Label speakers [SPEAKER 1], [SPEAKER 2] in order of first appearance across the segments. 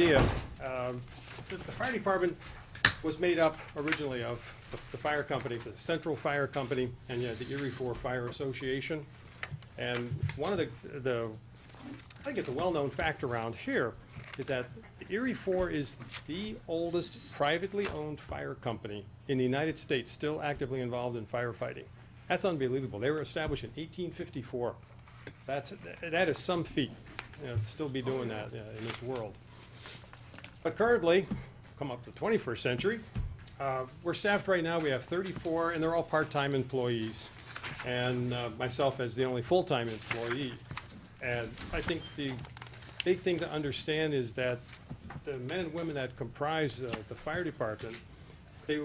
[SPEAKER 1] idea, the fire department was made up originally of the fire companies, the Central Fire Company, and the Erie 4 Fire Association. And one of the I think it's a well-known fact around here, is that the Erie 4 is the oldest privately owned fire company in the United States still actively involved in firefighting. That's unbelievable. They were established in 1854. That is some feat, to still be doing that in this world. But currently, come up to the 21st century, we're staffed right now, we have 34, and they're all part-time employees, and myself as the only full-time employee. And I think the big thing to understand is that the men and women that comprise the fire department, they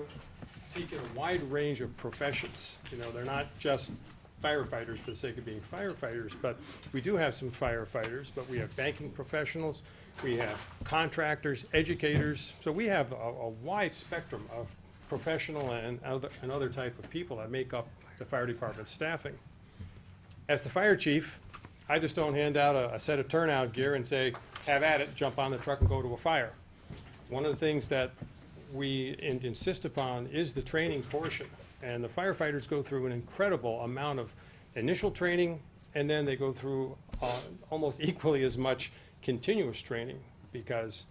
[SPEAKER 1] take in a wide range of professions. They're not just firefighters for the sake of being firefighters, but we do have some firefighters, but we have banking professionals, we have contractors, educators. So we have a wide spectrum of professional and other type of people that make up the fire department staffing. As the fire chief, I just don't hand out a set of turnout gear and say, have at it, jump on the truck and go to a fire. One of the things that we insist upon is the training portion. And the firefighters go through an incredible amount of initial training, and then they go through almost equally as much continuous training, because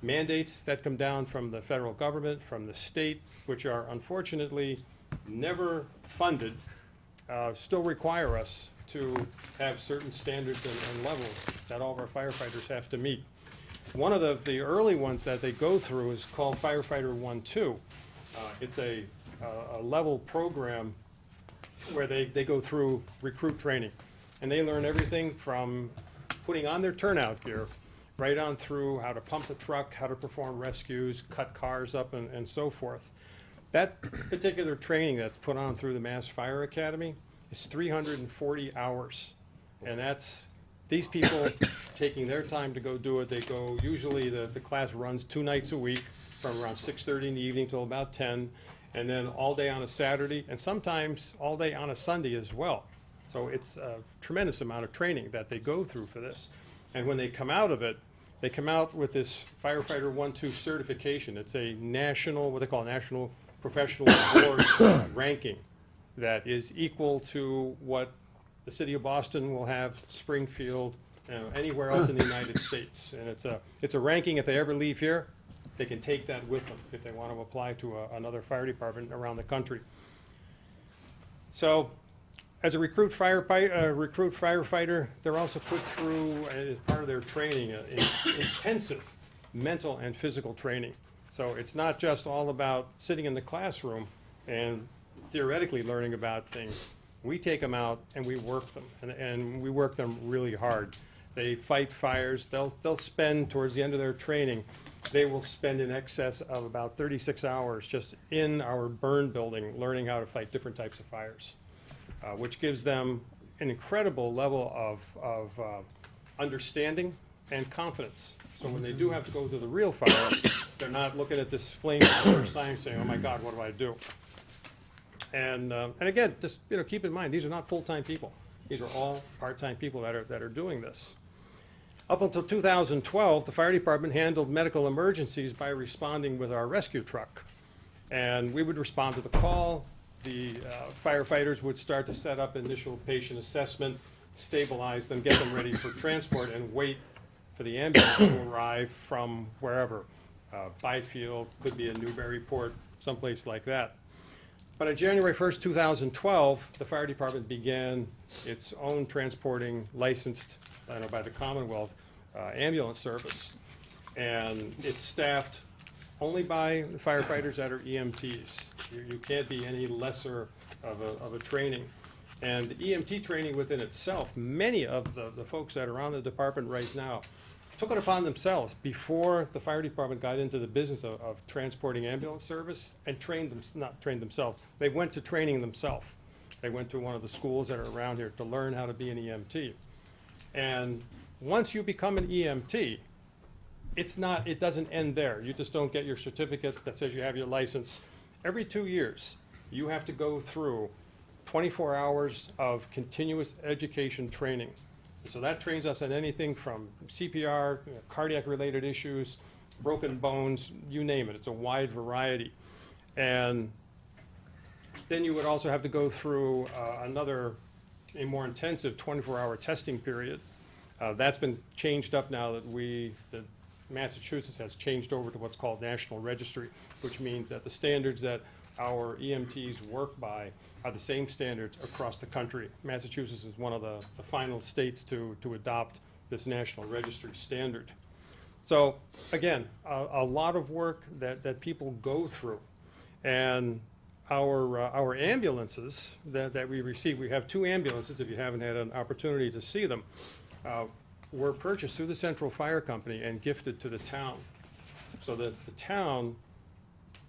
[SPEAKER 1] mandates that come down from the federal government, from the state, which are unfortunately never funded, still require us to have certain standards and levels that all of our firefighters have to meet. One of the early ones that they go through is called Firefighter 1-2. It's a level program where they go through recruit training, and they learn everything from putting on their turnout gear right on through how to pump the truck, how to perform rescues, cut cars up, and so forth. That particular training that's put on through the Mass Fire Academy is 340 hours, and that's these people taking their time to go do it. They go, usually the class runs 2 nights a week from around 6:30 in the evening till about 10, and then all day on a Saturday, and sometimes all day on a Sunday as well. So it's a tremendous amount of training that they go through for this. And when they come out of it, they come out with this Firefighter 1-2 certification. It's a national, what they call a National Professional Board ranking that is equal to what the city of Boston will have, Springfield, anywhere else in the United States. And it's a ranking. If they ever leave here, they can take that with them if they want to apply to another fire department around the country. So as a recruit firefighter, they're also put through, as part of their training, intensive mental and physical training. So it's not just all about sitting in the classroom and theoretically learning about things. We take them out and we work them, and we work them really hard. They fight fires. They'll spend, towards the end of their training, they will spend in excess of about 36 hours just in our burn building learning how to fight different types of fires, which gives them an incredible level of understanding and confidence. So when they do have to go to the real fire, they're not looking at this flame for the first time saying, oh my God, what do I do? And again, just keep in mind, these are not full-time people. These are all part-time people that are doing this. Up until 2012, the fire department handled medical emergencies by responding with our rescue truck. And we would respond to the call. The firefighters would start to set up initial patient assessment, stabilize them, get them ready for transport, and wait for the ambulance to arrive from wherever. Byfield, could be a Newburyport, someplace like that. But on January 1st, 2012, the fire department began its own transporting licensed, by the Commonwealth, ambulance service. And it's staffed only by firefighters that are EMTs. You can't be any lesser of a training. And the EMT training within itself, many of the folks that are on the department right now took it upon themselves before the fire department got into the business of transporting ambulance service and not trained themselves. They went to training themselves. They went to one of the schools that are around here to learn how to be an EMT. And once you become an EMT, it doesn't end there. You just don't get your certificate that says you have your license. Every 2 years, you have to go through 24 hours of continuous education training. So that trains us on anything from CPR, cardiac-related issues, broken bones, you name it. It's a wide variety. And then you would also have to go through a more intensive 24-hour testing period. That's been changed up now that Massachusetts has changed over to what's called National Registry, which means that the standards that our EMTs work by are the same standards across the country. Massachusetts is one of the final states to adopt this National Registry standard. So again, a lot of work that people go through. And our ambulances that we receive, we have 2 ambulances, if you haven't had an opportunity to see them, were purchased through the Central Fire Company and gifted to the town. So that the town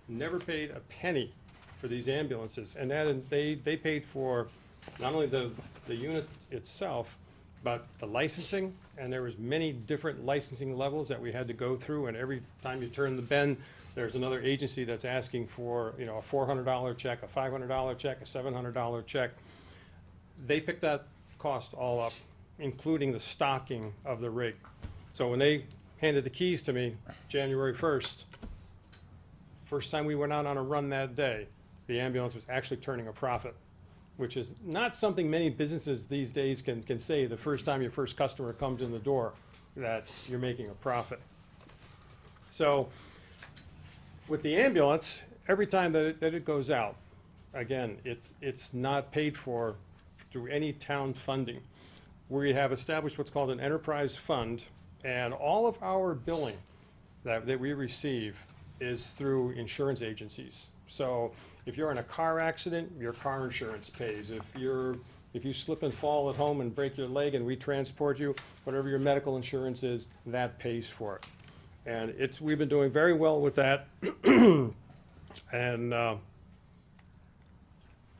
[SPEAKER 1] never paid a penny for these ambulances. And they paid for not only the unit itself, but the licensing, and there was many different licensing levels that we had to go through, and every time you turn the bend, there's another agency that's asking for, a $400 check, a $500 check, a $700 check. They picked that cost all up, including the stocking of the rig. So when they handed the keys to me, January 1st, first time we went out on a run that day, the ambulance was actually turning a profit, which is not something many businesses these days can say the first time your first customer comes in the door, that you're making a profit. So with the ambulance, every time that it goes out, again, it's not paid for through any town funding. We have established what's called an enterprise fund, and all of our billing that we receive is through insurance agencies. So if you're in a car accident, your car insurance pays. If you slip and fall at home and break your leg and we transport you, whatever your medical insurance is, that pays for it. And we've been doing very well with that. And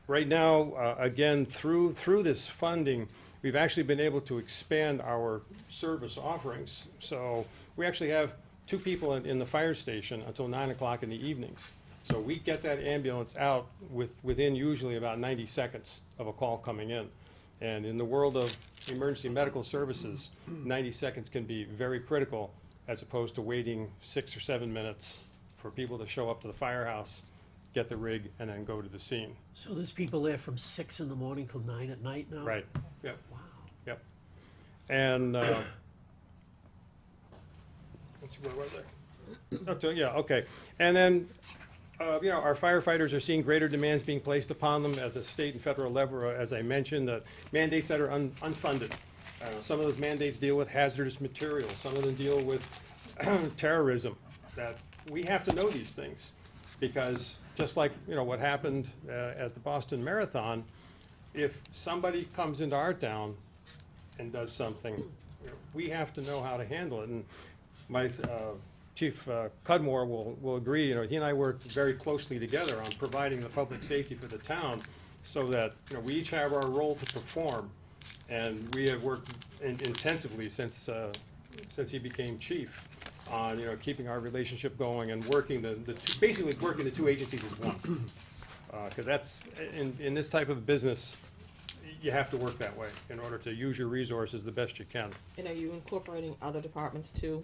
[SPEAKER 1] right now, again, through this funding, we've actually been able to expand our service offerings. So we actually have 2 people in the fire station until 9 o'clock in the evenings. So we get that ambulance out within usually about 90 seconds of a call coming in. And in the world of emergency medical services, 90 seconds can be very critical, as opposed to waiting 6 or 7 minutes for people to show up to the firehouse, get the rig, and then go to the scene.
[SPEAKER 2] So there's people there from 6 in the morning till 9 at night now?
[SPEAKER 1] Right, yep.
[SPEAKER 2] Wow.
[SPEAKER 1] Yep. And, let's see, where was I? Oh, so, yeah, okay. And then, our firefighters are seeing greater demands being placed upon them at the state and federal level, as I mentioned, the mandates that are unfunded. Some of those mandates deal with hazardous materials. Some of them deal with terrorism. That we have to know these things, because just like what happened at the Boston Marathon, if somebody comes into our town and does something, we have to know how to handle it. And my Chief Cudmore will agree. He and I work very closely together on providing the public safety for the town, so that we each have our role to perform. And we have worked intensively since he became chief on keeping our relationship going and working basically working the 2 agencies as one. Because that's in this type of business, you have to work that way in order to use your resources the best you can.
[SPEAKER 3] And are you incorporating other departments too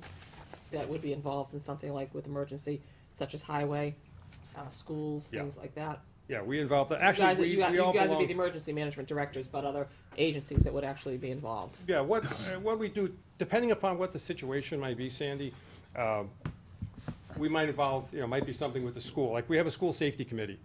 [SPEAKER 3] that would be involved in something like with emergency, such as highway, schools, things like that?
[SPEAKER 1] Yeah, we involve the, actually,
[SPEAKER 3] you guys would be the emergency management directors, but other agencies that would actually be involved.
[SPEAKER 1] Yeah, what we do, depending upon what the situation might be, Sandy, we might involve, might be something with the school. Like, we have a school safety committee.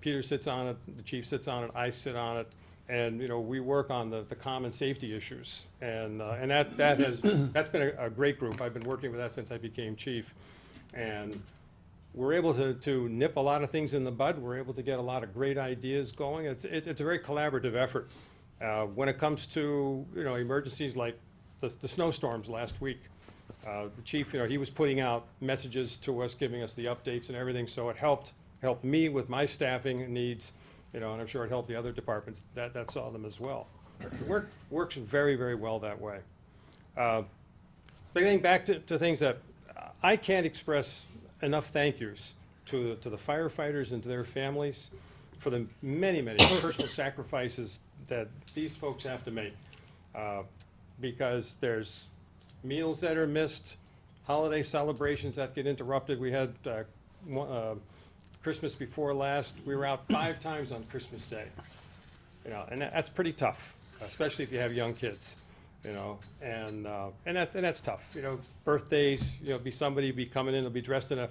[SPEAKER 1] Peter sits on it, the chief sits on it, I sit on it, and, we work on the common safety issues. And that's been a great group. I've been working with that since I became chief. And we're able to nip a lot of things in the bud. We're able to get a lot of great ideas going. It's a very collaborative effort. When it comes to emergencies like the snowstorms last week, the chief, he was putting out messages to us, giving us the updates and everything. So it helped me with my staffing needs, and I'm sure it helped the other departments that saw them as well. It works very, very well that way. Getting back to things that I can't express enough thank yous to the firefighters and to their families for the many, many personal sacrifices that these folks have to make. because there's meals that are missed, holiday celebrations that get interrupted. We had Christmas before last, we were out 5 times on Christmas Day. You know, and that's pretty tough, especially if you have young kids, you know, and that's tough. You know, birthdays, you know, somebody coming in, they'll be dressed in a,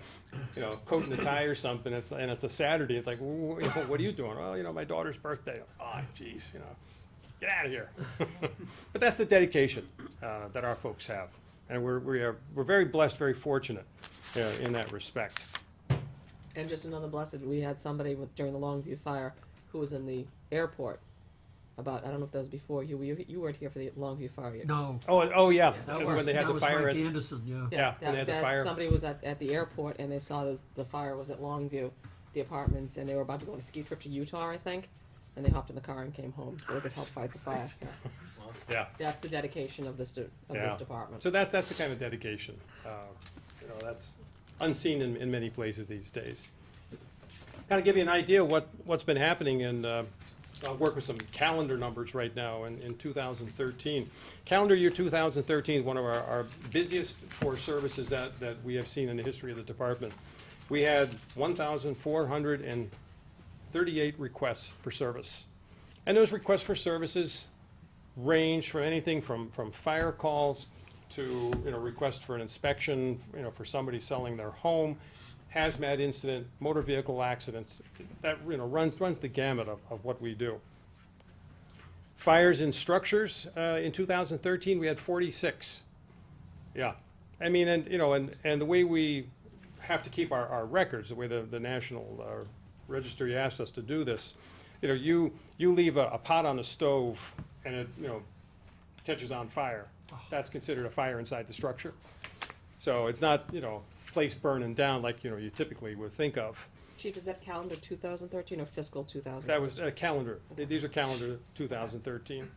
[SPEAKER 1] you know, coat and a tie or something, and it's a Saturday. It's like, you know, what are you doing? Well, you know, my daughter's birthday. Oh, geez, you know, get out of here. But that's the dedication that our folks have, and we're very blessed, very fortunate in that respect.
[SPEAKER 3] And just another blessed, we had somebody during the Longview fire who was in the airport about, I don't know if that was before you weren't here for the Longview fire yet.
[SPEAKER 2] No,
[SPEAKER 1] Oh, yeah,
[SPEAKER 2] that
[SPEAKER 1] when
[SPEAKER 2] was,
[SPEAKER 1] they had
[SPEAKER 2] that
[SPEAKER 1] the
[SPEAKER 2] was
[SPEAKER 1] fire
[SPEAKER 2] Mike
[SPEAKER 1] at,
[SPEAKER 2] Anderson, yeah.
[SPEAKER 1] Yeah, when they had the fire.
[SPEAKER 3] Somebody was at the airport and they saw the fire was at Longview, the apartments, and they were about to go on a ski trip to Utah, I think, and they hopped in the car and came home so they could help fight the fire. Yeah.
[SPEAKER 1] Yeah.
[SPEAKER 3] That's the dedication of this department.
[SPEAKER 1] So that's the kind of dedication. You know, that's unseen in many places these days. Kind of give you an idea of what's been happening, and I'll work with some calendar numbers right now in 2013. Calendar year 2013 is one of our busiest for services that we have seen in the history of the department. We had 1,438 requests for service. And those requests for services range from anything from fire calls to, you know, requests for an inspection, you know, for somebody selling their home, hazmat incident, motor vehicle accidents. That, you know, runs the gamut of what we do. Fires in structures, in 2013, we had 46. Yeah. I mean, and, you know, and the way we have to keep our records, the way the National Registry asks us to do this, you know, you leave a pot on the stove and it, you know, catches on fire. That's considered a fire inside the structure. So it's not, you know, place burning down like, you know, you typically would think of.
[SPEAKER 3] Chief, is that calendar 2013 or fiscal 2013?
[SPEAKER 1] That was a calendar. These are calendar 2013.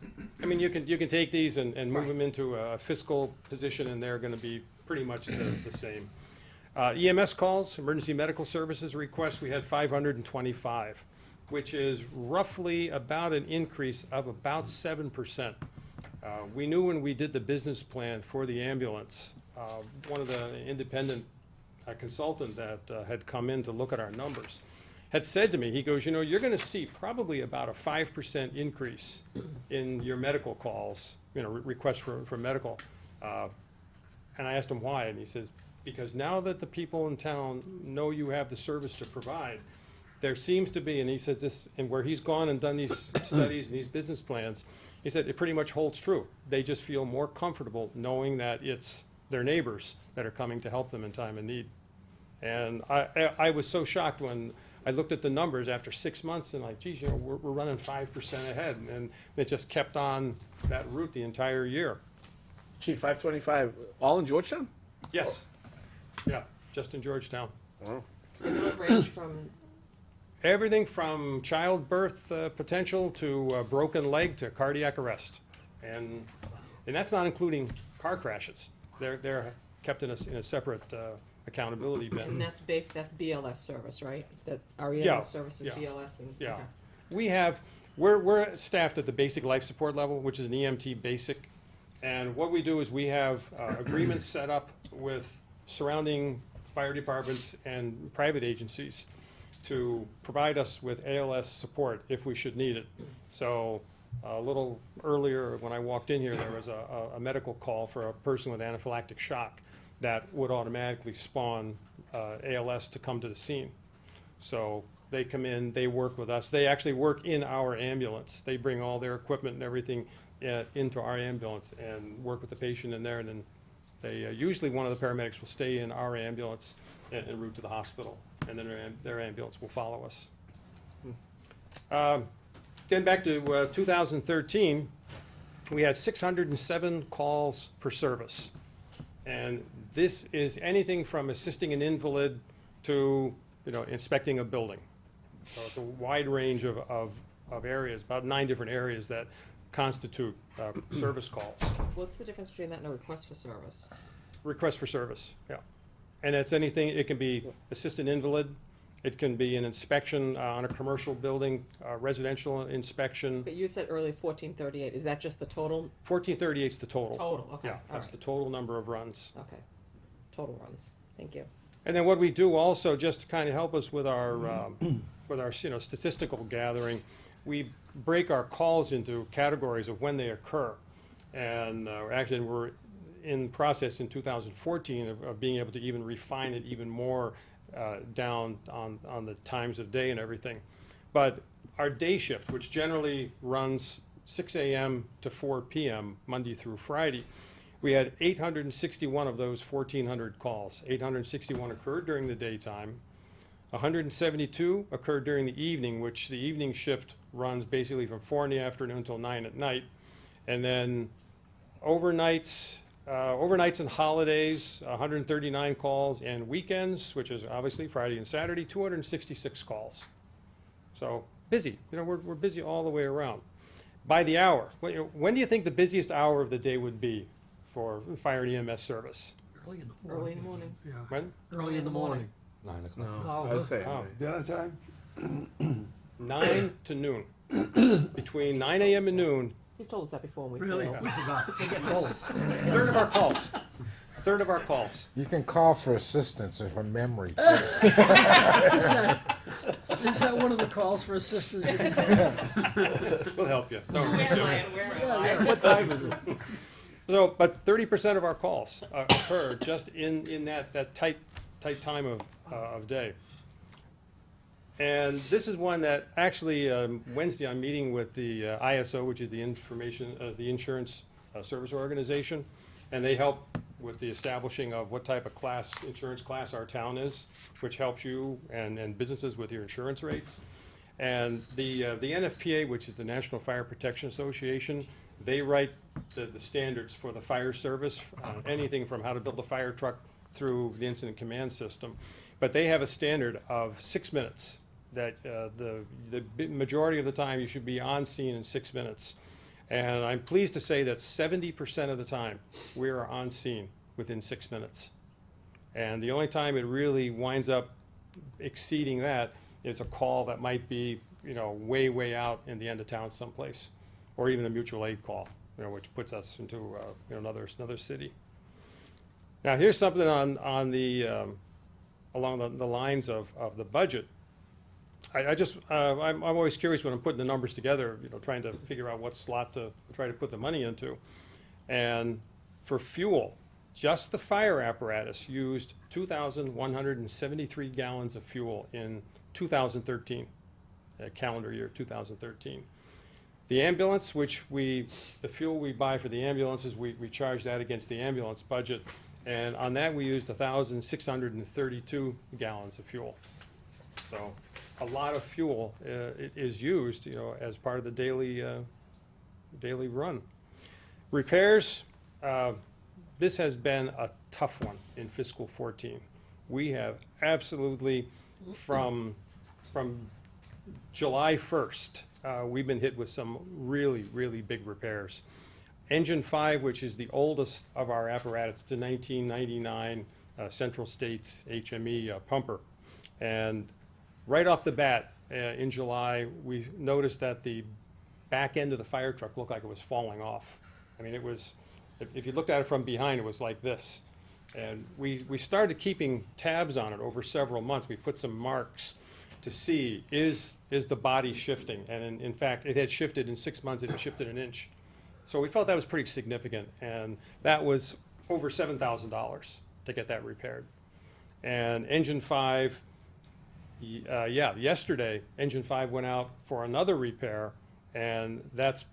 [SPEAKER 1] I mean, you can take these and move them into a fiscal position, and they're going to be pretty much the same. EMS calls, emergency medical services requests, we had 525, which is roughly about an increase of about 7%. We knew when we did the business plan for the ambulance, one of the independent consultant that had come in to look at our numbers had said to me, he goes, you know, you're going to see probably about a 5% increase in your medical calls, you know, requests for medical. And I asked him why, and he says, because now that the people in town know you have the service to provide, there seems to be, and he says this, and where he's gone and done these studies and these business plans, he said it pretty much holds true. They just feel more comfortable knowing that it's their neighbors that are coming to help them in time of need. And I was so shocked when I looked at the numbers after 6 months and like, geez, you know, we're running 5% ahead, and it just kept on that route the entire year.
[SPEAKER 4] Chief, 525, all in Georgetown?
[SPEAKER 1] Yes, yeah, just in Georgetown.
[SPEAKER 4] Wow.
[SPEAKER 3] And those range from,
[SPEAKER 1] Everything from childbirth potential to broken leg to cardiac arrest, and that's not including car crashes. They're kept in a separate accountability bin.
[SPEAKER 3] and that's BLS service, right? That our
[SPEAKER 1] Yeah,
[SPEAKER 3] EMS service is
[SPEAKER 1] yeah.
[SPEAKER 3] BLS and.
[SPEAKER 1] Yeah,
[SPEAKER 3] okay.
[SPEAKER 1] we're staffed at the basic life support level, which is an EMT basic, and what we do is we have agreements set up with surrounding fire departments and private agencies to provide us with ALS support if we should need it. So a little earlier when I walked in here, there was a medical call for a person with anaphylactic shock that would automatically spawn ALS to come to the scene. So they come in, they work with us. They actually work in our ambulance. They bring all their equipment and everything into our ambulance and work with the patient in there, and then they usually one of the paramedics will stay in our ambulance en route to the hospital, and then their ambulance will follow us. Then back to 2013, we had 607 calls for service. And this is anything from assisting an invalid to, you know, inspecting a building. So it's a wide range of areas, about 9 different areas that constitute service calls.
[SPEAKER 3] What's the difference between that and a request for service?
[SPEAKER 1] Request for service, yeah. And it's anything, it can be assist an invalid, It can be an inspection on a commercial building, residential inspection.
[SPEAKER 3] But you said earlier 1438, is that just the total?
[SPEAKER 1] 1438 is the total.
[SPEAKER 3] Total, okay,
[SPEAKER 1] Yeah,
[SPEAKER 3] all
[SPEAKER 1] that's
[SPEAKER 3] right.
[SPEAKER 1] the total number of runs.
[SPEAKER 3] Okay, total runs, thank you.
[SPEAKER 1] And then what we do also, just to kind of help us with our statistical gathering, we break our calls into categories of when they occur. And actually, we're in process in 2014 of being able to even refine it even more down on the times of day and everything. But our day shift, which generally runs 6 a.m. to 4 p.m. Monday through Friday, we had 861 of those 1,400 calls. 861 occurred during the daytime. 172 occurred during the evening, which the evening shift runs basically from 4 in the afternoon till 9 at night. And then overnights and holidays, 139 calls, and weekends, which is obviously Friday and Saturday, 266 calls. So busy, we're busy all the way around. By the hour, when do you think the busiest hour of the day would be for fire and EMS service?
[SPEAKER 2] Early in the morning.
[SPEAKER 3] Early in the morning.
[SPEAKER 2] Yeah.
[SPEAKER 1] When?
[SPEAKER 2] Early in the morning.
[SPEAKER 5] 9 o'clock.
[SPEAKER 2] No,
[SPEAKER 4] I would say.
[SPEAKER 1] Oh.
[SPEAKER 5] Dinner time?
[SPEAKER 1] 9 to noon. Between 9 a.m. and noon,
[SPEAKER 3] He's told us that before and we
[SPEAKER 2] Really?
[SPEAKER 3] failed.
[SPEAKER 2] We forgot. We're getting old.
[SPEAKER 1] a third of our calls. A third of our calls.
[SPEAKER 6] You can call for assistance or for memory. too.
[SPEAKER 2] Is that one of the calls for assistance?
[SPEAKER 1] We'll help you. No,
[SPEAKER 3] Where am I? Where am I?
[SPEAKER 2] What time is it?
[SPEAKER 1] So, but 30% of our calls occur just in that tight time of day. And this is one that actually, Wednesday, I'm meeting with the ISO, which is the Insurance Service Organization, and they help with the establishing of what type of insurance class our town is, which helps you and businesses with your insurance rates. And the NFPA, which is the National Fire Protection Association, they write the standards for the fire service, anything from how to build a fire truck through the incident command system. But they have a standard of 6 minutes, that the majority of the time you should be on scene in 6 minutes. And I'm pleased to say that 70% of the time we are on scene within 6 minutes. And the only time it really winds up exceeding that is a call that might be, way out in the end of town someplace, or even a mutual aid call, which puts us into another city. Now here's something on the along the lines of the budget. I'm always curious when I'm putting the numbers together, trying to figure out what slot to try to put the money into. And for fuel, just the fire apparatus used 2,173 gallons of fuel in 2013, calendar year 2013. The ambulance, the fuel we buy for the ambulances, we charge that against the ambulance budget. And on that, we used 1,632 gallons of fuel. So a lot of fuel is used, as part of the daily run. Repairs, this has been a tough one in fiscal 14. We have absolutely, from July 1st, we've been hit with some really, really big repairs. Engine 5, which is the oldest of our apparatus, it's a 1999 Central States HME pumper. And right off the bat, in July, we noticed that the back end of the fire truck looked like it was falling off. I mean, it was, if you looked at it from behind, it was like this. And we started keeping tabs on it over several months. We put some marks to see, is the body shifting? And in fact, it had shifted in 6 months, it had shifted an inch. So we felt that was pretty significant, and that was over $7,000 to get that repaired. And engine 5, yesterday, engine 5 went out for another repair, and that's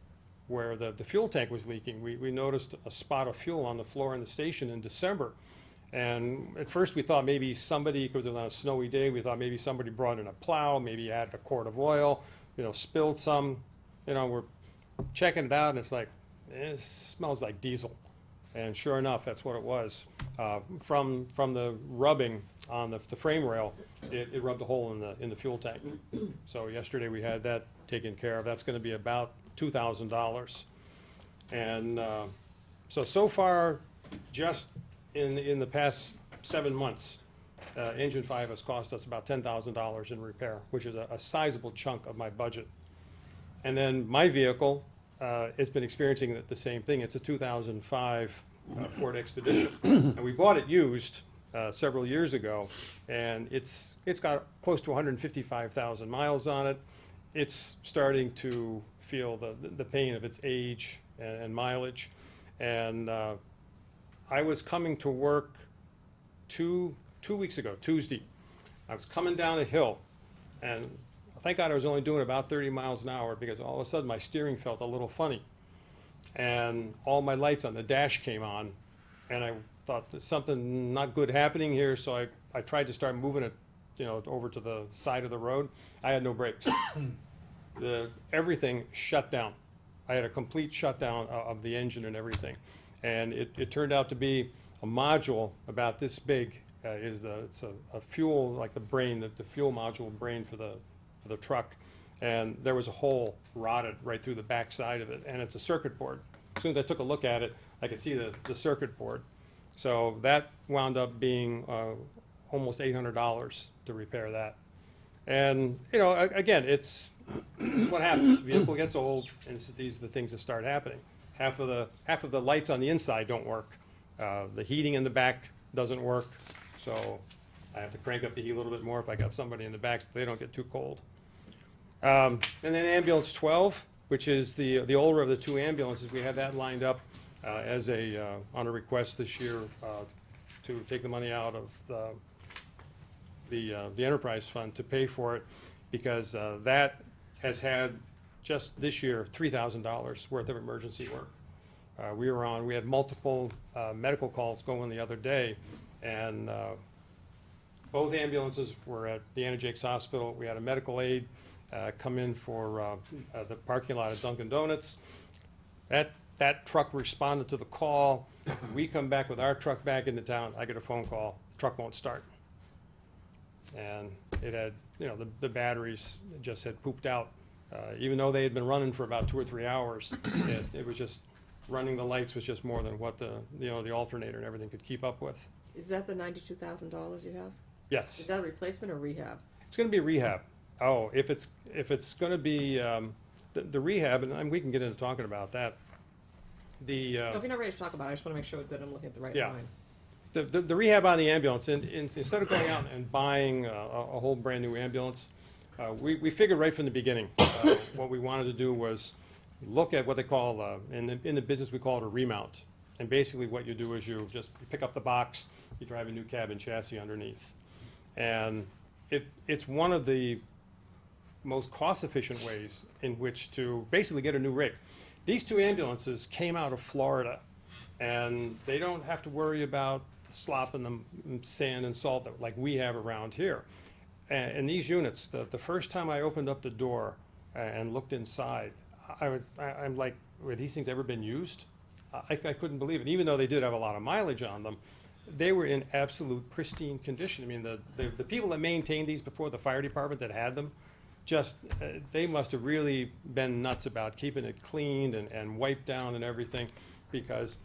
[SPEAKER 1] where the fuel tank was leaking. We noticed a spot of fuel on the floor in the station in December. And at first we thought maybe somebody, because it was on a snowy day, we thought maybe somebody brought in a plow, maybe added a quart of oil, spilled some. We're checking it out, and it's like, it smells like diesel. And sure enough, that's what it was. From the rubbing on the frame rail, it rubbed a hole in the fuel tank. So yesterday we had that taken care of. That's going to be about $2,000. And so far, just in the past 7 months, engine 5 has cost us about $10,000 in repair, which is a sizable chunk of my budget. And then my vehicle has been experiencing the same thing. It's a 2005 Ford Expedition, and we bought it used several years ago, and it's got close to 155,000 miles on it. It's starting to feel the pain of its age and mileage, and I was coming to work two weeks ago, Tuesday. I was coming down a hill, and thank God I was only doing about 30 miles an hour, because all of a sudden my steering felt a little funny. And all my lights on the dash came on, and I thought there's something not good happening here, so I tried to start moving it, over to the side of the road. I had no brakes. Everything shut down. I had a complete shutdown of the engine and everything. And it turned out to be a module about this big. It's a fuel, like the brain, the fuel module brain for the truck. And there was a hole rotted right through the back side of it, and it's a circuit board. As soon as I took a look at it, I could see the circuit board. So that wound up being almost $800 to repair that. And, again, this is what happens. Vehicle gets old, and these are the things that start happening. Half of the lights on the inside don't work. The heating in the back doesn't work, so I have to crank up the heat a little bit more if I got somebody in the back so they don't get too cold. And then ambulance 12, which is the older of the two ambulances, we have that lined up on a request this year to take the money out of the enterprise fund to pay for it, because that has had just this year $3,000 worth of emergency work. We had multiple medical calls going the other day, and both ambulances were at the Anna Jakes Hospital. We had a medical aid come in for the parking lot of Dunkin' Donuts. That truck responded to the call. We come back with our truck back into town. I get a phone call. The truck won't start. And it had, the batteries just had pooped out. Even though they had been running for about 2 or 3 hours, it was just running the lights was just more than what the alternator and everything could keep up with.
[SPEAKER 3] Is that the $92,000 you have?
[SPEAKER 1] Yes.
[SPEAKER 3] Is that a replacement or rehab?
[SPEAKER 1] It's going to be rehab. Oh, if it's going to be the rehab, and we can get into talking about that.
[SPEAKER 3] No, if you're not ready to talk about it, I just want to make sure that I'm looking at the right
[SPEAKER 1] Yeah.
[SPEAKER 3] line.
[SPEAKER 1] The rehab on the ambulance, instead of going out and buying a whole brand new ambulance, we figured right from the beginning what we wanted to do was look at what they call, in the business we call it a remount. And basically what you do is you pick up the box, you drive a new cab and chassis underneath. And it's one of the most cost-efficient ways in which to basically get a new rig. These two ambulances came out of Florida, and they don't have to worry about slopping the sand and salt that, like we have around here. And these units, the first time I opened up the door and looked inside, I'm like, were these things ever been used? I couldn't believe it. Even though they did have a lot of mileage on them, they were in absolute pristine condition. I mean, the people that maintained these before, the fire department that had them, they must have really been nuts about keeping it cleaned and wiped down and everything, because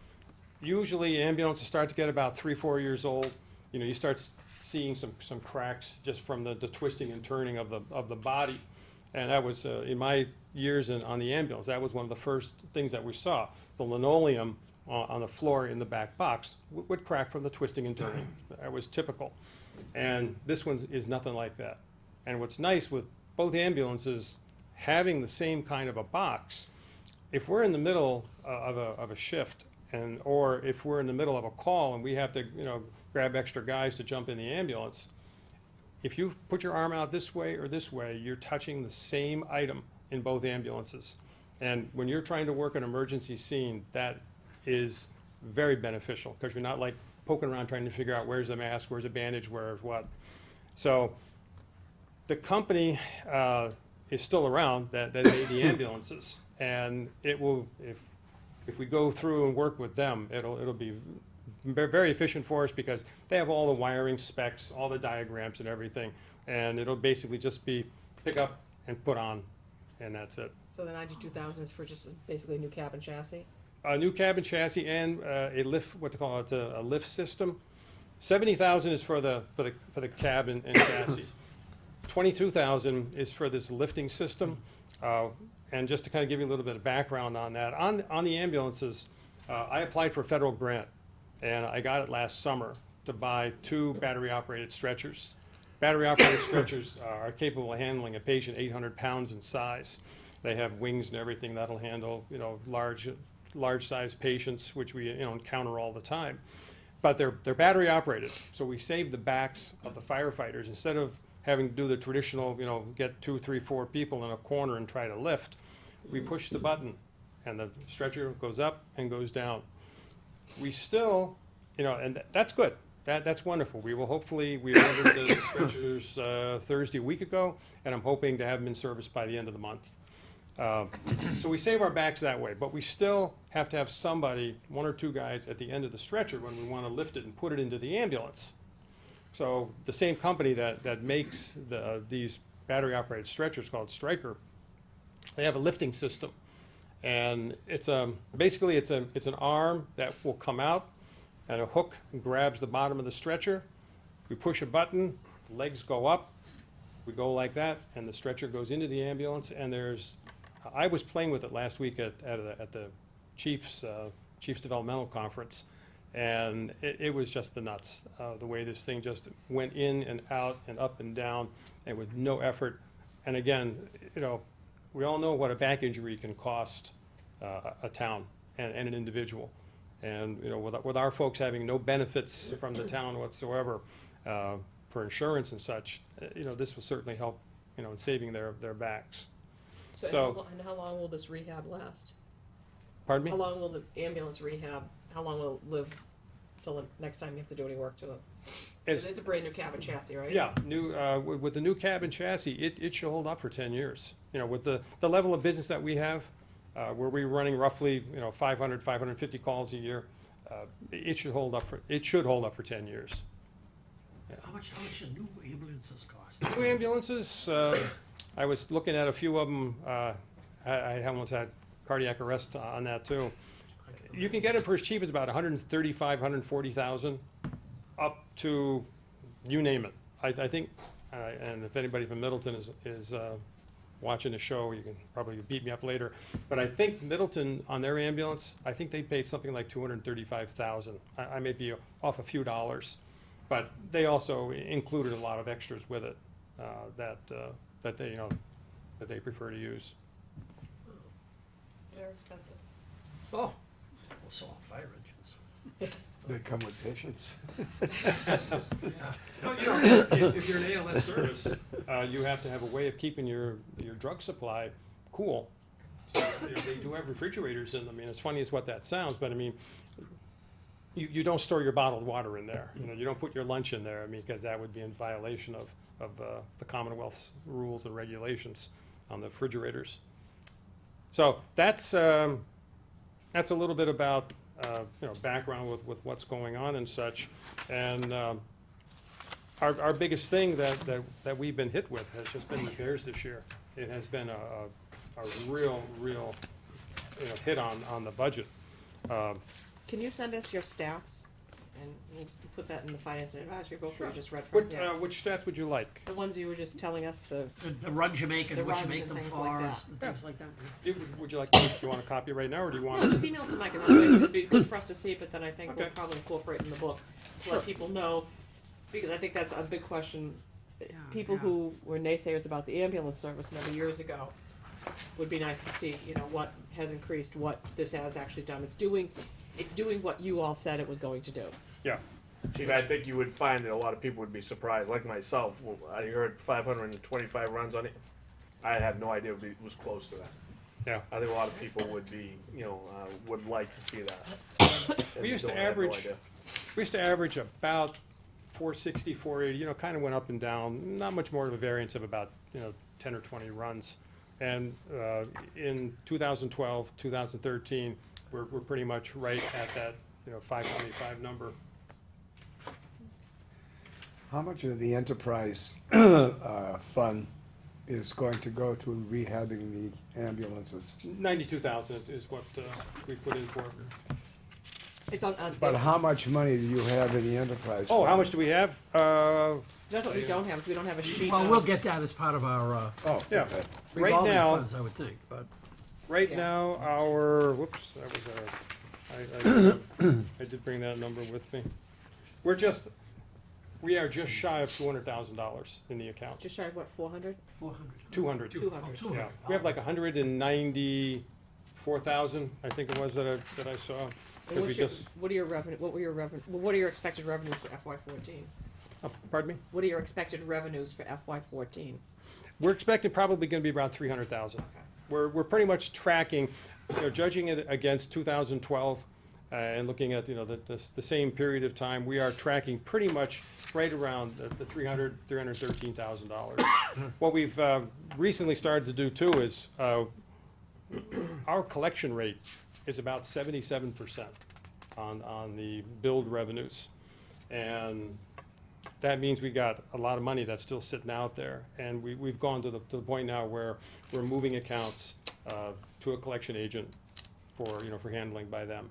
[SPEAKER 1] usually ambulances start to get about 3-4 years old. You start seeing some cracks just from the twisting and turning of the body. And that was, in my years on the ambulance, that was one of the first things that we saw. The linoleum on the floor in the back box would crack from the twisting and turning. That was typical. And this one is nothing like that. And what's nice with both ambulances having the same kind of a box, if we're in the middle of a shift, or if we're in the middle of a call and we have to grab extra guys to jump in the ambulance, if you put your arm out this way or this way, you're touching the same item in both ambulances. And when you're trying to work an emergency scene, that is very beneficial, because you're not like poking around trying to figure out where's the mask, where's the bandage, where's what. So the company is still around that made the ambulances, and it will, if we go through and work with them, it'll be very efficient for us, because they have all the wiring specs, all the diagrams and everything, and it'll basically just be pick up and put on, and that's it.
[SPEAKER 3] So the $92,000 is for just basically a new cab and chassis?
[SPEAKER 1] A new cab and chassis and a lift, what they call it, a lift system. 70,000 is for the cab and chassis. 22,000 is for this lifting system. And just to kind of give you a little bit of background on that, on the ambulances, I applied for a federal grant, and I got it last summer to buy 2 battery-operated stretchers. Battery-operated stretchers are capable of handling a patient 800 pounds in size. They have wings and everything that'll handle, large-sized patients, which we, encounter all the time. But they're battery-operated, so we save the backs of the firefighters. Instead of having to do the traditional, get 2, 3, 4 people in a corner and try to lift, we push the button, and the stretcher goes up and goes down. We still, and that's good. That's wonderful. We ordered the stretchers Thursday a week ago, and I'm hoping to have them in service by the end of the month. So we save our backs that way, but we still have to have somebody, 1 or 2 guys, at the end of the stretcher when we want to lift it and put it into the ambulance. So the same company that makes these battery-operated stretchers, called Stryker, they have a lifting system, and it's basically it's an arm that will come out, and a hook grabs the bottom of the stretcher. We push a button, legs go up, we go like that, and the stretcher goes into the ambulance. And I was playing with it last week at the Chiefs Developmental Conference, and it was just the nuts, the way this thing just went in and out and up and down, and with no effort. And again, we all know what a back injury can cost a town and an individual. And with our folks having no benefits from the town whatsoever for insurance and such, this will certainly help, in saving their backs.
[SPEAKER 3] So, and how long will this rehab last?
[SPEAKER 1] Pardon me?
[SPEAKER 3] How long will the ambulance rehab, how long will it live till the next time you have to do any work to it? It's a brand new cab and chassis, right?
[SPEAKER 1] Yeah, with the new cab and chassis, it should hold up for 10 years. With the level of business that we have, where we're running roughly 500, 550 calls a year, it should hold up for 10 years. Yeah.
[SPEAKER 2] How much do new ambulances cost?
[SPEAKER 1] New ambulances, I was looking at a few of them. I almost had cardiac arrest on that too. You can get it for as cheap as about 135, 140,000, up to you name it. I think, and if anybody from Middleton is watching the show, you can probably beat me up later. But I think Middleton, on their ambulance, I think they paid something like 235,000. I may be off a few dollars, but they also included a lot of extras with it that they prefer to use.
[SPEAKER 3] They're expensive.
[SPEAKER 2] Oh, so all fire engines.
[SPEAKER 6] They come with patients.
[SPEAKER 1] If you're an ALS service, you have to have a way of keeping your drug supply cool. So they do have refrigerators in them. As funny as what that sounds, but you don't store your bottled water in there. You don't put your lunch in there. Because that would be in violation of the Commonwealth's rules and regulations on the refrigerators. So that's a little bit about background with what's going on and such. And our biggest thing that we've been hit with has just been repairs this year. It has been a real hit on the budget.
[SPEAKER 3] Can you send us your stats, and we'll put that in the finance and advisory book we just read from?
[SPEAKER 1] Which stats would you like?
[SPEAKER 3] The ones you were just telling us, the
[SPEAKER 2] runs you make
[SPEAKER 3] The
[SPEAKER 2] and what you
[SPEAKER 3] runs
[SPEAKER 2] make
[SPEAKER 3] and
[SPEAKER 2] them
[SPEAKER 3] things
[SPEAKER 2] for
[SPEAKER 3] like
[SPEAKER 2] and
[SPEAKER 3] that.
[SPEAKER 2] things like that.
[SPEAKER 1] Would you like? Do you want a copy right now, or do you want?
[SPEAKER 3] just email it to Mike, and that would be good for us to see, but then I think we'll
[SPEAKER 1] Okay.
[SPEAKER 3] probably incorporate in the book to
[SPEAKER 1] Sure.
[SPEAKER 3] let people know, because I think that's a big question. People
[SPEAKER 2] yeah.
[SPEAKER 3] who were naysayers about the ambulance service a number of years ago, would be nice to see, what has increased, what this has actually done. It's doing what you all said it was going to do.
[SPEAKER 1] Yeah.
[SPEAKER 4] Chief, I think you would find that a lot of people would be surprised, like myself. I heard 525 runs on it. I had no idea it was close to that.
[SPEAKER 1] Yeah.
[SPEAKER 4] I think a lot of people would be, would like to see that.
[SPEAKER 1] We used to
[SPEAKER 4] Don't have no
[SPEAKER 1] average.
[SPEAKER 4] idea.
[SPEAKER 1] We used to average about 460, 480. Kind of went up and down. Not much more of a variance of about 10 or 20 runs. And in 2012, 2013, we're pretty much right at that 525 number.
[SPEAKER 6] How much of the enterprise fund is going to go to rehabbing the ambulances?
[SPEAKER 1] 92,000 is what we put in for it.
[SPEAKER 3] It's on.
[SPEAKER 6] But how much money do you have in the enterprise?
[SPEAKER 1] Oh, how
[SPEAKER 6] fund?
[SPEAKER 1] much do we have?
[SPEAKER 3] That's what we don't have, is we don't have a sheet.
[SPEAKER 2] Well,
[SPEAKER 3] of-
[SPEAKER 2] we'll get that as part of our
[SPEAKER 6] Oh,
[SPEAKER 1] Yeah.
[SPEAKER 6] okay.
[SPEAKER 1] Right
[SPEAKER 2] revolving
[SPEAKER 1] now,
[SPEAKER 2] funds, I would think, but.
[SPEAKER 1] right
[SPEAKER 3] Yeah.
[SPEAKER 1] now, our, whoops, that was I did bring that number with me. We are just shy of $200,000 in the account.
[SPEAKER 3] Just shy of what, 400?
[SPEAKER 2] 400.
[SPEAKER 1] 200.
[SPEAKER 3] 200.
[SPEAKER 1] Yeah, we have like 194,000, I think it was that I saw.
[SPEAKER 3] And
[SPEAKER 1] That we
[SPEAKER 3] what's your,
[SPEAKER 1] just,
[SPEAKER 3] what are your revenue, what are your expected revenues for FY fourteen?
[SPEAKER 1] pardon me?
[SPEAKER 3] What are your expected revenues for FY fourteen?
[SPEAKER 1] We're expecting probably gonna be around 300,000. We're pretty much tracking, judging it against 2012, and looking at, the same period of time, we are tracking pretty much right around the $313,000. What we've recently started to do too is, our collection rate is about 77% on the billed revenues. And that means we got a lot of money that's still sitting out there. And we've gone to the point now where we're moving accounts to a collection agent for handling by them.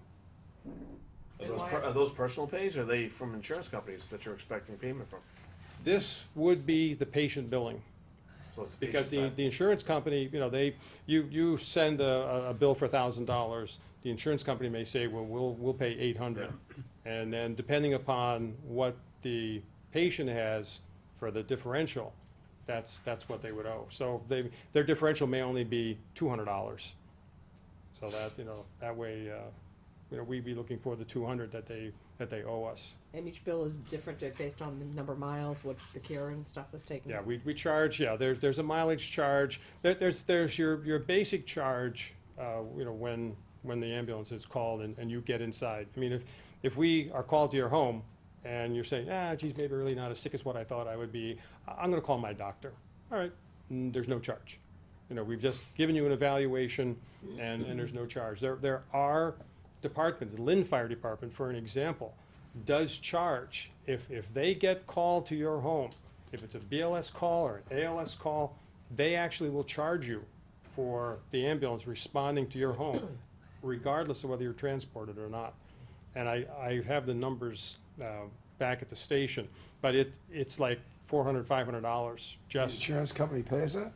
[SPEAKER 4] Are those personal pays, or are they from insurance companies that you're expecting payment from?
[SPEAKER 1] This would be the patient billing.
[SPEAKER 4] So it's
[SPEAKER 1] Because
[SPEAKER 4] patient
[SPEAKER 1] the
[SPEAKER 4] side.
[SPEAKER 1] insurance company, you send a bill for $1,000, the insurance company may say, well, we'll pay 800. And then depending upon what the patient has for the differential, that's what they would owe. So their differential may only be $200. So that way, we'd be looking for the 200 that they owe us.
[SPEAKER 3] And each bill is different based on the number of miles, what the care and stuff that's taken?
[SPEAKER 1] Yeah, we charge, there's a mileage charge. There's your basic charge, when the ambulance is called and you get inside. I mean, if we are called to your home and you're saying, geez, maybe really not as sick as what I thought I would be, I'm gonna call my doctor. All right, there's no charge. We've just given you an evaluation and there's no charge. There are departments, Lynn Fire Department, for an example, does charge. If they get called to your home, if it's a BLS call or an ALS call, they actually will charge you for the ambulance responding to your home, regardless of whether you're transported or not. And I have the numbers back at the station, but it's like $400, $500
[SPEAKER 6] The
[SPEAKER 1] just.
[SPEAKER 6] insurance company pays that?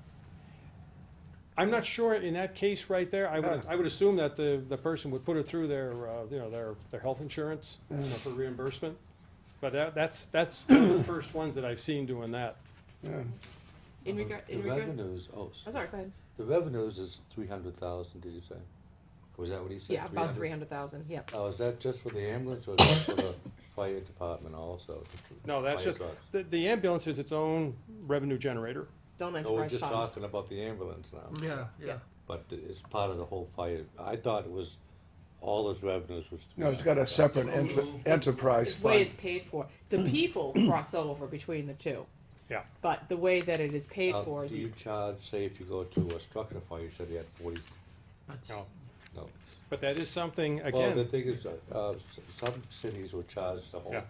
[SPEAKER 1] I'm not sure in that case right there. I would assume that the person would put it through their health insurance for reimbursement. But that's one of the first ones that I've seen doing that.
[SPEAKER 6] Yeah.
[SPEAKER 3] In regard,
[SPEAKER 5] The revenues,
[SPEAKER 3] oh, sorry, go ahead.
[SPEAKER 5] the revenues is 300,000, did you say? Was that what he said?
[SPEAKER 3] Yeah, about
[SPEAKER 5] 300?
[SPEAKER 3] 300,000, yep.
[SPEAKER 5] Oh, is that just for the ambulance or is that for the fire department also?
[SPEAKER 1] No, that's
[SPEAKER 5] Fire
[SPEAKER 1] just,
[SPEAKER 5] trucks?
[SPEAKER 1] the ambulance is its own revenue generator.
[SPEAKER 3] Don't
[SPEAKER 5] No, we're
[SPEAKER 3] enterprise
[SPEAKER 5] just
[SPEAKER 3] fund.
[SPEAKER 5] talking about the ambulance now,
[SPEAKER 2] Yeah.
[SPEAKER 5] but it's part of the whole fire. I thought it was, all its revenues was.
[SPEAKER 6] No, it's got a separate enterprise
[SPEAKER 3] It's the way it's
[SPEAKER 6] fund.
[SPEAKER 3] paid for. The people cross over between the two,
[SPEAKER 1] Yeah.
[SPEAKER 3] but the way that it is paid
[SPEAKER 5] Now,
[SPEAKER 3] for,
[SPEAKER 5] do you charge, say if you go to a structure fire, you said you had 40,
[SPEAKER 2] That's,
[SPEAKER 1] No.
[SPEAKER 5] no.
[SPEAKER 1] But that is something,
[SPEAKER 5] Well, the
[SPEAKER 1] again,
[SPEAKER 5] thing is, some cities will charge the
[SPEAKER 1] Yeah.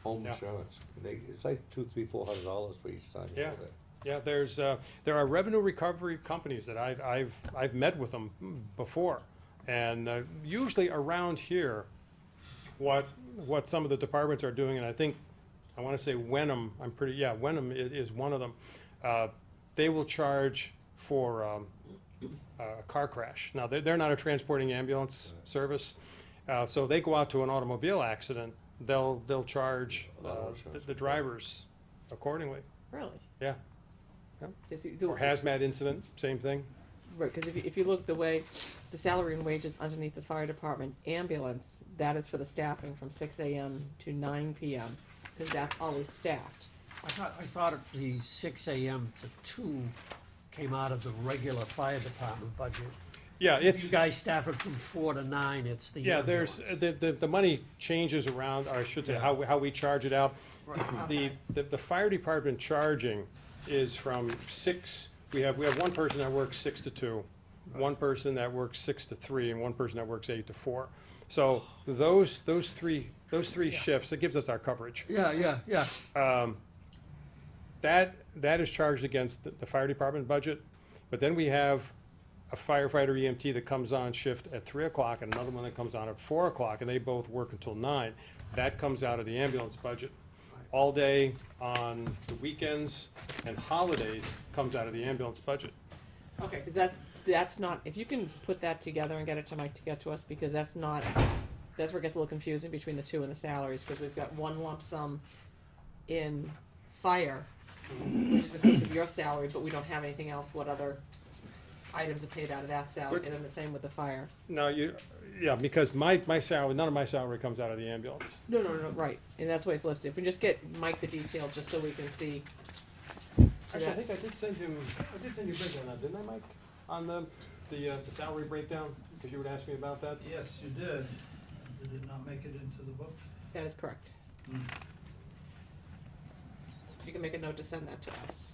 [SPEAKER 5] home
[SPEAKER 1] Yeah.
[SPEAKER 5] insurance. It's like $200, $300, $400 for each time you
[SPEAKER 1] Yeah.
[SPEAKER 5] go there.
[SPEAKER 1] yeah, there are revenue recovery companies that I've met with them before. And usually around here, what some of the departments are doing, and I want to say Wenham, Wenham is one of them. They will charge for a car crash. Now, they're not a transporting ambulance service, so they go out to an automobile accident, they'll charge the drivers accordingly.
[SPEAKER 3] really.
[SPEAKER 1] Yeah.
[SPEAKER 3] Or
[SPEAKER 1] Or hazmat incident, same thing.
[SPEAKER 3] Right, because if you look the way, the salary and wages underneath the fire department ambulance, that is for the staffing from 6 AM to 9 PM, because that's always staffed.
[SPEAKER 2] I thought the 6 AM to 2 came out of the regular fire department budget.
[SPEAKER 1] Yeah,
[SPEAKER 2] If you
[SPEAKER 1] it's,
[SPEAKER 2] guys staff it from 4 to 9, it's the
[SPEAKER 1] yeah, there's,
[SPEAKER 2] ambulance.
[SPEAKER 1] the money changes around, or I should say, how we charge it out. The fire department charging is from 6, we have one person that works 6 to 2, one person that works 6 to 3, and one person that works 8 to 4. So those three shifts, it gives us our coverage.
[SPEAKER 2] Yeah.
[SPEAKER 1] That is charged against the fire department budget, but then we have a firefighter EMT that comes on shift at 3 o'clock and another one that comes on at 4 o'clock, and they both work until 9. That comes out of the ambulance budget. All day on the weekends and holidays comes out of the ambulance budget.
[SPEAKER 3] Okay, because that's not, if you can put that together and get it to Mike to get to us, because that's where it gets a little confusing between the two and the salaries, because we've got one lump sum in fire, which is a piece of your salary, but we don't have anything else. What other items are paid out of that salary? And then the same with the fire.
[SPEAKER 1] No, yeah, because my salary, none of my salary comes out of the ambulance.
[SPEAKER 3] No, right, and that's why it's listed. If we just get Mike the detail, just so we can see.
[SPEAKER 1] Actually, I think I did send you a breakdown on that, didn't I, Mike? On the salary breakdown, because you would ask me about that?
[SPEAKER 7] Yes, you did. Did it not make it into the book?
[SPEAKER 3] That is correct.
[SPEAKER 7] Hmm.
[SPEAKER 3] You can make a note to send that to us.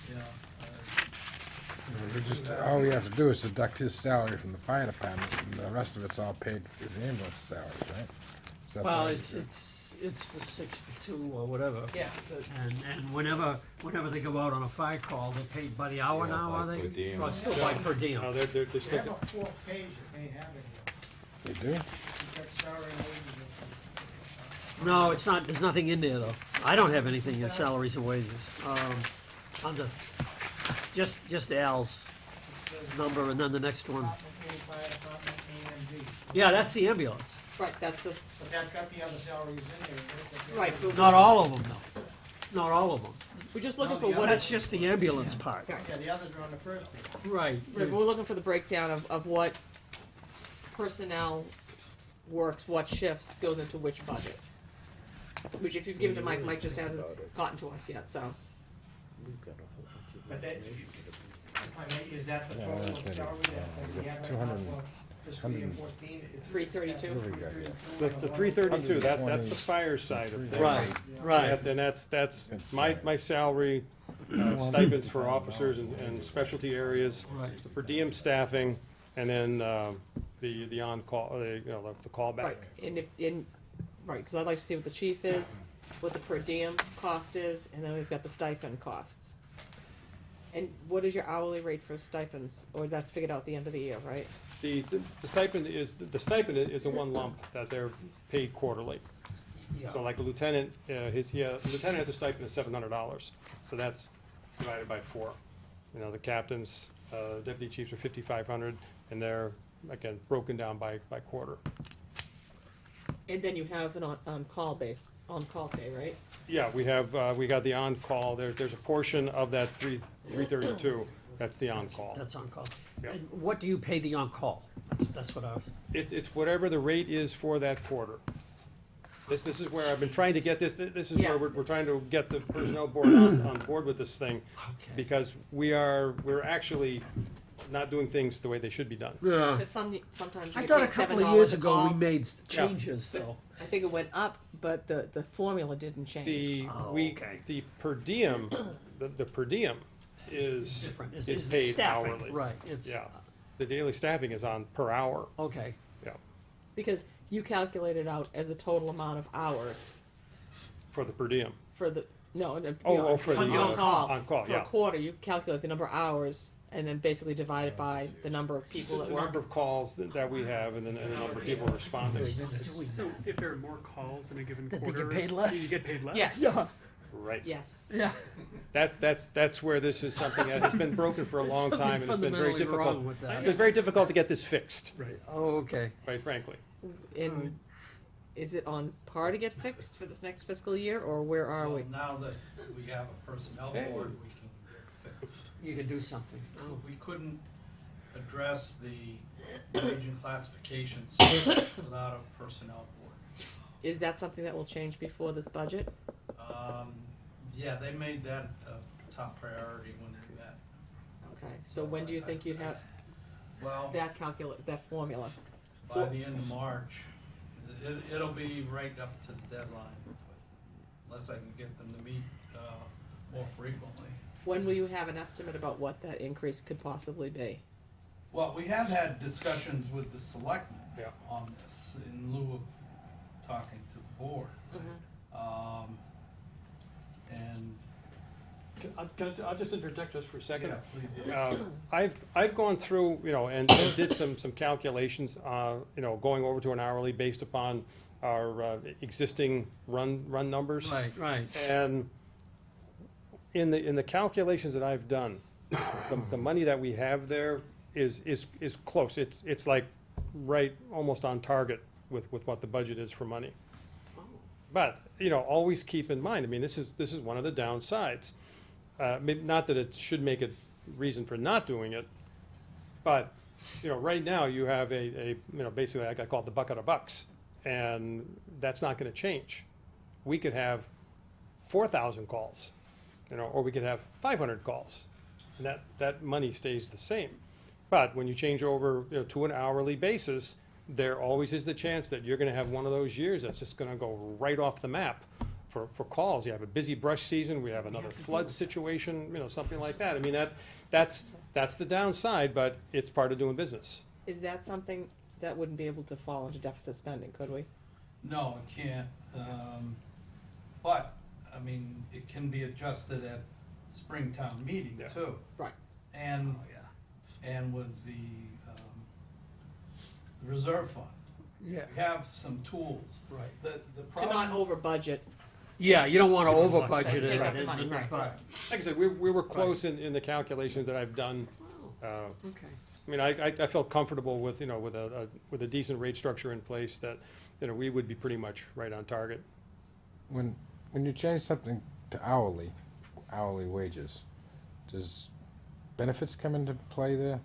[SPEAKER 7] Yeah.
[SPEAKER 8] All we have to do is deduct his salary from the fire department, and the rest of it's all paid for his ambulance salary, right? Is that
[SPEAKER 2] Well,
[SPEAKER 8] right?
[SPEAKER 2] it's the 6 to 2 or whatever.
[SPEAKER 3] Yeah.
[SPEAKER 2] And whenever they go out on a fire call, they're paid by the hour
[SPEAKER 5] Yeah,
[SPEAKER 2] now,
[SPEAKER 5] by
[SPEAKER 2] are they?
[SPEAKER 5] per diem.
[SPEAKER 2] Or still by per diem?
[SPEAKER 1] No, they're
[SPEAKER 7] They
[SPEAKER 1] still,
[SPEAKER 7] have a fourth page that may have it
[SPEAKER 8] You do?
[SPEAKER 7] here. You've got salary and wages.
[SPEAKER 2] No, it's not, there's nothing in there, though. I don't have anything in salaries and wages. Under, just Al's
[SPEAKER 7] It says
[SPEAKER 2] number and then the next one.
[SPEAKER 7] Department A, fire department, A and B.
[SPEAKER 2] Yeah, that's the ambulance.
[SPEAKER 3] Right, that's the,
[SPEAKER 7] But that's got the other salaries in there. That
[SPEAKER 3] right, but
[SPEAKER 2] Not all of them, though. Not all of them.
[SPEAKER 3] we're just looking
[SPEAKER 7] No,
[SPEAKER 3] for
[SPEAKER 7] the
[SPEAKER 3] what
[SPEAKER 7] other-
[SPEAKER 2] That's
[SPEAKER 3] it's,
[SPEAKER 2] just the ambulance part.
[SPEAKER 3] Okay.
[SPEAKER 7] Yeah, the others are on the first page.
[SPEAKER 2] Right.
[SPEAKER 3] right, we're looking for the breakdown of what personnel works, what shifts, goes into which budget. Which if you've given to Mike, Mike just hasn't gotten to us yet, so.
[SPEAKER 7] But that's, if I may, is that the
[SPEAKER 8] Yeah,
[SPEAKER 7] total
[SPEAKER 8] that's
[SPEAKER 7] of
[SPEAKER 8] what it
[SPEAKER 7] salary
[SPEAKER 8] is.
[SPEAKER 7] that we have right
[SPEAKER 8] 200
[SPEAKER 7] now for fiscal year 14? It's
[SPEAKER 3] 332.
[SPEAKER 8] What do we got here?
[SPEAKER 1] the 332, that's the fire side of things.
[SPEAKER 2] Right, right.
[SPEAKER 1] And that's my salary, stipends for officers and specialty areas,
[SPEAKER 2] Right.
[SPEAKER 1] the per diem staffing, and then the on-call, the callback.
[SPEAKER 3] Right, right, because I'd like to see what the chief is, what the per diem cost is, and then we've got the stipend costs. And what is your hourly rate for stipends, or that's figured out at the end of the year, right?
[SPEAKER 1] The stipend is a one lump that they're paid quarterly.
[SPEAKER 2] Yeah.
[SPEAKER 1] So like a lieutenant, lieutenant has a stipend of $700, so that's divided by 4. You know, the captains, deputy chiefs are 5,500, and they're, again, broken down by quarter.
[SPEAKER 3] And then you have an on-call pay, right?
[SPEAKER 1] Yeah, we got the on-call, there's a portion of that 332, that's the on-call.
[SPEAKER 2] That's on call.
[SPEAKER 1] Yeah.
[SPEAKER 2] And what do you pay the on-call? That's what I was,
[SPEAKER 1] It's whatever the rate is for that quarter. This is where I've been trying to get this is
[SPEAKER 3] Yeah.
[SPEAKER 1] where we're trying to get the personnel board on board with this thing,
[SPEAKER 2] okay.
[SPEAKER 1] because we're actually not doing things the way they should be done.
[SPEAKER 2] Yeah.
[SPEAKER 3] Because sometimes
[SPEAKER 2] I
[SPEAKER 3] you
[SPEAKER 2] thought a
[SPEAKER 3] get paid
[SPEAKER 2] couple of
[SPEAKER 3] $7
[SPEAKER 2] years
[SPEAKER 3] a
[SPEAKER 2] ago we
[SPEAKER 3] call.
[SPEAKER 2] made changes, though.
[SPEAKER 3] I think it went up, but the formula didn't change.
[SPEAKER 2] Oh,
[SPEAKER 1] The
[SPEAKER 2] okay.
[SPEAKER 1] the per diem, the per diem is
[SPEAKER 2] Different.
[SPEAKER 1] is paid
[SPEAKER 2] staffing,
[SPEAKER 1] hourly.
[SPEAKER 2] right, it's,
[SPEAKER 1] Yeah, the daily staffing is on per hour.
[SPEAKER 2] okay.
[SPEAKER 1] Yeah,
[SPEAKER 3] Because you calculate it out as the total amount of hours
[SPEAKER 1] for the per diem.
[SPEAKER 3] for the, no, the,
[SPEAKER 1] Oh, for the
[SPEAKER 3] on-call.
[SPEAKER 1] on-call,
[SPEAKER 3] For
[SPEAKER 1] yeah.
[SPEAKER 3] a quarter, you calculate the number of hours and then basically divide it by the number of people that
[SPEAKER 1] The
[SPEAKER 3] work.
[SPEAKER 1] number of calls that we have, and then the number of people responding.
[SPEAKER 9] So if there are more calls in a given
[SPEAKER 2] That they
[SPEAKER 9] quarter,
[SPEAKER 2] get paid less?
[SPEAKER 9] you get paid less?
[SPEAKER 3] Yes.
[SPEAKER 2] Yeah.
[SPEAKER 1] Right.
[SPEAKER 3] Yes.
[SPEAKER 2] Yeah.
[SPEAKER 1] That's where this is something that has been broken for a
[SPEAKER 2] There's
[SPEAKER 1] long
[SPEAKER 2] something
[SPEAKER 1] time, and it's been very
[SPEAKER 2] fundamentally wrong
[SPEAKER 1] difficult.
[SPEAKER 2] with that.
[SPEAKER 1] It's been very difficult to get this fixed,
[SPEAKER 9] Right.
[SPEAKER 2] Oh, okay.
[SPEAKER 1] quite frankly.
[SPEAKER 3] And is it on par to get fixed for this next fiscal year, or where are we?
[SPEAKER 7] Well, now that we have a personnel
[SPEAKER 1] Hey.
[SPEAKER 7] board, we can get it fixed.
[SPEAKER 2] You can do something. Oh.
[SPEAKER 7] We couldn't address the wage and classifications without a personnel board.
[SPEAKER 3] Is that something that will change before this budget?
[SPEAKER 7] Yeah, they made that a top priority when they met.
[SPEAKER 3] Okay, so when do you think you'd have
[SPEAKER 7] Well,
[SPEAKER 3] that that formula?
[SPEAKER 7] by the end of March, it'll be right up to the deadline, unless I can get them to meet more frequently.
[SPEAKER 3] When will you have an estimate about what that increase could possibly be?
[SPEAKER 7] Well, we have had discussions with the selectmen
[SPEAKER 1] Yeah.
[SPEAKER 7] on this in lieu of talking to the board. And
[SPEAKER 1] I'll just interject just for a second.
[SPEAKER 7] Yeah, please.
[SPEAKER 1] I've gone through, and did some calculations, going over to an hourly based upon our existing run numbers.
[SPEAKER 2] Right.
[SPEAKER 1] And in the calculations that I've done, the money that we have there is close. It's like right, almost on target with what the budget is for money. But, always keep in mind, I mean, this is one of the downsides. Maybe not that it should make a reason for not doing it, but, right now you have basically, like I call it the bucket of bucks, and that's not gonna change. We could have 4,000 calls, or we could have 500 calls, and that money stays the same. But when you change over, to an hourly basis, there always is the chance that you're gonna have one of those years that's just gonna go right off the map for calls. You have a busy brush season, we have another flood situation, something like that. I mean, that's the downside, but it's part of doing business.
[SPEAKER 3] Is that something that wouldn't be able to fall into deficit spending, could we?
[SPEAKER 7] No, it can't, but, I mean, it can be adjusted at Springtown meeting
[SPEAKER 1] Yeah.
[SPEAKER 7] too.
[SPEAKER 3] Right.
[SPEAKER 7] And, and with the reserve fund.
[SPEAKER 2] Yeah.
[SPEAKER 7] We have some tools.
[SPEAKER 2] Right.
[SPEAKER 7] The
[SPEAKER 3] To
[SPEAKER 7] problem.
[SPEAKER 3] not over budget.
[SPEAKER 2] Yeah, you don't wanna over budget it.
[SPEAKER 3] Take up the
[SPEAKER 2] and-
[SPEAKER 3] money,
[SPEAKER 2] and-
[SPEAKER 3] right.
[SPEAKER 7] Right.
[SPEAKER 1] Like I said, we were close in the calculations that I've done.
[SPEAKER 2] Okay.
[SPEAKER 1] I mean, I felt comfortable with, with a decent rate structure in place that, we would be pretty much right on target.
[SPEAKER 8] When you change something to hourly wages, does benefits come into play there?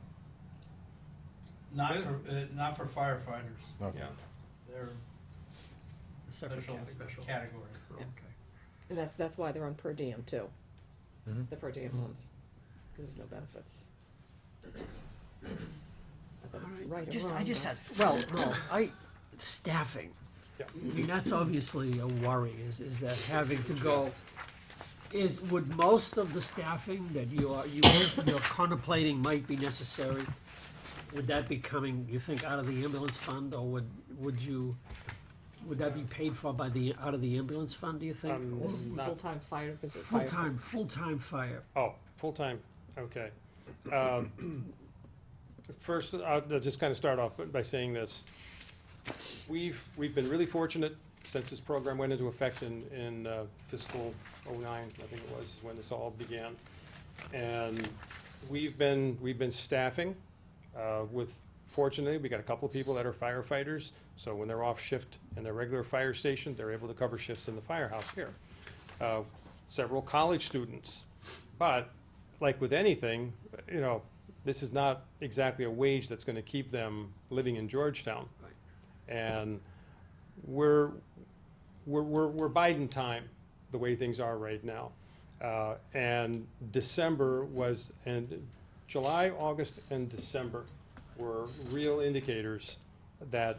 [SPEAKER 7] Not for firefighters.
[SPEAKER 8] Okay.
[SPEAKER 1] Yeah.
[SPEAKER 7] They're
[SPEAKER 2] Separate
[SPEAKER 7] special
[SPEAKER 2] category.
[SPEAKER 7] category.
[SPEAKER 2] Okay.
[SPEAKER 3] And that's why they're on per diem too.
[SPEAKER 5] Mhm.
[SPEAKER 3] The per diem ones, because there's no benefits. Not that it's right or wrong,
[SPEAKER 2] I just
[SPEAKER 3] but-
[SPEAKER 2] had, no, staffing.
[SPEAKER 1] Yeah.
[SPEAKER 2] I mean, that's obviously a worry, is that having to go, would most of the staffing that you're contemplating might be necessary, would that be coming, you think, out of the ambulance fund, or would that be paid for out of the ambulance fund, do you think?
[SPEAKER 3] Or
[SPEAKER 1] Not-
[SPEAKER 3] full-time fire, because it's fire.
[SPEAKER 2] Full-time fire.
[SPEAKER 1] Oh, full-time, okay. First, I'll just kind of start off by saying this. We've been really fortunate since this program went into effect in fiscal '09, I think it was, when this all began. And we've been staffing fortunately, we got a couple of people that are firefighters, so when they're off shift in their regular fire station, they're able to cover shifts in the firehouse here. Several college students, but like with anything, this is not exactly a wage that's gonna keep them living in Georgetown.
[SPEAKER 2] Right.
[SPEAKER 1] And we're biding time, the way things are right now. And July, August, and December were real indicators that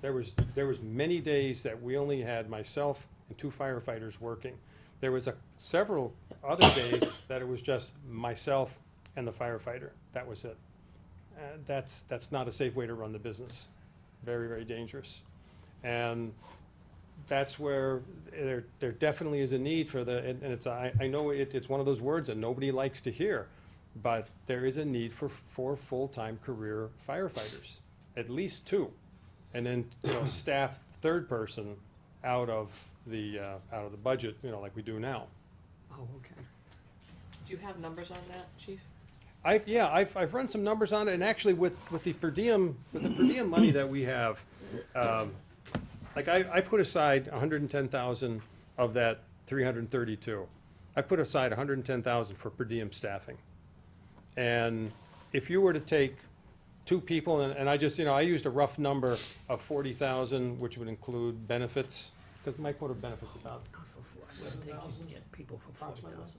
[SPEAKER 1] there was many days that we only had myself and 2 firefighters working. There was several other days that it was just myself and the firefighter. That was it. And that's not a safe way to run the business. Very, very dangerous. And that's where there definitely is a need for and it's, I know it's one of those words that nobody likes to hear, but there is a need for full-time career firefighters, at least 2. And then, staff third person out of the budget, like we do now.
[SPEAKER 2] Oh, okay.
[SPEAKER 3] Do you have numbers on that, chief?
[SPEAKER 1] I've run some numbers on it, and actually with the per diem money that we have, like I put aside 110,000 of that 332. I put aside 110,000 for per diem staffing. And if you were to take 2 people, and I just, I used a rough number of 40,000, which would include benefits, because Mike, what are benefits about?
[SPEAKER 2] Not for four. I think you can get people for 40,000.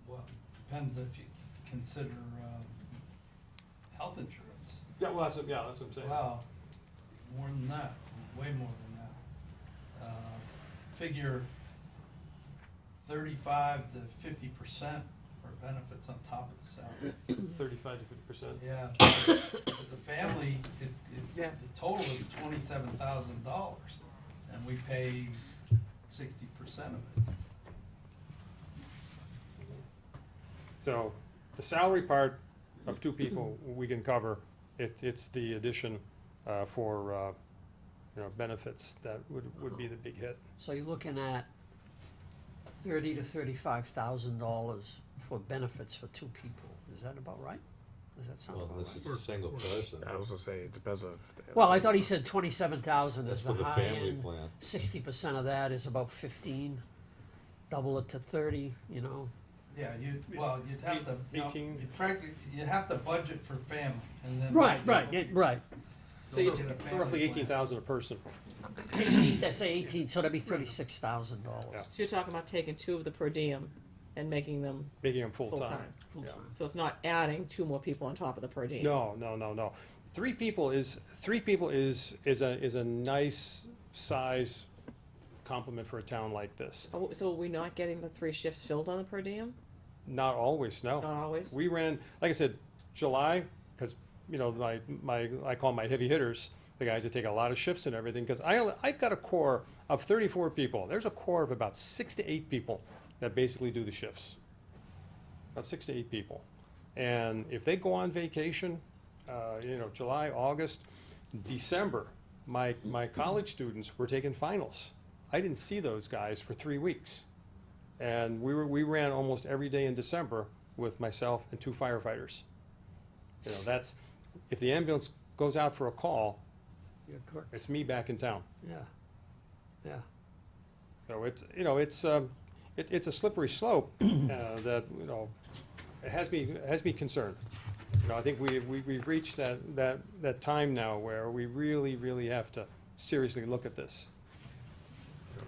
[SPEAKER 7] Well, depends if you consider, health insurance.
[SPEAKER 1] Yeah, well, that's what I'm saying.
[SPEAKER 7] Well, more than that, way more than that. Figure 35 to 50% for benefits on top of the salary.
[SPEAKER 1] 35 to 50%.
[SPEAKER 7] Yeah, as a family,
[SPEAKER 3] Yeah.
[SPEAKER 7] the total is $27,000, and we pay 60% of it.
[SPEAKER 1] So the salary part of 2 people we can cover. It's the addition for benefits that would be the big hit.
[SPEAKER 2] So you're looking at $30,000 to $35,000 for benefits for 2 people. Is that about right? Does that sound
[SPEAKER 5] Well,
[SPEAKER 2] about
[SPEAKER 5] this
[SPEAKER 2] right?
[SPEAKER 5] is a single person.
[SPEAKER 4] I was gonna say, it depends on.
[SPEAKER 2] Well, I thought he said 27,000
[SPEAKER 5] That's
[SPEAKER 2] is
[SPEAKER 5] for
[SPEAKER 2] the
[SPEAKER 5] the
[SPEAKER 2] high
[SPEAKER 5] family
[SPEAKER 2] end.
[SPEAKER 5] plan.
[SPEAKER 2] 60% of that is about 15. Double it to 30, you know.
[SPEAKER 7] Yeah, you'd have to,
[SPEAKER 1] 18.
[SPEAKER 7] you have to budget for family, and then.
[SPEAKER 2] Right.
[SPEAKER 3] So you
[SPEAKER 7] Go to the
[SPEAKER 1] So
[SPEAKER 7] family
[SPEAKER 1] roughly
[SPEAKER 7] plan.
[SPEAKER 1] 18,000 a person.
[SPEAKER 2] 18, let's say 18, so that'd be $36,000.
[SPEAKER 1] Yeah.
[SPEAKER 3] So you're talking about taking 2 of the per diem and making them
[SPEAKER 1] Making them full-time.
[SPEAKER 3] full-time.
[SPEAKER 1] Yeah.
[SPEAKER 3] So it's not adding 2 more people on top of the per diem.
[SPEAKER 1] No. 3 people is a nice size complement for a town like this.
[SPEAKER 3] Oh, so are we not getting the 3 shifts filled on the per diem?
[SPEAKER 1] Not always, no.
[SPEAKER 3] Not always?
[SPEAKER 1] We ran, like I said, July, because, I call my heavy hitters, the guys that take a lot of shifts and everything, because I've got a core of 34 people. There's a core of about 6 to 8 people that basically do the shifts. About 6 to 8 people. And if they go on vacation, July, August, December, my college students were taking finals. I didn't see those guys for 3 weeks. And we ran almost every day in December with myself and 2 firefighters. That's, if the ambulance goes out for a call,
[SPEAKER 2] You're correct.
[SPEAKER 1] it's me back in town.
[SPEAKER 2] Yeah.
[SPEAKER 1] So it's a slippery slope that it has me concerned. I think we've reached that time now where we really have to seriously look at this.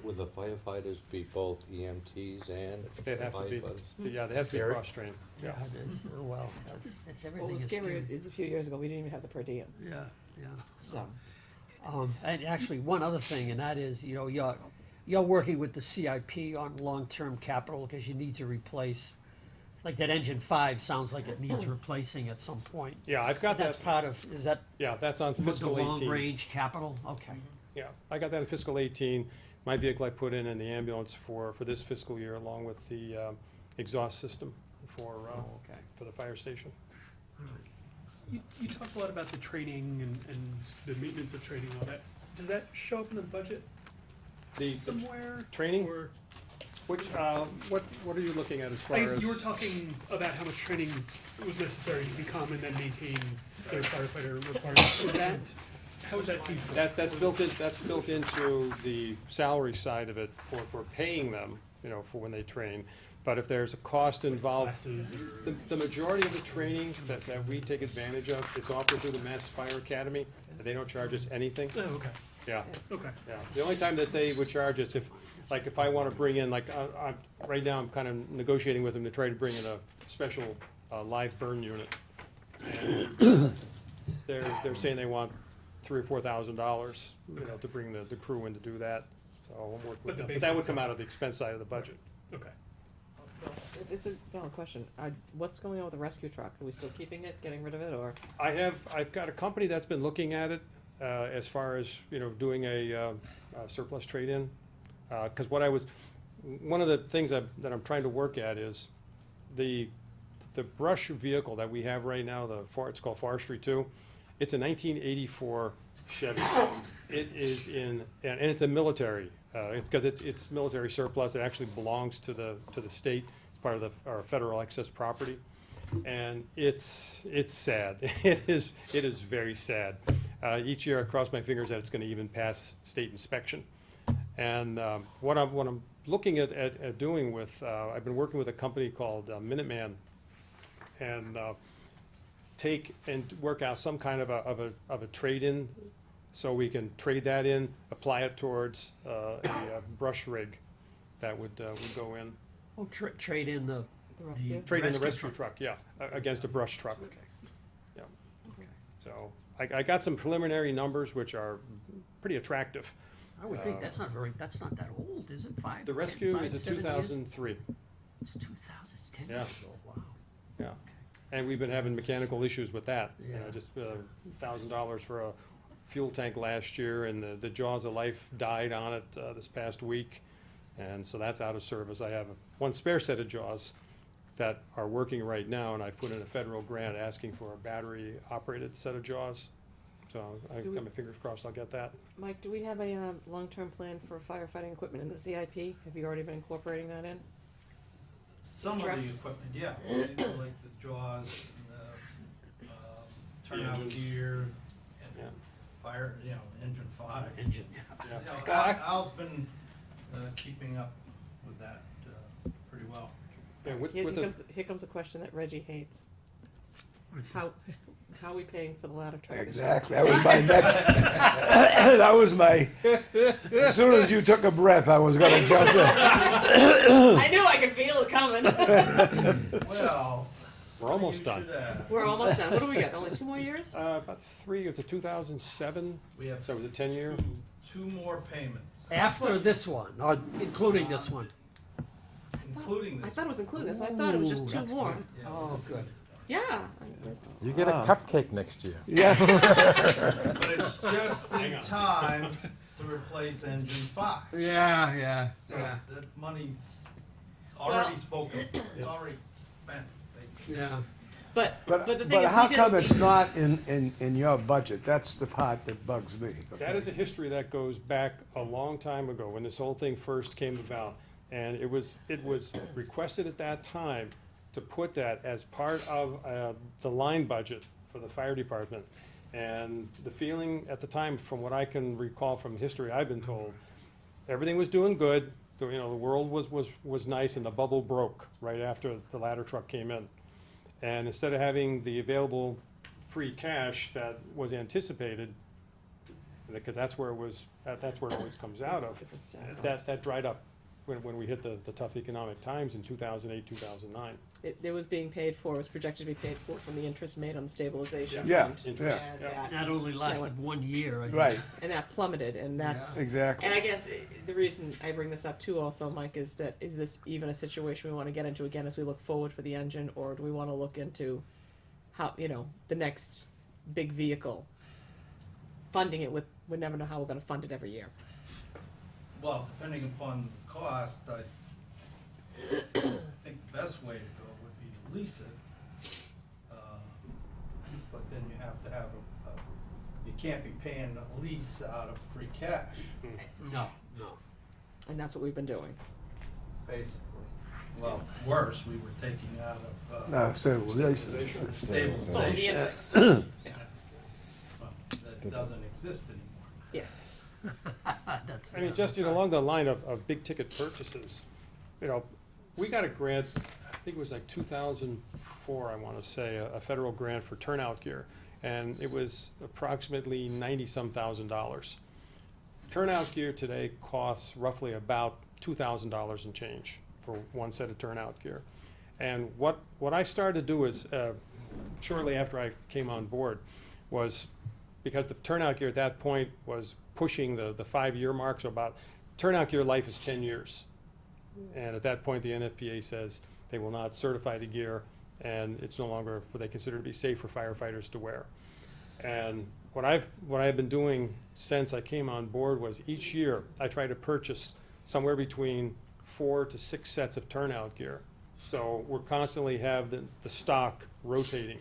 [SPEAKER 5] Would the firefighters be both EMTs and
[SPEAKER 1] They'd have to be,
[SPEAKER 5] firefighters?
[SPEAKER 1] yeah, they have to be
[SPEAKER 4] Scary.
[SPEAKER 1] cross-trained.
[SPEAKER 2] Yeah, it is. Oh, well, it's
[SPEAKER 3] Well,
[SPEAKER 2] everything
[SPEAKER 3] the
[SPEAKER 2] is
[SPEAKER 3] scary
[SPEAKER 2] scary.
[SPEAKER 3] is a few years ago, we didn't even have the per diem.
[SPEAKER 2] Yeah.
[SPEAKER 3] So,
[SPEAKER 2] And actually, one other thing, and that is, you're working with the CIP on long-term capital because you need to replace, like that engine 5 sounds like it needs replacing at some point.
[SPEAKER 1] Yeah, I've got
[SPEAKER 2] That's
[SPEAKER 1] that,
[SPEAKER 2] part of, is that
[SPEAKER 1] yeah, that's on
[SPEAKER 2] the
[SPEAKER 1] fiscal 18.
[SPEAKER 2] long-range capital? Okay.
[SPEAKER 1] Yeah, I got that in fiscal 18. My vehicle I put in the ambulance for this fiscal year, along with the exhaust system for
[SPEAKER 2] Okay.
[SPEAKER 1] the fire station.
[SPEAKER 9] You talked a lot about the training and the maintenance of training, all that. Does that show up in the budget
[SPEAKER 1] The
[SPEAKER 9] somewhere?
[SPEAKER 1] training?
[SPEAKER 9] Or,
[SPEAKER 1] Which, what are you looking at as far
[SPEAKER 9] I
[SPEAKER 1] as?
[SPEAKER 9] guess you were talking about how much training was necessary to become and then maintain their firefighter requirements. Is that, how is that paid for?
[SPEAKER 1] That's built into the salary side of it for paying them, for when they train. But if there's a cost involved,
[SPEAKER 9] Classes or?
[SPEAKER 1] the majority of the training that we take advantage of, it's offered through the Mass Fire Academy. They don't charge us anything.
[SPEAKER 9] Oh, okay,
[SPEAKER 1] Yeah,
[SPEAKER 9] okay.
[SPEAKER 1] yeah. The only time that they would charge us if I want to bring in, right now I'm kind of negotiating with them to try to bring in a special live burn unit. And they're saying they want $3,000 or $4,000, to bring the crew in to do that. So I'll work
[SPEAKER 9] But
[SPEAKER 1] with
[SPEAKER 9] the
[SPEAKER 1] them. But that would
[SPEAKER 9] basics
[SPEAKER 1] come
[SPEAKER 9] are-
[SPEAKER 1] out of the expense side of the budget.
[SPEAKER 9] Okay.
[SPEAKER 3] it's a valid question. What's going on with the rescue truck? Are we still keeping it, getting rid of it, or?
[SPEAKER 1] I've got a company that's been looking at it, as far as, doing a surplus trade-in. Because one of the things that I'm trying to work at is the brush vehicle that we have right now, it's called Forestry 2. It's a 1984 Chevy. It is and it's a military, because it's military surplus. It actually belongs to the state. It's part of our federal excess property. And it's sad. It is very sad. Each year I cross my fingers that it's gonna even pass state inspection. And what I'm looking at doing with, I've been working with a company called Minuteman, and take and work out some kind of a trade-in, so we can trade that in, apply it towards a brush rig that would go in.
[SPEAKER 2] Oh, trade in the.
[SPEAKER 3] The rescue?
[SPEAKER 1] Trade in the
[SPEAKER 2] Rescue
[SPEAKER 1] rescue truck, yeah, against a brush truck.
[SPEAKER 2] Okay.
[SPEAKER 1] Yeah.
[SPEAKER 2] Okay.
[SPEAKER 1] So I got some preliminary numbers which are pretty attractive.
[SPEAKER 2] I would think that's not that old, is it?
[SPEAKER 1] The rescue is a 2003,
[SPEAKER 2] It's 2000, it's 10
[SPEAKER 1] Yeah.
[SPEAKER 2] years old, wow.
[SPEAKER 1] yeah. And we've been having mechanical issues with that.
[SPEAKER 2] Yeah.
[SPEAKER 1] Just $1,000 for a fuel tank last year, and the jaws of life died on it this past week. And so that's out of service. I have one spare set of jaws that are working right now, and I've put in a federal grant asking for a battery-operated set of jaws. So I've
[SPEAKER 3] Do we-
[SPEAKER 1] got my fingers crossed I'll get that.
[SPEAKER 3] Mike, do we have a, long-term plan for firefighting equipment in the CIP? Have you already been incorporating that in?
[SPEAKER 7] Some of the
[SPEAKER 3] Trucks?
[SPEAKER 7] equipment, yeah, like the jaws, and the, turnout
[SPEAKER 1] engine.
[SPEAKER 7] gear,
[SPEAKER 1] Yeah.
[SPEAKER 7] and fire, engine 5.
[SPEAKER 2] Engine,
[SPEAKER 1] Yeah.
[SPEAKER 7] Al's been, keeping up with that, pretty well.
[SPEAKER 1] Yeah, with
[SPEAKER 3] Here
[SPEAKER 1] the,
[SPEAKER 3] here comes a question that Reggie hates. How are we paying for the ladder truck? this year?
[SPEAKER 6] Exactly, that was my next, that was my, as soon as you took a breath, I was gonna jump in.
[SPEAKER 3] I knew I could feel it coming.
[SPEAKER 7] Well.
[SPEAKER 1] We're almost
[SPEAKER 7] you
[SPEAKER 1] done.
[SPEAKER 7] should ask.
[SPEAKER 3] We're almost done. What do we got? Only 2 more years?
[SPEAKER 1] about 3, it's a 2007,
[SPEAKER 7] We have
[SPEAKER 1] so it was a 10-year.
[SPEAKER 7] two more payments,
[SPEAKER 2] After this one, or including this one?
[SPEAKER 7] including
[SPEAKER 3] I
[SPEAKER 7] this.
[SPEAKER 3] thought it was including this. I thought it was just
[SPEAKER 2] Ooh,
[SPEAKER 3] 2
[SPEAKER 2] that's
[SPEAKER 3] more.
[SPEAKER 2] good.
[SPEAKER 7] Yeah.
[SPEAKER 2] Oh, good.
[SPEAKER 3] Yeah.
[SPEAKER 8] You get a cupcake next year.
[SPEAKER 6] Yeah,
[SPEAKER 7] But it's just in time to replace engine 5.
[SPEAKER 2] Yeah, yeah,
[SPEAKER 7] So
[SPEAKER 2] yeah,
[SPEAKER 7] that money's already
[SPEAKER 3] Well-
[SPEAKER 7] spoken, it's already spent, basically.
[SPEAKER 2] yeah.
[SPEAKER 3] But
[SPEAKER 6] but,
[SPEAKER 3] the thing
[SPEAKER 6] but
[SPEAKER 3] is,
[SPEAKER 6] how
[SPEAKER 3] we did
[SPEAKER 6] come
[SPEAKER 3] at
[SPEAKER 6] it's
[SPEAKER 3] least-
[SPEAKER 6] not in your budget? That's the part that bugs me.
[SPEAKER 1] That is a history that goes back a long time ago, when this whole thing first came about. And it was requested at that time to put that as part of the line budget for the fire department. And the feeling at the time, from what I can recall from history I've been told, everything was doing good. The world was nice, and the bubble broke right after the ladder truck came in. And instead of having the available free cash that was anticipated, because that's where it always comes out of,
[SPEAKER 3] Different stuff.
[SPEAKER 1] that dried up when we hit the tough economic times in 2008, 2009.
[SPEAKER 3] It was being paid for, it was projected to be paid for from the interest made on the stabilization
[SPEAKER 6] Yeah,
[SPEAKER 3] fund.
[SPEAKER 1] Interest,
[SPEAKER 3] And
[SPEAKER 1] yeah.
[SPEAKER 3] that-
[SPEAKER 2] That only lasted 1 year. I think.
[SPEAKER 6] Right,
[SPEAKER 3] And that plummeted, and that's,
[SPEAKER 6] exactly.
[SPEAKER 3] and I guess the reason I bring this up too also, Mike, is this even a situation we wanna get into again as we look forward for the engine, or do we wanna look into how, the next big vehicle? Funding it we never know how we're gonna fund it every year.
[SPEAKER 7] Well, depending upon the cost, I think the best way to go would be to lease it. But then you have to have you can't be paying a lease out of free cash,
[SPEAKER 2] No, no.
[SPEAKER 3] And that's what we've been doing.
[SPEAKER 7] basically. Well, worse, we were taking out of,
[SPEAKER 6] No, so,
[SPEAKER 3] So the
[SPEAKER 7] stabilization.
[SPEAKER 3] interest,
[SPEAKER 7] Well, that doesn't exist anymore.
[SPEAKER 3] yes.
[SPEAKER 2] That's,
[SPEAKER 1] I mean, just along the line of big ticket purchases, we got a grant, I think it was like 2004, I want to say, a federal grant for turnout gear, and it was approximately $90-some thousand. Turnout gear today costs roughly about $2,000 and change for one set of turnout gear. And what I started to do is, shortly after I came on board, was because the turnout gear at that point was pushing the 5-year mark, so about, turnout gear life is 10 years. And at that point, the NFPA says they will not certify the gear, and it's no longer what they consider to be safe for firefighters to wear. And what I've been doing since I came on board was each year I try to purchase somewhere between 4 to 6 sets of turnout gear. So we're constantly have the stock rotating.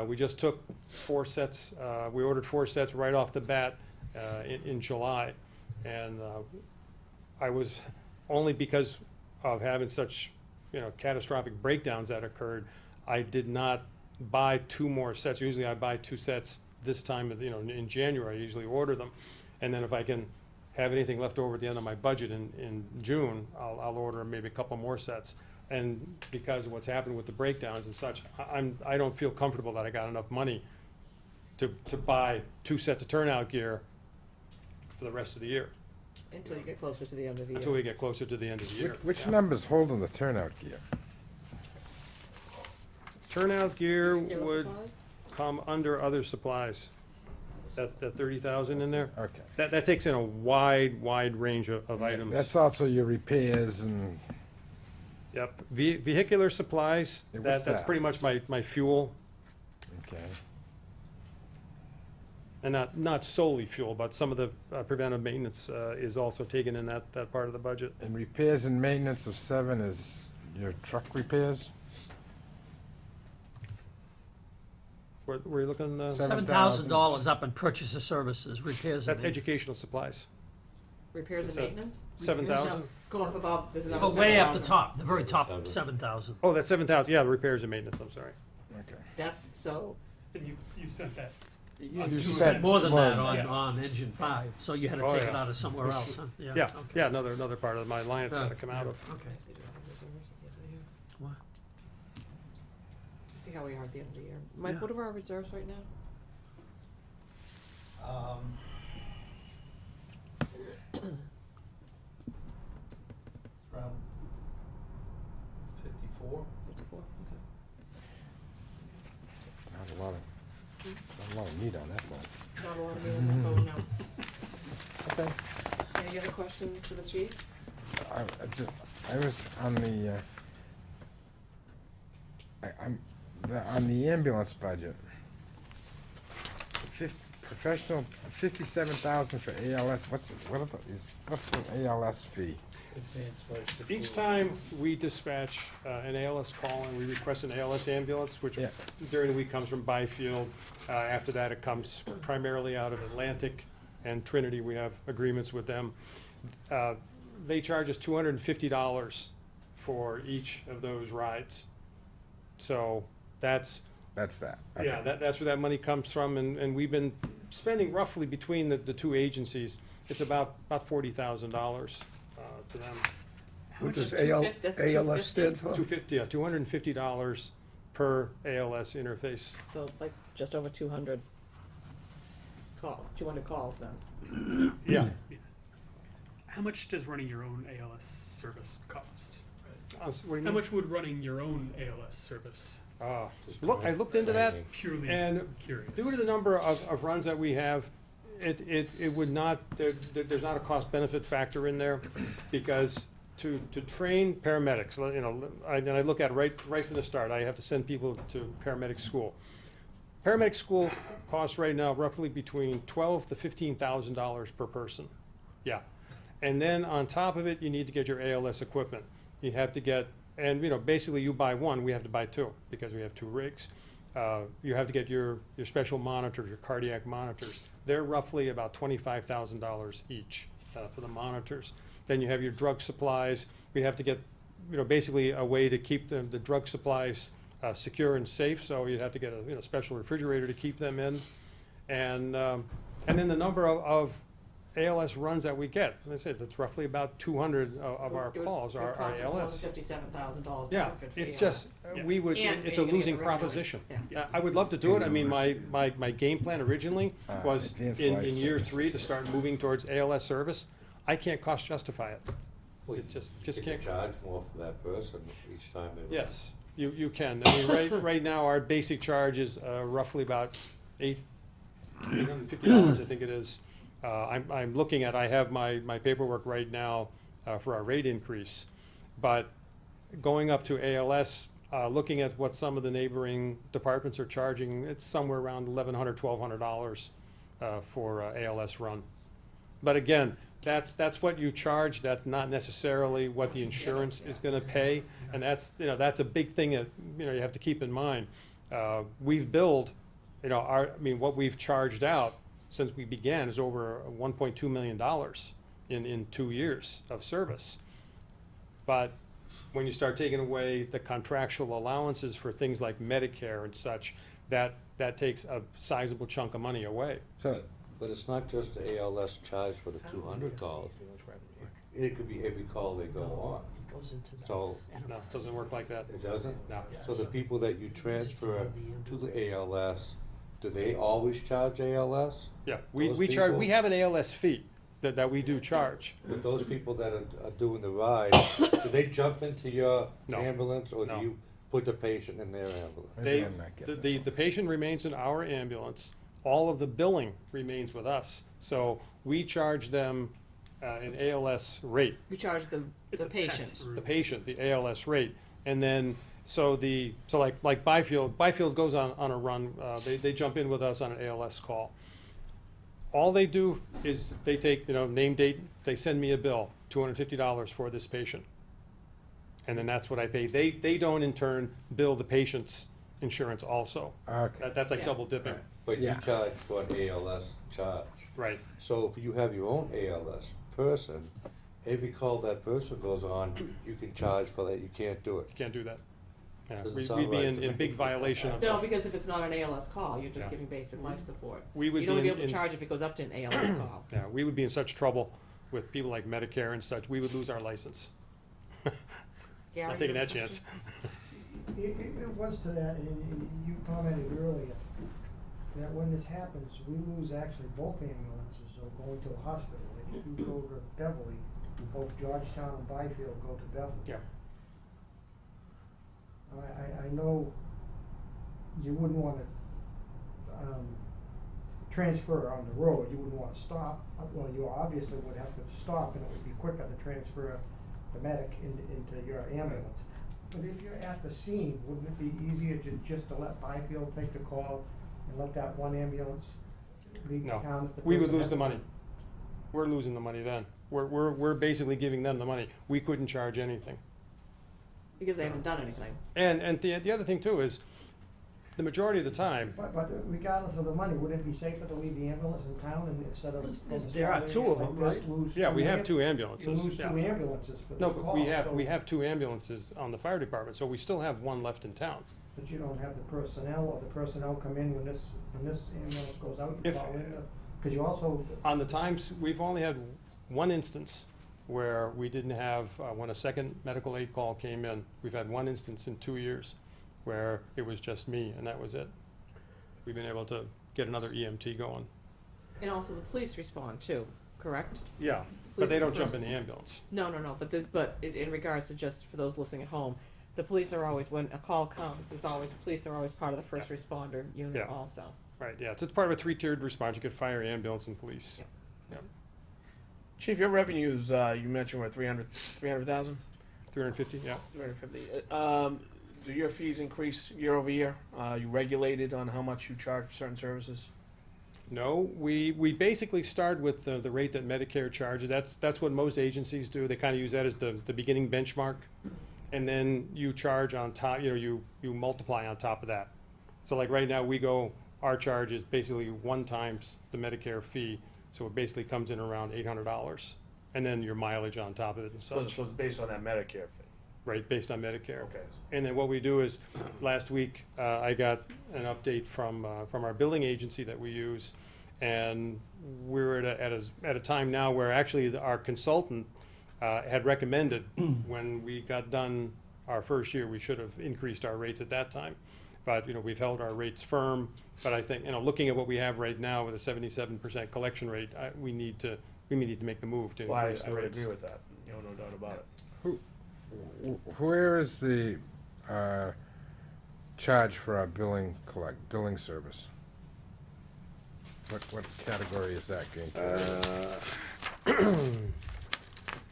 [SPEAKER 1] We just took 4 sets, we ordered 4 sets right off the bat in July. And I was, only because of having such, catastrophic breakdowns that occurred, I did not buy 2 more sets. Usually I buy 2 sets this time of, in January, I usually order them. And then if I can have anything left over at the end of my budget in June, I'll order maybe a couple more sets. And because of what's happened with the breakdowns and such, I don't feel comfortable that I got enough money to buy 2 sets of turnout gear for the rest of the year,
[SPEAKER 3] Until you get closer to the end of the year.
[SPEAKER 1] until we get closer to the end of the year.
[SPEAKER 8] Which
[SPEAKER 1] Yeah.
[SPEAKER 8] number's holding the turnout gear?
[SPEAKER 1] Turnout gear
[SPEAKER 3] Hero
[SPEAKER 1] would
[SPEAKER 3] supplies?
[SPEAKER 1] come under other supplies, that 30,000 in there.
[SPEAKER 8] Okay.
[SPEAKER 1] That takes in a wide range of items.
[SPEAKER 8] That's also your repairs and,
[SPEAKER 1] Yep, vehicular supplies,
[SPEAKER 8] Yeah, what's
[SPEAKER 1] that's
[SPEAKER 8] that?
[SPEAKER 1] pretty much my fuel,
[SPEAKER 8] okay.
[SPEAKER 1] and not solely fuel, but some of the preventive maintenance is also taken in that part of the budget.
[SPEAKER 8] And repairs and maintenance of 7 is your truck repairs?
[SPEAKER 1] Where are you looking?
[SPEAKER 2] $7,000 up in purchase of services, repairs and
[SPEAKER 1] That's educational supplies.
[SPEAKER 3] Repairs and
[SPEAKER 1] So,
[SPEAKER 3] maintenance?
[SPEAKER 1] 7,000?
[SPEAKER 3] Go up above, there's another
[SPEAKER 2] Oh, way up the
[SPEAKER 3] 7,000.
[SPEAKER 2] top, the very top, 7,000.
[SPEAKER 1] Oh, that's 7,000, yeah, the repairs and maintenance, I'm sorry.
[SPEAKER 8] Okay.
[SPEAKER 3] That's, so,
[SPEAKER 9] And you spent that.
[SPEAKER 2] You
[SPEAKER 8] spent
[SPEAKER 2] spent more than
[SPEAKER 8] more
[SPEAKER 2] that
[SPEAKER 8] than-
[SPEAKER 2] on engine 5, so you had to
[SPEAKER 1] Oh,
[SPEAKER 2] take it
[SPEAKER 1] yeah.
[SPEAKER 2] out of somewhere else, huh?
[SPEAKER 1] Yeah,
[SPEAKER 2] okay.
[SPEAKER 1] yeah, another part of my alliance got to come out of.
[SPEAKER 2] Okay. What?
[SPEAKER 3] to see how we are at the end of the year. Mike,
[SPEAKER 2] Yeah.
[SPEAKER 3] what are our reserves right now?
[SPEAKER 7] Around 54.
[SPEAKER 3] 54, okay.
[SPEAKER 8] Not a lot of meat on that one.
[SPEAKER 3] Not a lot of meat on that bone, no.
[SPEAKER 8] Okay.
[SPEAKER 3] Any other questions for the chief?
[SPEAKER 8] I was on on the ambulance budget. Professional, 57,000 for ALS, what's the ALS fee?
[SPEAKER 1] Each time we dispatch an ALS call and we request an ALS ambulance, which
[SPEAKER 8] Yeah.
[SPEAKER 1] during the week comes from Byfield, after that it comes primarily out of Atlantic and Trinity, we have agreements with them. They charge us $250 for each of those rides. So that's,
[SPEAKER 8] That's that.
[SPEAKER 1] yeah,
[SPEAKER 8] Okay.
[SPEAKER 1] that's where that money comes from, and we've been spending roughly between the two agencies, it's about $40,000 to them.
[SPEAKER 6] What does
[SPEAKER 3] much? That's
[SPEAKER 6] ALS stand for?
[SPEAKER 1] $250 per ALS interface.
[SPEAKER 3] So like just over 200 calls then.
[SPEAKER 1] Yeah.
[SPEAKER 9] How much does running your own ALS service cost?
[SPEAKER 1] What do you
[SPEAKER 9] How
[SPEAKER 1] mean?
[SPEAKER 9] much would running your own ALS service?
[SPEAKER 1] Look, I looked into that,
[SPEAKER 9] Purely
[SPEAKER 1] and
[SPEAKER 9] curious.
[SPEAKER 1] due to the number of runs that we have, it would not, there's not a cost-benefit factor in there, because to train paramedics, you know, and I look at it right from the start, I have to send people to paramedic school. Paramedic school costs right now roughly between $12,000 to $15,000 per person. Yeah. And then on top of it, you need to get your ALS equipment. You have to get, and you know, basically you buy one, we have to buy two, because we have two rigs. You have to get your special monitors, your cardiac monitors. They're roughly about $25,000 each for the monitors. Then you have your drug supplies. We have to get, you know, basically a way to keep the drug supplies secure and safe. So you have to get a special refrigerator to keep them in, and then the number of ALS runs that we get. As I said, it's roughly about 200 of our calls are ALS.
[SPEAKER 3] $57,000
[SPEAKER 1] Yeah, it's just, we would,
[SPEAKER 3] And
[SPEAKER 1] it's
[SPEAKER 3] paying
[SPEAKER 1] a
[SPEAKER 3] to
[SPEAKER 1] losing
[SPEAKER 3] get the revenue.
[SPEAKER 1] proposition.
[SPEAKER 3] Yeah.
[SPEAKER 1] I would love to do it. I mean, my game plan originally was
[SPEAKER 8] advanced
[SPEAKER 1] in
[SPEAKER 8] life
[SPEAKER 1] year
[SPEAKER 8] services.
[SPEAKER 1] 3 to start moving towards ALS service. I can't cost justify it.
[SPEAKER 5] Well,
[SPEAKER 1] It just
[SPEAKER 5] you can
[SPEAKER 1] can't.
[SPEAKER 5] charge more for that person each time they.
[SPEAKER 1] Yes, you can. I mean, right now, our basic charge is roughly about $850, I think it is. I'm looking at, I have my paperwork right now for our rate increase. But going up to ALS, looking at what some of the neighboring departments are charging, it's somewhere around $1,100, $1,200 for ALS run. But again, that's what you charge, that's not necessarily what the insurance is gonna pay, and that's a big thing that, you have to keep in mind. We've billed, what we've charged out since we began is over $1.2 million in 2 years of service. But when you start taking away the contractual allowances for things like Medicare and such, that takes a sizable chunk of money away.
[SPEAKER 8] So,
[SPEAKER 5] But it's not just the ALS charge for the 200 calls. It could be every call they go on.
[SPEAKER 2] It goes into the.
[SPEAKER 5] So
[SPEAKER 1] No, it doesn't work like that.
[SPEAKER 5] it doesn't?
[SPEAKER 1] No.
[SPEAKER 5] So the people that you transfer to the ALS, do they always charge ALS?
[SPEAKER 1] Yeah,
[SPEAKER 5] Those
[SPEAKER 1] we charge, we
[SPEAKER 5] people-
[SPEAKER 1] have an ALS fee that we do charge.
[SPEAKER 5] With those people that are doing the ride, do they jump into your
[SPEAKER 1] No.
[SPEAKER 5] ambulance, or do
[SPEAKER 1] No.
[SPEAKER 5] you put the patient in their ambulance?
[SPEAKER 8] maybe
[SPEAKER 1] They,
[SPEAKER 8] I'm not getting
[SPEAKER 1] the patient remains in our ambulance, all of the billing remains with us. So we charge them an ALS rate,
[SPEAKER 3] You charge the
[SPEAKER 9] It's a
[SPEAKER 3] patient.
[SPEAKER 9] pass-through.
[SPEAKER 1] the patient, the ALS rate. And then, so like Byfield goes on a run, they jump in with us on an ALS call. All they do is they take, name, date, they send me a bill, $250 for this patient. And then that's what I pay. They don't in turn bill the patients insurance also.
[SPEAKER 8] Okay.
[SPEAKER 1] That's like
[SPEAKER 3] Yeah.
[SPEAKER 1] double dipping,
[SPEAKER 5] But you
[SPEAKER 8] Yeah.
[SPEAKER 5] charge for an ALS charge.
[SPEAKER 1] right?
[SPEAKER 5] So if you have your own ALS person, every call that person goes on, you can charge for that, you can't do it.
[SPEAKER 1] You can't do that. Yeah,
[SPEAKER 5] Doesn't
[SPEAKER 1] we'd
[SPEAKER 5] sound
[SPEAKER 1] be
[SPEAKER 5] right
[SPEAKER 1] in,
[SPEAKER 5] to
[SPEAKER 1] in
[SPEAKER 5] me.
[SPEAKER 1] big violation of.
[SPEAKER 3] No, because if it's not an ALS call, you're just
[SPEAKER 1] Yeah.
[SPEAKER 3] giving basic life support.
[SPEAKER 1] We would
[SPEAKER 3] You'd only
[SPEAKER 1] be
[SPEAKER 3] be
[SPEAKER 1] in-
[SPEAKER 3] able to
[SPEAKER 1] in-
[SPEAKER 3] charge if it goes up to an ALS call.
[SPEAKER 1] Yeah, we would be in such trouble with people like Medicare and such, we would lose our license.
[SPEAKER 3] Gary,
[SPEAKER 1] Not taking
[SPEAKER 3] you have
[SPEAKER 1] that
[SPEAKER 3] a
[SPEAKER 1] chance.
[SPEAKER 10] It was to that, and you commented earlier, that when this happens, we lose actually both ambulances, so going to the hospital. Like if you go to Beverly, both Georgetown and Byfield go to Beverly.
[SPEAKER 1] Yeah.
[SPEAKER 10] I know you wouldn't wanna, transfer on the road, you wouldn't wanna stop. Well, you obviously would have to stop, and it would be quicker to transfer the medic into your ambulance. But if you're at the scene, wouldn't it be easier just to let Byfield take the call and let that one ambulance leave
[SPEAKER 1] No,
[SPEAKER 10] town if the
[SPEAKER 1] we would
[SPEAKER 10] person
[SPEAKER 1] lose
[SPEAKER 10] has
[SPEAKER 1] the
[SPEAKER 10] to-
[SPEAKER 1] money. We're losing the money then. We're basically giving them the money. We couldn't charge anything.
[SPEAKER 3] Because they haven't done anything.
[SPEAKER 1] And the other thing too is, the majority of the time,
[SPEAKER 10] But regardless of the money, wouldn't it be safer to leave the ambulance in town and instead of?
[SPEAKER 2] There are two of them, right?
[SPEAKER 1] yeah, we have two ambulances.
[SPEAKER 10] You lose
[SPEAKER 1] yeah.
[SPEAKER 10] two ambulances for this
[SPEAKER 1] No,
[SPEAKER 10] call.
[SPEAKER 1] but we
[SPEAKER 10] so-
[SPEAKER 1] have two ambulances on the fire department, so we still have one left in town.
[SPEAKER 10] But you don't have the personnel, or the personnel come in when this ambulance goes out, you
[SPEAKER 1] If-
[SPEAKER 10] call in, cause you also,
[SPEAKER 1] On the times, we've only had one instance where we didn't have, when a second medical aid call came in, we've had one instance in 2 years where it was just me and that was it. We've been able to get another EMT going.
[SPEAKER 3] And also the police respond too, correct?
[SPEAKER 1] Yeah, but
[SPEAKER 3] Police
[SPEAKER 1] they
[SPEAKER 3] are
[SPEAKER 1] don't
[SPEAKER 3] the
[SPEAKER 1] jump in
[SPEAKER 3] first-
[SPEAKER 1] the ambulance.
[SPEAKER 3] No, but in regards to just for those listening at home, the police are always, when a call comes, police are always part of the first responder unit
[SPEAKER 1] Yeah.
[SPEAKER 3] also.
[SPEAKER 1] Right, yeah, it's part of a three-tiered response. You get fire, ambulance, and police.
[SPEAKER 3] Yeah.
[SPEAKER 1] Yeah,
[SPEAKER 4] Chief, your revenues, you mentioned were 300,000?
[SPEAKER 1] 350, yeah.
[SPEAKER 4] 350. Do your fees increase year over year? You regulated on how much you charge for certain services?
[SPEAKER 1] No, we basically start with the rate that Medicare charges. That's what most agencies do. They kind of use that as the beginning benchmark. And then you charge on top, you multiply on top of that. So like right now, our charge is basically 1 times the Medicare fee. So it basically comes in around $800. And then your mileage on top of it and
[SPEAKER 4] So
[SPEAKER 1] such,
[SPEAKER 4] it's based on that Medicare fee?
[SPEAKER 1] right, based on Medicare.
[SPEAKER 4] Okay.
[SPEAKER 1] And then what we do is, last week, I got an update from our billing agency that we use. And we're at a time now where actually our consultant had recommended when we got done our first year, we should have increased our rates at that time. But, we've held our rates firm. But I think, looking at what we have right now with a 77% collection rate, we need to make the move to
[SPEAKER 4] Well, I
[SPEAKER 1] increase the
[SPEAKER 4] would
[SPEAKER 1] rates.
[SPEAKER 4] agree with that, no doubt about it.
[SPEAKER 8] Where is the charge for our billing service? What category is that getting to?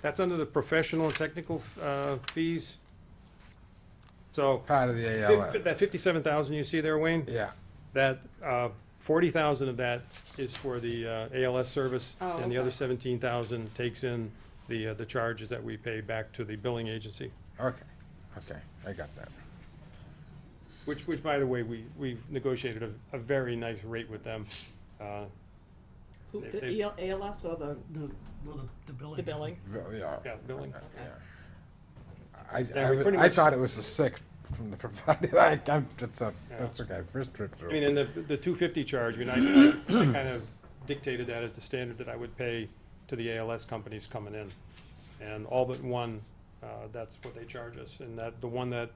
[SPEAKER 1] That's under the professional and technical fees. So,
[SPEAKER 8] Part of the ALS?
[SPEAKER 1] that 57,000 you see there, Wayne?
[SPEAKER 8] Yeah,
[SPEAKER 1] That 40,000 of that is for the ALS service,
[SPEAKER 3] Oh,
[SPEAKER 1] and the other
[SPEAKER 3] okay.
[SPEAKER 1] 17,000 takes in the charges that we pay back to the billing agency.
[SPEAKER 8] okay, I got that.
[SPEAKER 1] Which by the way, we've negotiated a very nice rate with them.
[SPEAKER 3] Who,
[SPEAKER 1] They-
[SPEAKER 3] the
[SPEAKER 1] they-
[SPEAKER 3] ALS or the
[SPEAKER 2] The billing.
[SPEAKER 3] the billing?
[SPEAKER 8] Yeah.
[SPEAKER 1] Yeah, billing.
[SPEAKER 8] I
[SPEAKER 1] Yeah, we pretty
[SPEAKER 8] I
[SPEAKER 1] much-
[SPEAKER 8] thought it was a sick from the provider. That's okay, first trip through.
[SPEAKER 1] I mean, and the 250 charge, I kind of dictated that as the standard that I would pay to the ALS companies coming in. And all but one, that's what they charge us. And the one that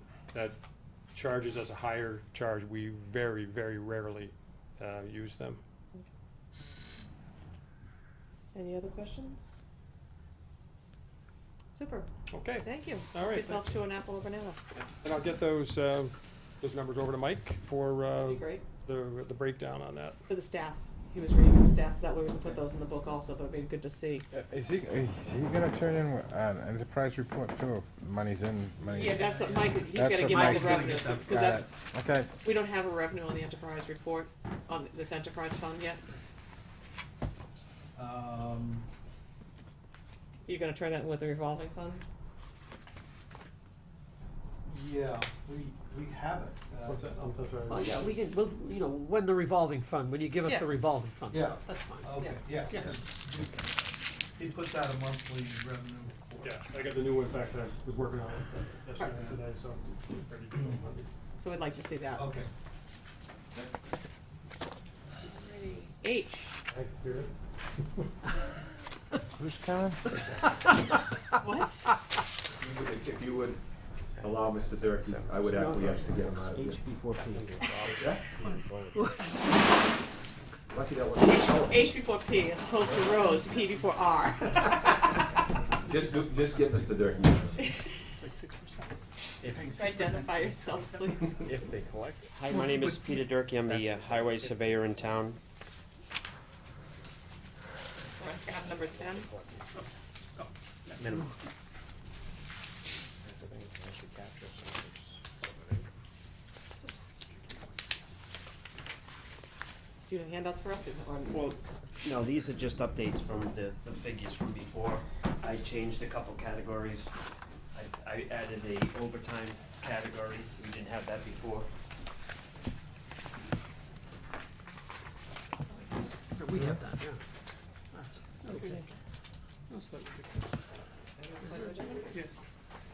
[SPEAKER 1] charges us a higher charge, we very, very rarely use them.
[SPEAKER 3] Any other questions? Super,
[SPEAKER 1] Okay,
[SPEAKER 3] thank you.
[SPEAKER 1] All
[SPEAKER 3] Help
[SPEAKER 1] right.
[SPEAKER 3] yourself to an apple or banana.
[SPEAKER 1] and I'll get those numbers over to Mike for
[SPEAKER 3] That'd be great.
[SPEAKER 1] the breakdown on that.
[SPEAKER 3] For the stats, he was reading the stats, that way we can put those in the book also, but it'd be good to see.
[SPEAKER 8] Is he gonna turn in an enterprise report too, if money's in, money?
[SPEAKER 3] Yeah, that's what Mike, he's
[SPEAKER 8] That's
[SPEAKER 3] gotta
[SPEAKER 8] what
[SPEAKER 3] give all the
[SPEAKER 8] Mike's
[SPEAKER 2] gonna
[SPEAKER 3] revenues,
[SPEAKER 2] get that.
[SPEAKER 3] because that's,
[SPEAKER 8] Okay,
[SPEAKER 3] we don't have a revenue on the enterprise report, on this enterprise fund yet. You're gonna turn that in with the revolving funds?
[SPEAKER 7] Yeah, we have it.
[SPEAKER 1] What's that? I'm sorry.
[SPEAKER 2] Well, yeah, we can, we'll, you know, when the revolving fund, when you give us
[SPEAKER 3] Yeah.
[SPEAKER 2] the revolving fund
[SPEAKER 7] Yeah.
[SPEAKER 2] stuff, that's fine.
[SPEAKER 7] Okay, yeah,
[SPEAKER 2] Yeah.
[SPEAKER 7] because he puts out a monthly revenue report.
[SPEAKER 1] Yeah, I got the new one, in fact, I was working on it yesterday and today, so it's ready to go on Monday.
[SPEAKER 3] So we'd like to see that.
[SPEAKER 7] Okay.
[SPEAKER 3] Alrighty. H.
[SPEAKER 1] I can hear it.
[SPEAKER 8] Who's coming?
[SPEAKER 3] What?
[SPEAKER 11] If you would allow Mr. Durkee, I would acquiesce to get him out of here.
[SPEAKER 2] H before P.
[SPEAKER 11] Yeah? Lucky that wasn't.
[SPEAKER 3] H before P, as opposed to Rose, P before R.
[SPEAKER 11] Just get Mr. Durkee.
[SPEAKER 3] Identify yourself, please.
[SPEAKER 4] If they collect it.
[SPEAKER 12] Hi, my name is Peter Durkee. I'm the highway surveyor in town.
[SPEAKER 3] We're on tab number 10.
[SPEAKER 4] Minimum.
[SPEAKER 3] Do you have handouts for us? Or-
[SPEAKER 12] Well, no, these are just updates from the figures from before. I changed a couple categories. I added a overtime category. We didn't have that before.
[SPEAKER 2] We have that, yeah. That's, I'll take it.
[SPEAKER 9] That's slightly different. Yeah,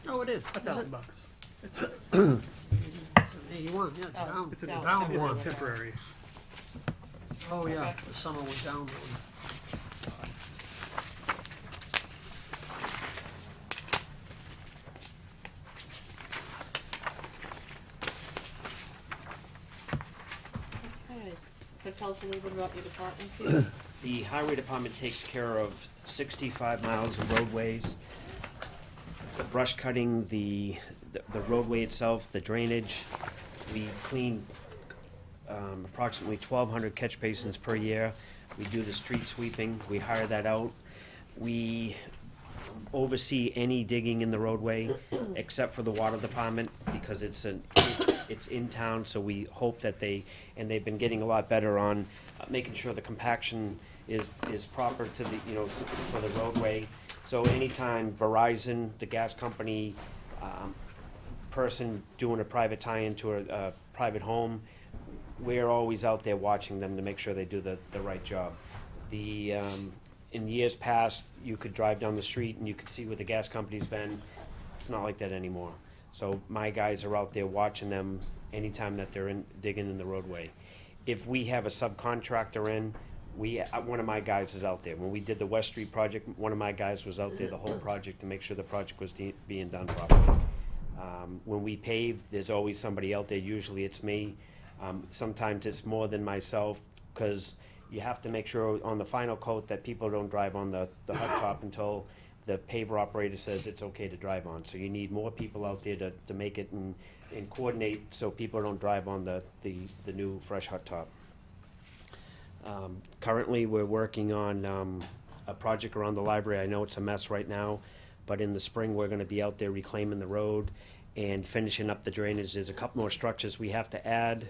[SPEAKER 2] Oh, it is.
[SPEAKER 9] $1,000. It's
[SPEAKER 2] 81, yeah, it's
[SPEAKER 3] Oh,
[SPEAKER 2] down.
[SPEAKER 9] it's
[SPEAKER 3] Down.
[SPEAKER 2] Down
[SPEAKER 9] a
[SPEAKER 2] one.
[SPEAKER 9] temporary.
[SPEAKER 2] Oh, yeah,
[SPEAKER 3] Okay.
[SPEAKER 2] the summer went down one.
[SPEAKER 3] Okay. So tell us a little bit about your department, please.
[SPEAKER 12] The highway department takes care of 65 miles of roadways, the brush cutting, the roadway itself, the drainage. We clean approximately 1,200 catch basins per year. We do the street sweeping, we hire that out. We oversee any digging in the roadway except for the water department because it's in town, so we hope that they've been getting a lot better on making sure the compaction is proper to the, you know, for the roadway. So anytime Verizon, the gas company, person doing a private tie-in to a private home, we're always out there watching them to make sure they do the right job. In years past, you could drive down the street and you could see where the gas company's been. It's not like that anymore. So my guys are out there watching them anytime that they're digging in the roadway. If we have a subcontractor in, one of my guys is out there. When we did the West Street project, one of my guys was out there the whole project to make sure the project was being done properly. When we pave, there's always somebody out there. Usually it's me. Sometimes it's more than myself, because you have to make sure on the final coat that people don't drive on the hot top until the paver operator says it's okay to drive on. So you need more people out there to make it and coordinate so people don't drive on the new fresh hot top. Currently, we're working on a project around the library. I know it's a mess right now, but in the spring, we're gonna be out there reclaiming the road and finishing up the drainage. There's a couple more structures we have to add.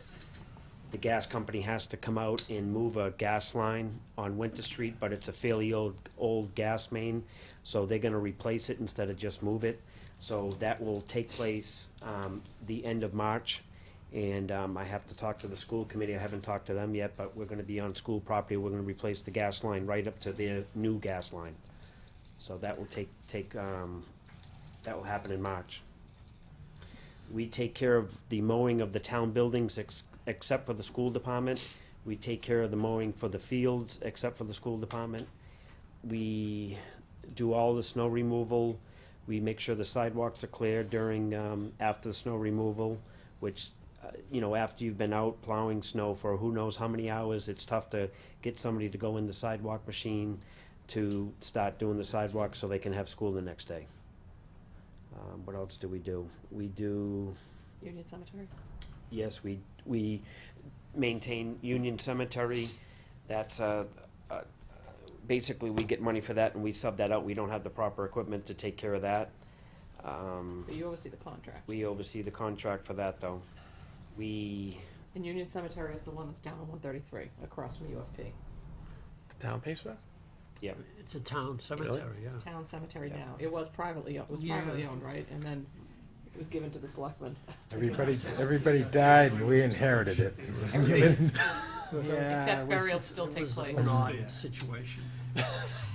[SPEAKER 12] The gas company has to come out and move a gas line on Winter Street, but it's a fairly old gas main, so they're gonna replace it instead of just move it. So that will take place the end of March, and I have to talk to the school committee. I haven't talked to them yet, but we're gonna be on school property. We're gonna replace the gas line right up to their new gas line. So that will that will happen in March. We take care of the mowing of the town buildings except for the school department. We take care of the mowing for the fields except for the school department. We do all the snow removal. We make sure the sidewalks are clear during, after the snow removal, which, you know, after you've been out plowing snow for who knows how many hours, it's tough to get somebody to go in the sidewalk machine to start doing the sidewalk so they can have school the next day. What else do? We do,
[SPEAKER 3] Union Cemetery?
[SPEAKER 12] yes, we maintain Union Cemetery. That's, basically we get money for that and we sub that out. We don't have the proper equipment to take care of that.
[SPEAKER 3] But you oversee the contract.
[SPEAKER 12] We oversee the contract for that, though.
[SPEAKER 3] And Union Cemetery is the one that's down on 133, across from UFP.
[SPEAKER 4] The town pays for that?
[SPEAKER 12] Yep.
[SPEAKER 2] It's a town cemetery, yeah.
[SPEAKER 3] Town cemetery
[SPEAKER 12] Yeah.
[SPEAKER 3] now. It was privately owned,
[SPEAKER 2] Yeah.
[SPEAKER 3] right? And then It was given to the selectmen.
[SPEAKER 8] Everybody died and we inherited it.
[SPEAKER 3] Except burials still take place.
[SPEAKER 2] An odd situation.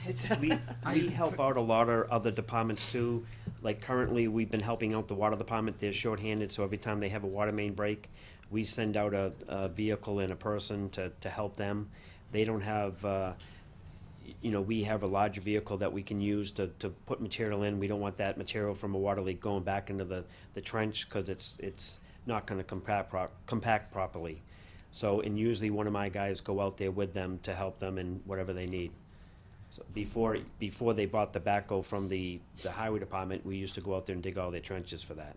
[SPEAKER 3] It's,
[SPEAKER 12] We help out a lot of other departments too. Like currently, we've been helping out the water department. They're shorthanded, so every time they have a water main break, we send out a vehicle and a person to help them. They don't have, we have a larger vehicle that we can use to put material in. We don't want that material from a water leak going back into the trench, because it's not gonna compact properly. So, and usually one of my guys go out there with them to help them in whatever they need. So before they bought the backhoe from the highway department, we used to go out there and dig all their trenches for that,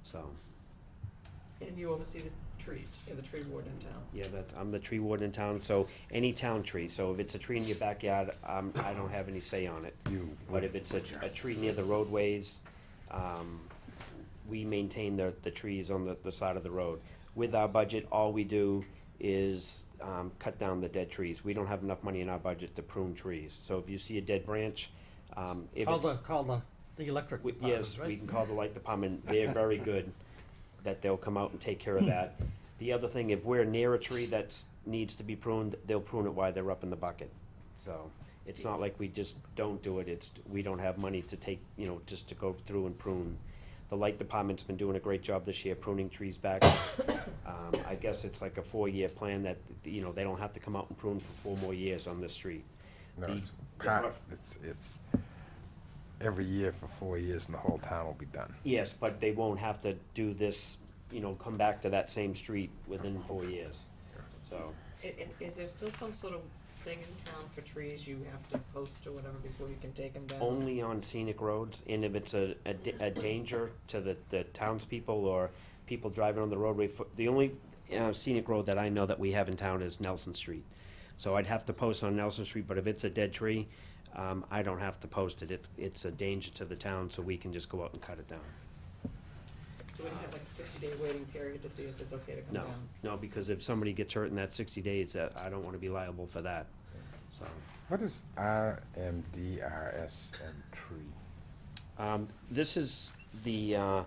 [SPEAKER 12] so.
[SPEAKER 3] and you oversee the trees, you're the tree warden in town.
[SPEAKER 12] Yeah, I'm the tree warden in town, so any town tree, so if it's a tree in your backyard, I don't have any say on it. But if it's a tree near the roadways, we maintain the trees on the side of the road. With our budget, all we do is cut down the dead trees. We don't have enough money in our budget to prune trees, so if you see a dead branch, if it's.
[SPEAKER 2] Call the electric department,
[SPEAKER 12] Yes,
[SPEAKER 2] right?
[SPEAKER 12] we can call the light department, they're very good, that they'll come out and take care of that. The other thing, if we're near a tree that needs to be pruned, they'll prune it while they're up in the bucket. So, it's not like we just don't do it, we don't have money to take, just to go through and prune. The light department's been doing a great job this year pruning trees back. I guess it's like a 4-year plan that, they don't have to come out and prune for 4 more years on this street.
[SPEAKER 8] No,
[SPEAKER 12] The-
[SPEAKER 8] it's every year for 4 years and the whole town will be done.
[SPEAKER 12] Yes, but they won't have to do this, come back to that same street within 4 years, so.
[SPEAKER 3] Is there still some sort of thing in town for trees you have to post or whatever before you can take them down?
[SPEAKER 12] Only on scenic roads, and if it's a danger to the townspeople or people driving on the roadway, the only scenic road that I know that we have in town is Nelson Street. So I'd have to post on Nelson Street, but if it's a dead tree, I don't have to post it. It's a danger to the town, so we can just go out and cut it down.
[SPEAKER 3] So we have like a 60-day waiting period to see if it's okay to come down?
[SPEAKER 12] No, because if somebody gets hurt in that 60 days, I don't wanna be liable for that, so.
[SPEAKER 8] What is RMDRSM tree?
[SPEAKER 12] This is the,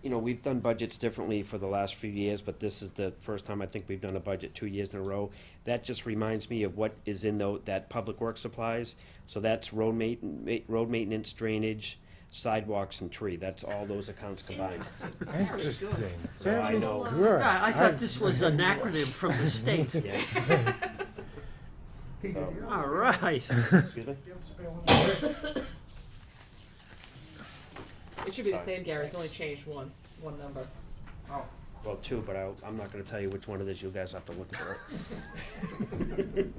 [SPEAKER 12] we've done budgets differently for the last few years, but this is the first time I think we've done a budget 2 years in a row. That just reminds me of what is in that public works supplies. So that's road maintenance, drainage, sidewalks, and tree. That's all those accounts combined.
[SPEAKER 8] Interesting.
[SPEAKER 12] So I know.
[SPEAKER 8] Good.
[SPEAKER 2] I thought this was an acronym from the state.
[SPEAKER 12] Yeah. So,
[SPEAKER 2] All right.
[SPEAKER 12] excuse me?
[SPEAKER 3] It should be the
[SPEAKER 12] Sorry.
[SPEAKER 3] same, Gary, it's only changed once, one number.
[SPEAKER 12] Well, 2, but I'm not gonna tell you which one it is. You guys have to look for it.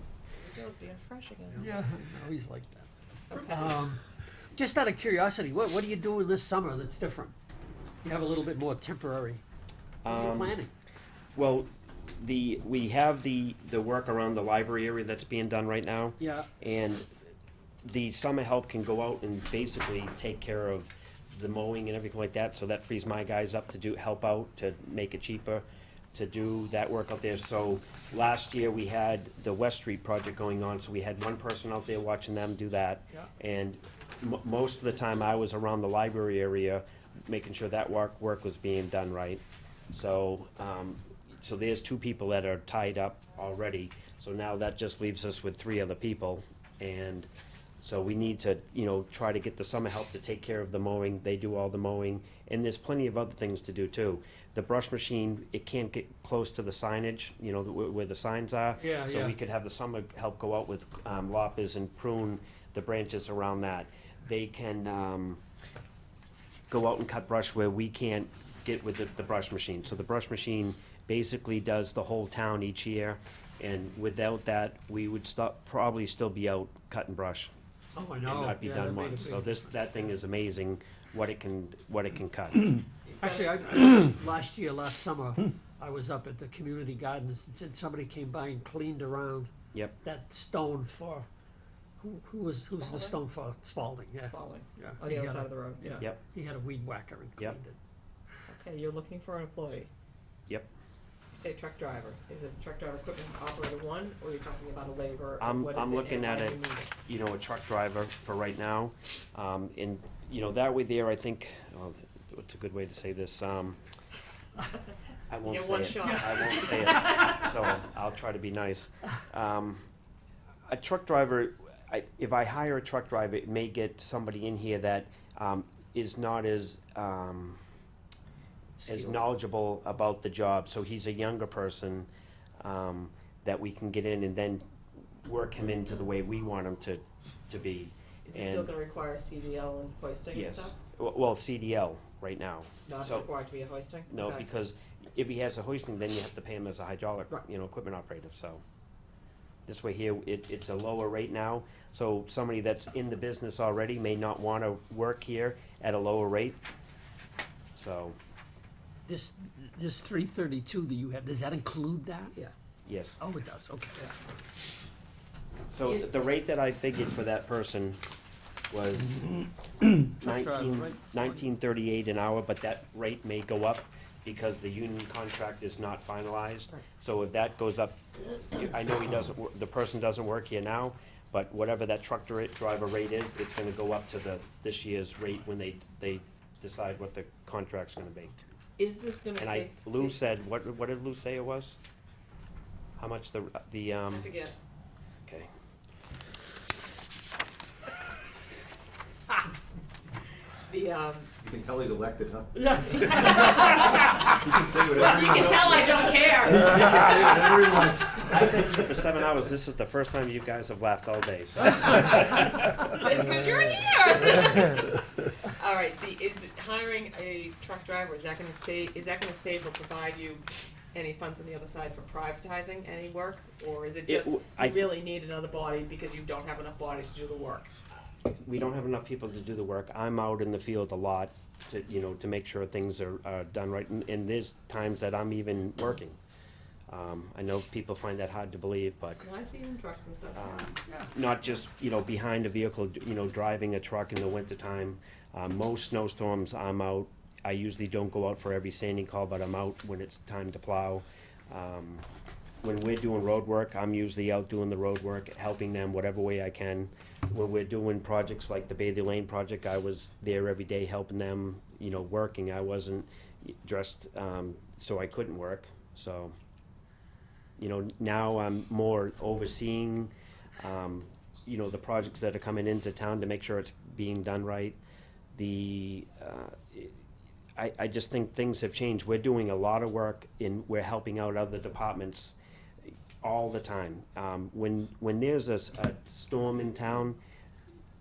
[SPEAKER 3] Girls being fresh again.
[SPEAKER 2] Yeah, I always like that.
[SPEAKER 3] Okay.
[SPEAKER 2] Just out of curiosity, what are you doing this summer that's different? You have a little bit more temporary. What are you planning?
[SPEAKER 12] Well, we have the work around the library area that's being done right now.
[SPEAKER 2] Yeah.
[SPEAKER 12] And the summer help can go out and basically take care of the mowing and everything like that, so that frees my guys up to help out, to make it cheaper, to do that work out there. So last year, we had the West Street project going on, so we had one person out there watching them do that.
[SPEAKER 2] Yeah.
[SPEAKER 12] And most of the time, I was around the library area, making sure that work was being done right. So, so there's 2 people that are tied up already, so now that just leaves us with 3 other people. And so we need to, try to get the summer help to take care of the mowing. They do all the mowing, and there's plenty of other things to do too. The brush machine, it can't get close to the signage, where the signs are.
[SPEAKER 2] Yeah,
[SPEAKER 12] So
[SPEAKER 2] yeah.
[SPEAKER 12] we could have the summer help go out with loppers and prune the branches around that. They can go out and cut brush where we can't get with the brush machine. So the brush machine basically does the whole town each year, and without that, we would probably still be out cutting brush.
[SPEAKER 2] Oh, I
[SPEAKER 12] And
[SPEAKER 2] know.
[SPEAKER 12] not be
[SPEAKER 2] Yeah,
[SPEAKER 12] done
[SPEAKER 2] that made a
[SPEAKER 12] once. So
[SPEAKER 2] big
[SPEAKER 12] that thing is amazing, what it can cut.
[SPEAKER 2] Actually, last summer, I was up at the community gardens and said somebody came by and cleaned around
[SPEAKER 12] Yep.
[SPEAKER 2] that stone for, who's the stone for? Spalding, yeah.
[SPEAKER 3] Spalding,
[SPEAKER 2] Yeah.
[SPEAKER 3] on
[SPEAKER 2] He
[SPEAKER 3] the other
[SPEAKER 2] had
[SPEAKER 3] side
[SPEAKER 2] a-
[SPEAKER 3] of the road, yeah.
[SPEAKER 12] Yep.
[SPEAKER 2] He had a weed whacker and
[SPEAKER 12] Yep.
[SPEAKER 2] cleaned it.
[SPEAKER 3] Okay, you're looking for an employee.
[SPEAKER 12] Yep.
[SPEAKER 3] You say truck driver, is this truck driver equipment operator 1, or are you talking about a laborer?
[SPEAKER 12] I'm
[SPEAKER 3] What is it,
[SPEAKER 12] looking
[SPEAKER 3] and
[SPEAKER 12] at
[SPEAKER 3] why
[SPEAKER 12] it,
[SPEAKER 3] do you need
[SPEAKER 12] a truck driver for right now. And you know, that way there, I think, well, it's a good way to say this, I won't
[SPEAKER 3] Get
[SPEAKER 12] say
[SPEAKER 3] one
[SPEAKER 12] it.
[SPEAKER 3] shot.
[SPEAKER 12] I won't say it, so I'll try to be nice. A truck driver, if I hire a truck driver, it may get somebody in here that, is not as
[SPEAKER 2] Skilled.
[SPEAKER 12] knowledgeable about the job, so he's a younger person, that we can get in and then work him into the way we want him to be.
[SPEAKER 3] Is it still gonna require CDL and hoisting and
[SPEAKER 12] Yes,
[SPEAKER 3] stuff?
[SPEAKER 12] well, CDL right now.
[SPEAKER 3] Not
[SPEAKER 12] So-
[SPEAKER 3] required to be a hoisting?
[SPEAKER 12] No,
[SPEAKER 3] Okay.
[SPEAKER 12] because if he has a hoisting, then you have to pay him as a hydraulic,
[SPEAKER 3] Right.
[SPEAKER 12] equipment operator, so. This way here, it's a lower rate now, so somebody that's in the business already may not wanna work here at a lower rate, so,
[SPEAKER 2] This 332 that you have, does that include that?
[SPEAKER 3] Yeah.
[SPEAKER 12] yes.
[SPEAKER 2] Oh, it does, okay.
[SPEAKER 12] So
[SPEAKER 3] Is-
[SPEAKER 12] the rate that I figured for that person was
[SPEAKER 2] Truck driver, right?
[SPEAKER 12] 1938 an hour, but that rate may go up because the union contract is not finalized.
[SPEAKER 3] Right.
[SPEAKER 12] So if that goes up, I know the person doesn't work here now, but whatever that truck driver rate is, it's gonna go up to this year's rate when they decide what the contract's gonna be.
[SPEAKER 3] Is this gonna
[SPEAKER 12] And Lou said, what did Lou say it was? How much
[SPEAKER 3] I forget.
[SPEAKER 12] okay.
[SPEAKER 3] The,
[SPEAKER 11] You can tell he's elected, huh?
[SPEAKER 3] yeah.
[SPEAKER 11] He can say whatever he
[SPEAKER 3] You can
[SPEAKER 11] wants.
[SPEAKER 3] tell I don't care.
[SPEAKER 11] He can say whatever he wants.
[SPEAKER 12] I've been here for 7 hours. This is the first time you guys have laughed all day, so.
[SPEAKER 3] It's because you're here. All right, hiring a truck driver, is that gonna save or provide you any funds on the other side for privatizing any work? Or is it just,
[SPEAKER 12] I-
[SPEAKER 3] you really need another body because you don't have enough bodies to do the work?
[SPEAKER 12] We don't have enough people to do the work. I'm out in the field a lot to make sure things are done right. And there's times that I'm even working. I know people find that hard to believe, but
[SPEAKER 3] Well, I see you in trucks and stuff.
[SPEAKER 12] not just, behind a vehicle, driving a truck in the wintertime. Most snowstorms, I'm out. I usually don't go out for every sanding call, but I'm out when it's time to plow. When we're doing road work, I'm usually out doing the road work, helping them whatever way I can. When we're doing projects like the Bailey Lane project, I was there every day helping them, working. I wasn't dressed, so I couldn't work. So, now I'm more overseeing, the projects that are coming into town to make sure it's being done right. I just think things have changed. We're doing a lot of work we're helping out other departments all the time. When there's a storm in town,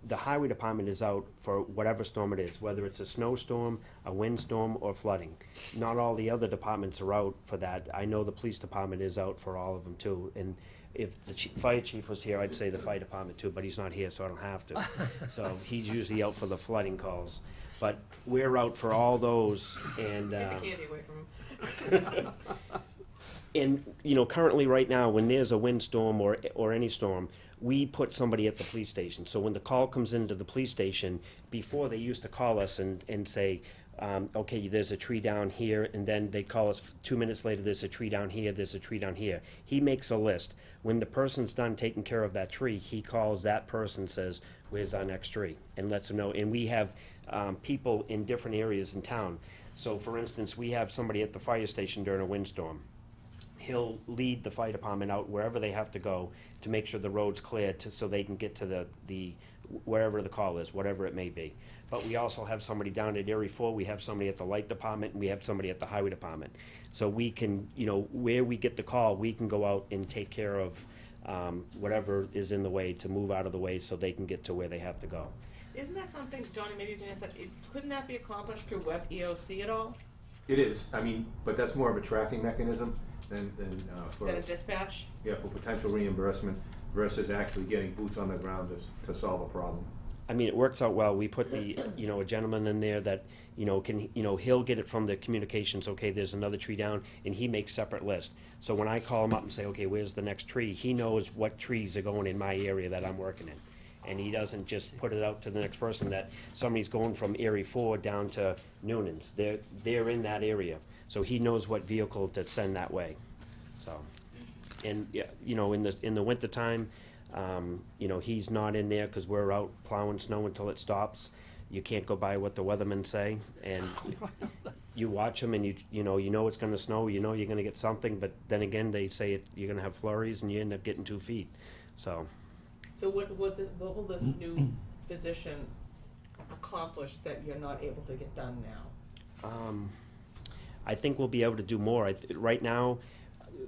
[SPEAKER 12] the highway department is out for whatever storm it is, whether it's a snowstorm, a windstorm, or flooding. Not all the other departments are out for that. I know the police department is out for all of them too. And if the fire chief was here, I'd say the fire department too, but he's not here, so I don't have to. So he's usually out for the flooding calls. But we're out for all those, and
[SPEAKER 3] Take the candy away from him.
[SPEAKER 12] and currently right now, when there's a windstorm or any storm, we put somebody at the police station. So when the call comes into the police station, before they used to call us and say, okay, there's a tree down here, and then they call us 2 minutes later, there's a tree down here, there's a tree down here. He makes a list. When the person's done taking care of that tree, he calls that person, says, where's our next tree? And lets them know. And we have people in different areas in town. So for instance, we have somebody at the fire station during a windstorm. He'll lead the fire department out wherever they have to go to make sure the road's clear so they can get to the wherever the call is, whatever it may be. But we also have somebody down at Erie 4, we have somebody at the light department, and we have somebody at the highway department. So we can, where we get the call, we can go out and take care of whatever is in the way to move out of the way so they can get to where they have to go.
[SPEAKER 3] Isn't that something, Johnny, maybe you can answer, couldn't that be accomplished through web EOC at all?
[SPEAKER 11] It is, but that's more of a tracking mechanism than for.
[SPEAKER 3] Than a dispatch?
[SPEAKER 11] Yeah, for potential reimbursement versus actually getting boots on the ground to solve a problem.
[SPEAKER 12] I mean, it works out well. We put a gentleman in there that, can, he'll get it from the communications, okay, there's another tree down, and he makes separate list. So when I call him up and say, okay, where's the next tree, he knows what trees are going in my area that I'm working in. And he doesn't just put it out to the next person that somebody's going from Erie 4 down to Noonan's. They're in that area. So he knows what vehicle to send that way. So, and, in the wintertime, he's not in there because we're out plowing snow until it stops. you can't go by what the weathermen say, and you watch them and you know it's gonna snow, you know you're gonna get something, but then again, they say you're gonna have flurries and you end up getting 2 feet, so.
[SPEAKER 3] So what will this new position accomplish that you're not able to get done now?
[SPEAKER 12] I think we'll be able to do more. Right now,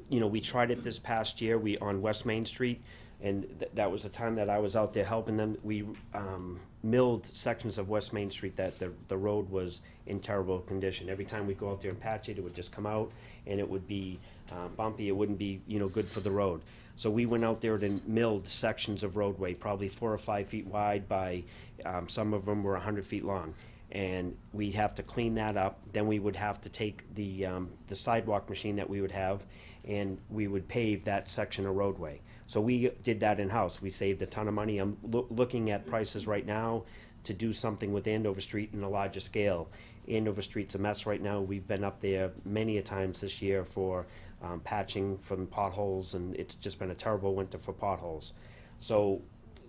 [SPEAKER 12] we tried it this past year, on West Main Street, and that was the time that I was out there helping them. We milled sections of West Main Street that the road was in terrible condition. Every time we go out there and patch it, it would just come out, and it would be bumpy. It wouldn't be, good for the road. So we went out there and milled sections of roadway, probably 4 or 5 feet wide by, some of them were 100 feet long. And we'd have to clean that up. Then we would have to take the sidewalk machine that we would have, and we would pave that section of roadway. So we did that in-house. We saved a ton of money. I'm looking at prices right now to do something with Andover Street in a larger scale. Andover Street's a mess right now. We've been up there many a times this year for patching from potholes, and it's just been a terrible winter for potholes. So,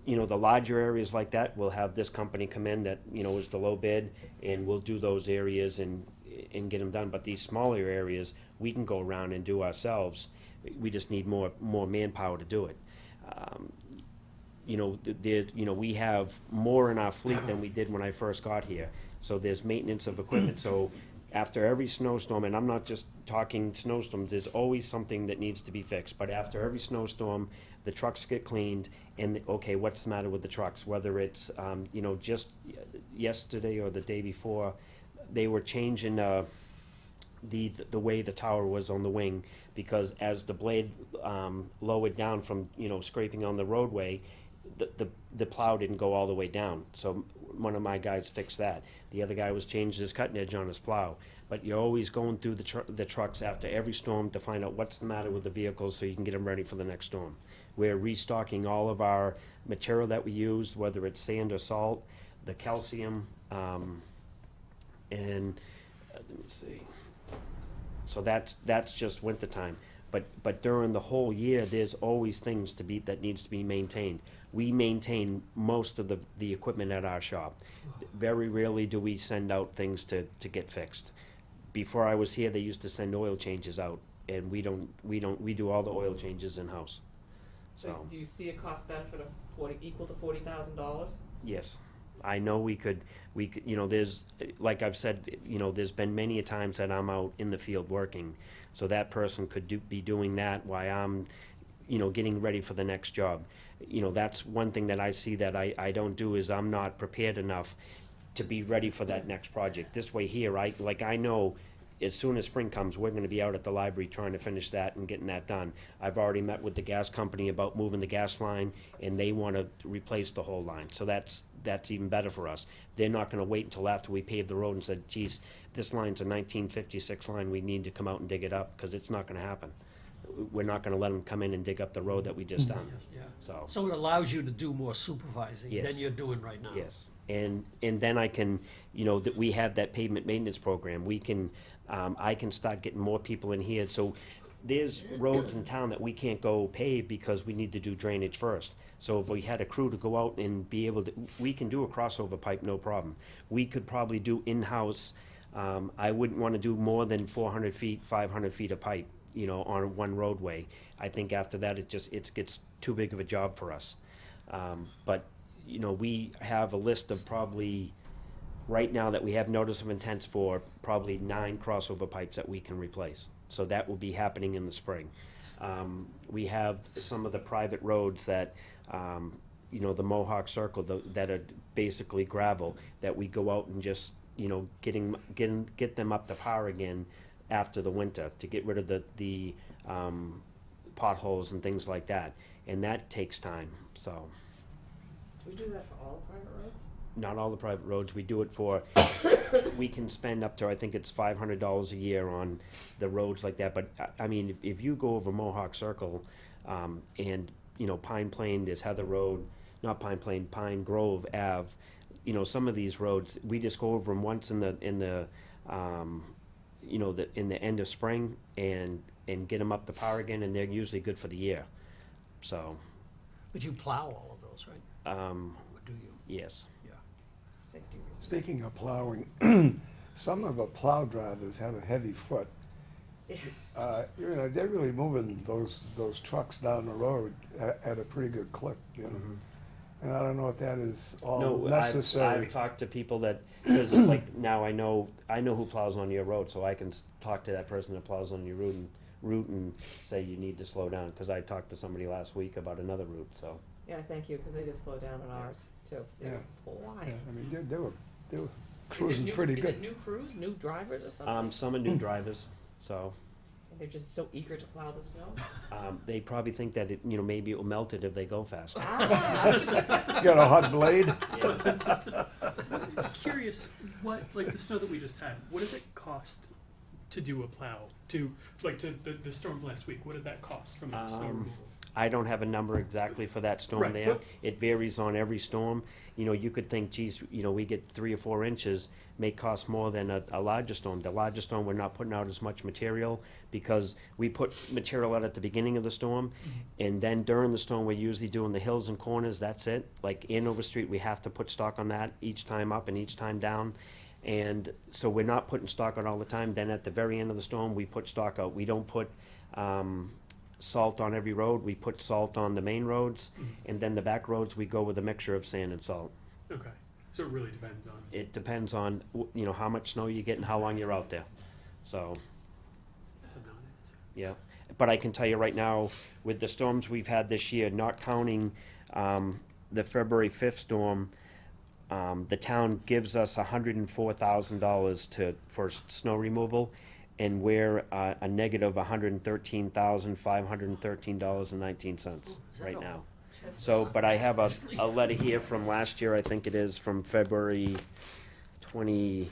[SPEAKER 12] the larger areas like that, we'll have this company come in that, is the low bid, and we'll do those areas and get them done. But these smaller areas, we can go around and do ourselves. We just need more manpower to do it. We have more in our fleet than we did when I first got here. So there's maintenance of equipment. So after every snowstorm, and I'm not just talking snowstorms, there's always something that needs to be fixed. But after every snowstorm, the trucks get cleaned, and okay, what's the matter with the trucks? Whether it's, just yesterday or the day before, they were changing the way the tower was on the wing, because as the blade lowered down from scraping on the roadway, the plow didn't go all the way down. So one of my guys fixed that. The other guy was changing his cutting edge on his plow. But you're always going through the trucks after every storm to find out what's the matter with the vehicles so you can get them ready for the next storm. We're restocking all of our material that we use, whether it's sand or salt, the calcium, and let me see. So that's just wintertime. But during the whole year, there's always things that needs to be maintained. We maintain most of the equipment at our shop. Very rarely do we send out things to get fixed. Before I was here, they used to send oil changes out, and we do all the oil changes in-house.
[SPEAKER 3] So do you see a cost benefit of equal to $40,000?
[SPEAKER 12] Yes. I know we could, there's, like I've said, there's been many a times that I'm out in the field working. So that person could be doing that while I'm, getting ready for the next job. That's one thing that I see that I don't do, is I'm not prepared enough to be ready for that next project. This way here, I know as soon as spring comes, we're gonna be out at the library trying to finish that and getting that done. I've already met with the gas company about moving the gas line, and they wanna replace the whole line. So that's even better for us. They're not gonna wait until after we pave the road and said, geez, this line's a 1956 line, we need to come out and dig it up, because it's not gonna happen. We're not gonna let them come in and dig up the road that we just done.
[SPEAKER 2] Yeah.
[SPEAKER 12] So
[SPEAKER 2] So it allows you to do more supervising
[SPEAKER 12] Yes.
[SPEAKER 2] than you're doing right now.
[SPEAKER 12] yes, and then I can, that we have that pavement maintenance program. We can, I can start getting more people in here. So there's roads in town that we can't go pave because we need to do drainage first. So if we had a crew to go out and be able to, we can do a crossover pipe, no problem. We could probably do in-house. I wouldn't want to do more than 400 feet, 500 feet of pipe, on one roadway. I think after that, it gets too big of a job for us. But we have a list of probably, right now, that we have notice of intents for probably 9 crossover pipes that we can replace. So that will be happening in the spring. We have some of the private roads that, the Mohawk Circle, that are basically gravel, that we go out and just, get them up to par again after the winter, to get rid of the potholes and things like that. And that takes time, so.
[SPEAKER 3] Do we do that for all private roads?
[SPEAKER 12] Not all the private roads, we do it for, we can spend up to, I think it's $500 a year on the roads like that. But, I mean, if you go over Mohawk Circle, and, Pine Plain, there's Heather Road, not Pine Plain, Pine Grove Ave, some of these roads, we just go over them once in the end of spring and get them up to par again, and they're usually good for the year, so.
[SPEAKER 2] But you plow all of those, right? Or do you?
[SPEAKER 12] Yes.
[SPEAKER 2] Yeah.
[SPEAKER 3] Safety reasons.
[SPEAKER 6] Speaking of plowing, some of the plow drivers have a heavy foot. You know, they're really moving those trucks down the road at a pretty good clip, you know? And I don't know if that is all
[SPEAKER 12] No,
[SPEAKER 6] necessary.
[SPEAKER 12] I've talked to people that, because like now I know who plows on your road, so I can talk to that person that plows on your route and say you need to slow down, because I talked to somebody last week about another route, so.
[SPEAKER 3] Yeah, thank you, because they just slowed down on ours too. They
[SPEAKER 6] Yeah.
[SPEAKER 3] were
[SPEAKER 6] Yeah,
[SPEAKER 3] flying.
[SPEAKER 6] I mean, they were
[SPEAKER 3] Is it
[SPEAKER 6] cruising
[SPEAKER 3] new-
[SPEAKER 6] pretty
[SPEAKER 3] Is
[SPEAKER 6] good.
[SPEAKER 3] it new crews, new drivers or something?
[SPEAKER 12] Some are new drivers, so,
[SPEAKER 3] And they're just so eager to plow the snow?
[SPEAKER 12] they probably think that it, maybe it will melt it if they go faster.
[SPEAKER 3] Ah.
[SPEAKER 6] Got a hot blade?
[SPEAKER 9] Curious, what, like the snow that we just had, what does it cost to do a plow? To the storm last week, what did that cost from the snow removal?
[SPEAKER 12] I don't have a number exactly for that storm
[SPEAKER 9] Right,
[SPEAKER 12] there.
[SPEAKER 9] well-
[SPEAKER 12] It varies on every storm. You could think, geez, we get 3 or 4 inches, may cost more than a larger storm. The larger storm, we're not putting out as much material because we put material out at the beginning of the storm, and then during the storm, we're usually doing the hills and corners, that's it. Like Andover Street, we have to put stock on that each time up and each time down. And so we're not putting stock out all the time. Then at the very end of the storm, we put stock out. We don't put salt on every road. We put salt on the main roads, and then the back roads, we go with a mixture of sand and salt.
[SPEAKER 9] Okay, so it really depends on.
[SPEAKER 12] It depends on, how much snow you get and how long you're out there. So,
[SPEAKER 9] That's a non-answer.
[SPEAKER 12] yeah. But I can tell you right now, with the storms we've had this year, not counting the February 5th storm, the town gives us $104,000 for snow removal, and we're a negative $113,513.19 right now. So, but I have a letter here from last year, I think it is, from February 28th.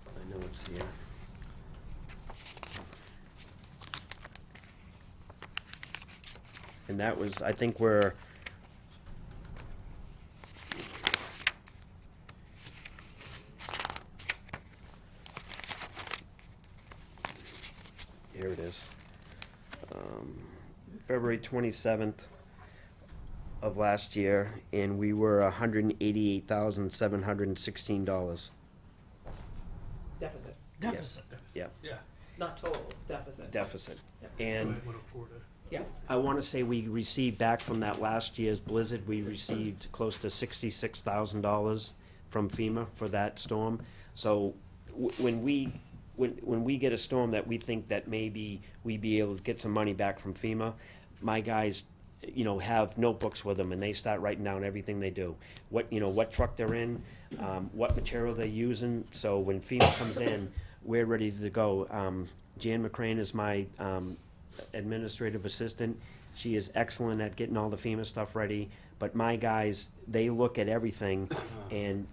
[SPEAKER 12] I know it's here. And that was, I think we're, here it is. February 27th of last year, and we were $188,716.
[SPEAKER 3] Deficit,
[SPEAKER 2] Deficit.
[SPEAKER 12] Yeah,
[SPEAKER 2] Yeah.
[SPEAKER 3] not total, deficit.
[SPEAKER 12] deficit.
[SPEAKER 3] Yep.
[SPEAKER 12] And
[SPEAKER 9] So 104 to.
[SPEAKER 3] Yeah,
[SPEAKER 12] I want to say we received back from that last year's blizzard, we received close to $66,000 from FEMA for that storm. So when we get a storm that we think that maybe we'd be able to get some money back from FEMA, my guys, have notebooks with them, and they start writing down everything they do. What truck they're in, what material they're using. So when FEMA comes in, we're ready to go. Jan McCrane is my administrative assistant. She is excellent at getting all the FEMA stuff ready, but my guys, they look at everything and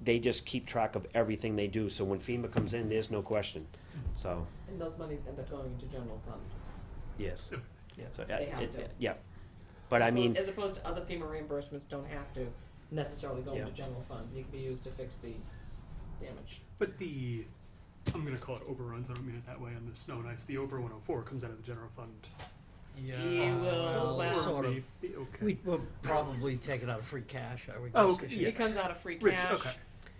[SPEAKER 12] they just keep track of everything they do, so when FEMA comes in, there's no question, so,
[SPEAKER 3] and those monies end up going into general fund.
[SPEAKER 12] yes. Yeah, so,
[SPEAKER 3] They have to.
[SPEAKER 12] yeah, but I
[SPEAKER 3] So
[SPEAKER 12] mean,
[SPEAKER 3] as opposed to other FEMA reimbursements don't have to necessarily go into
[SPEAKER 12] Yeah.
[SPEAKER 3] general fund, they can be used to fix the damage.
[SPEAKER 9] But I'm gonna call it overruns, I don't mean it that way, on the snow and ice, the over 104 comes out of the general fund.
[SPEAKER 2] Yeah.
[SPEAKER 3] You will, well,
[SPEAKER 2] Sort of.
[SPEAKER 9] Maybe, okay.
[SPEAKER 2] We will probably take it out of free cash, I would
[SPEAKER 9] Oh,
[SPEAKER 2] guess.
[SPEAKER 9] okay,
[SPEAKER 2] this
[SPEAKER 9] yeah.
[SPEAKER 2] year.
[SPEAKER 3] It comes out of free
[SPEAKER 9] Rich,
[SPEAKER 3] cash,
[SPEAKER 9] okay.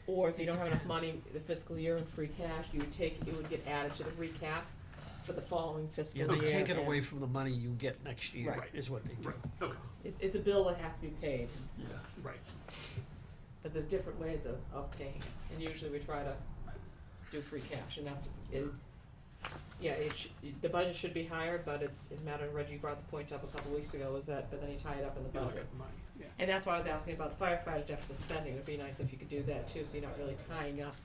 [SPEAKER 3] or if you don't have enough
[SPEAKER 2] Depends.
[SPEAKER 3] money the fiscal year in free cash, it would get added to the recap for the following fiscal
[SPEAKER 2] Yeah,
[SPEAKER 3] year.
[SPEAKER 2] they take it
[SPEAKER 3] and
[SPEAKER 2] away from the money you get next year,
[SPEAKER 3] Right.
[SPEAKER 2] is what they do.
[SPEAKER 9] Right, okay,
[SPEAKER 3] It's a bill that has to be paid,
[SPEAKER 9] right.
[SPEAKER 3] but there's different ways of paying it, and usually we try to do free cash, and that's, the budget should be higher, but it's a matter, Reggie brought the point up a couple weeks ago, was that, but then he tied it up in the
[SPEAKER 9] You look
[SPEAKER 3] budget.
[SPEAKER 9] at the money, yeah.
[SPEAKER 3] And that's why I was asking about the firefighter deficit spending, it'd be nice if you could do that too, so you're not really tying up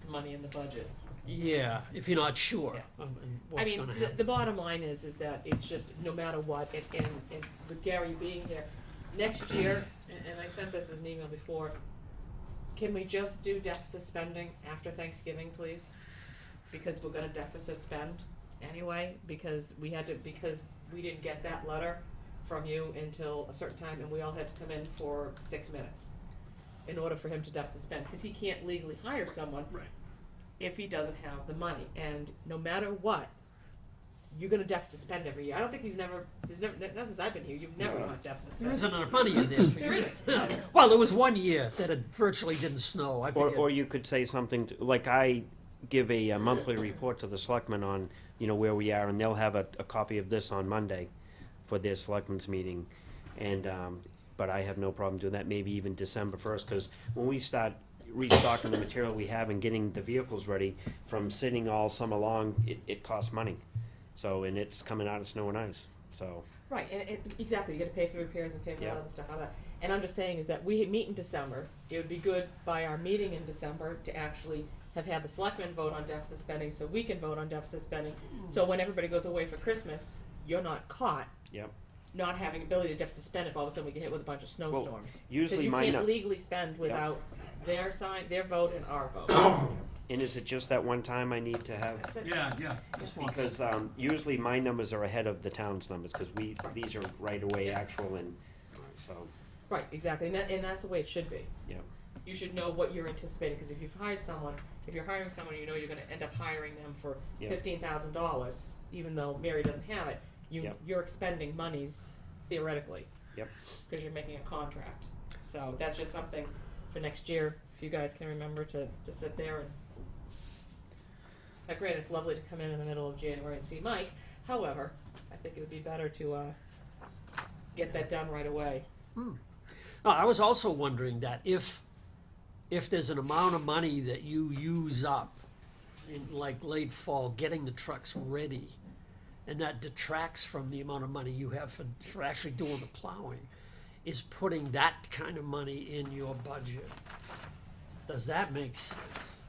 [SPEAKER 3] money in the budget.
[SPEAKER 2] Yeah, if you're not sure
[SPEAKER 3] Yeah.
[SPEAKER 2] and
[SPEAKER 3] I
[SPEAKER 2] what's
[SPEAKER 3] mean,
[SPEAKER 2] gonna
[SPEAKER 3] the
[SPEAKER 2] happen.
[SPEAKER 3] bottom line is that it's just, no matter what, and with Gary being here, next year, and I sent this as an email before, can we just do deficit spending after Thanksgiving, please? Because we're gonna deficit spend anyway, because we didn't get that letter from you until a certain time, and we all had to come in for 6 minutes in order for him to debt suspend, because he can't legally hire someone
[SPEAKER 9] Right.
[SPEAKER 3] if he doesn't have the money. And no matter what, you're gonna debt suspend every year. I don't think there's never, not since I've been here, you've never not debt suspend.
[SPEAKER 2] There isn't enough money in there for
[SPEAKER 3] There
[SPEAKER 2] you.
[SPEAKER 3] isn't.
[SPEAKER 2] Well, there was one year that it virtually didn't snow. I
[SPEAKER 12] Or
[SPEAKER 2] forget.
[SPEAKER 12] you could say something, like I give a monthly report to the selectmen on, where we are, and they'll have a copy of this on Monday for their selectmen's meeting. And, but I have no problem doing that, maybe even December 1st, because when we start restocking the material we have and getting the vehicles ready, from sitting all summer long, it costs money. So, and it's coming out of snow and ice, so.
[SPEAKER 3] Right, and exactly, you gotta pay for repairs and pay for
[SPEAKER 12] Yeah.
[SPEAKER 3] all that stuff, all that. And I'm just saying is that we meet in December, it would be good by our meeting in December to actually have had the selectmen vote on deficit spending, so we can vote on deficit spending. So when everybody goes away for Christmas, you're not caught
[SPEAKER 12] Yep.
[SPEAKER 3] not having ability to deficit spend if all of a sudden we get hit with a bunch of snowstorms.
[SPEAKER 12] usually
[SPEAKER 3] Cause
[SPEAKER 12] mine
[SPEAKER 3] you can't
[SPEAKER 12] are-
[SPEAKER 3] legally spend without their sign, their vote and our vote.
[SPEAKER 12] And is it just that one time I need to have?
[SPEAKER 3] That's it.
[SPEAKER 2] Yeah. Just once.
[SPEAKER 12] Because usually my numbers are ahead of the town's numbers, because these are right away actual, and so,
[SPEAKER 3] Right, exactly, and that's the way it should be.
[SPEAKER 12] yeah.
[SPEAKER 3] You should know what you're anticipating, because if you've hired someone, if you're hiring someone, you know you're gonna end up hiring them for
[SPEAKER 12] Yeah.
[SPEAKER 3] $15,000, even though Mary doesn't have it,
[SPEAKER 12] Yep.
[SPEAKER 3] you're expending monies theoretically.
[SPEAKER 12] Yep.
[SPEAKER 3] Because you're making a contract. So that's just something for next year, if you guys can remember to sit there and. Now granted, it's lovely to come in the middle of January and see Mike, however, I think it would be better to, get that done right away.
[SPEAKER 2] No, I was also wondering that if there's an amount of money that you use up in like late fall getting the trucks ready, and that detracts from the amount of money you have for actually doing the plowing, is putting that kind of money in your budget. Does that make sense?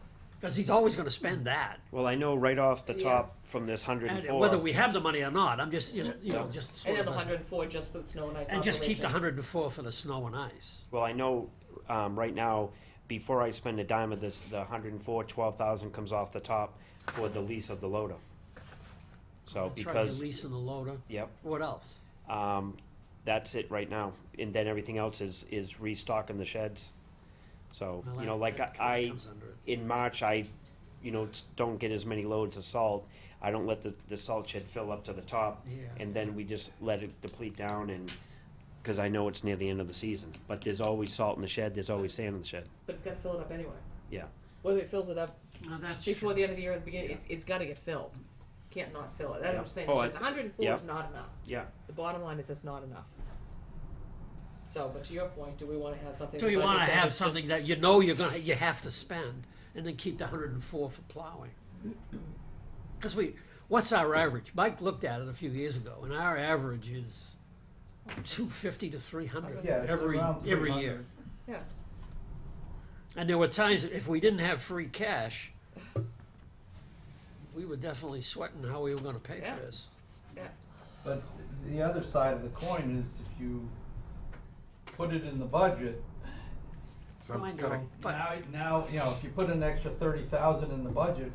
[SPEAKER 2] Because he's always going to spend that.
[SPEAKER 12] Well, I know right off the
[SPEAKER 3] Yeah.
[SPEAKER 12] top from this 104.
[SPEAKER 2] And whether we have the money or not, I'm just
[SPEAKER 3] And
[SPEAKER 2] sort
[SPEAKER 3] then
[SPEAKER 2] of
[SPEAKER 3] the 104 just for the snow and ice
[SPEAKER 2] and just keep the
[SPEAKER 3] operations.
[SPEAKER 2] 104 for the snow and ice.
[SPEAKER 12] Well, I know right now, before I spend a dime of this, the 104, 12,000 comes off the top for the lease of the loader. So
[SPEAKER 2] That's right,
[SPEAKER 12] because,
[SPEAKER 2] you're leasing the loader.
[SPEAKER 12] yep,
[SPEAKER 2] What else?
[SPEAKER 12] that's it right now. And then everything else is restocking the sheds. So,
[SPEAKER 2] Well,
[SPEAKER 12] like
[SPEAKER 2] that
[SPEAKER 12] I,
[SPEAKER 2] comes under it.
[SPEAKER 12] in March, I, don't get as many loads of salt. I don't let the salt shed fill up to the top.
[SPEAKER 2] Yeah.
[SPEAKER 12] And then we just let it deplete down, and, because I know it's near the end of the season. But there's always salt in the shed, there's always sand in the shed,
[SPEAKER 3] But it's gotta fill it up anyway.
[SPEAKER 12] yeah.
[SPEAKER 3] Whether it fills it up
[SPEAKER 2] No, that's
[SPEAKER 3] before
[SPEAKER 2] true.
[SPEAKER 3] the end of the year or the beginning, it's gotta get filled. Can't not fill it. That's what I'm saying.
[SPEAKER 12] Oh,
[SPEAKER 3] It's just 104 is
[SPEAKER 12] yeah.
[SPEAKER 3] not enough.
[SPEAKER 12] Yeah,
[SPEAKER 3] The bottom line is it's not enough. So, but to your point, do we wanna add something?
[SPEAKER 2] So
[SPEAKER 3] in the
[SPEAKER 2] you want to
[SPEAKER 3] budget that
[SPEAKER 2] have
[SPEAKER 3] is
[SPEAKER 2] something
[SPEAKER 3] just-
[SPEAKER 2] that you have to spend, and then keep the 104 for plowing. Because what's our average? Mike looked at it a few years ago, and our average is 250 to 300
[SPEAKER 7] Yeah, it's
[SPEAKER 2] every
[SPEAKER 7] around
[SPEAKER 2] year.
[SPEAKER 7] 300.
[SPEAKER 3] Yeah,
[SPEAKER 2] And there were times if we didn't have free cash, we were definitely sweating how we were going to pay
[SPEAKER 3] Yeah.
[SPEAKER 2] for this.
[SPEAKER 3] yeah.
[SPEAKER 7] But the other side of the coin is if you put it in the budget,
[SPEAKER 8] So
[SPEAKER 2] I
[SPEAKER 8] I'm
[SPEAKER 2] know,
[SPEAKER 8] gonna-
[SPEAKER 2] but
[SPEAKER 7] now, if you put an extra 30,000 in the budget,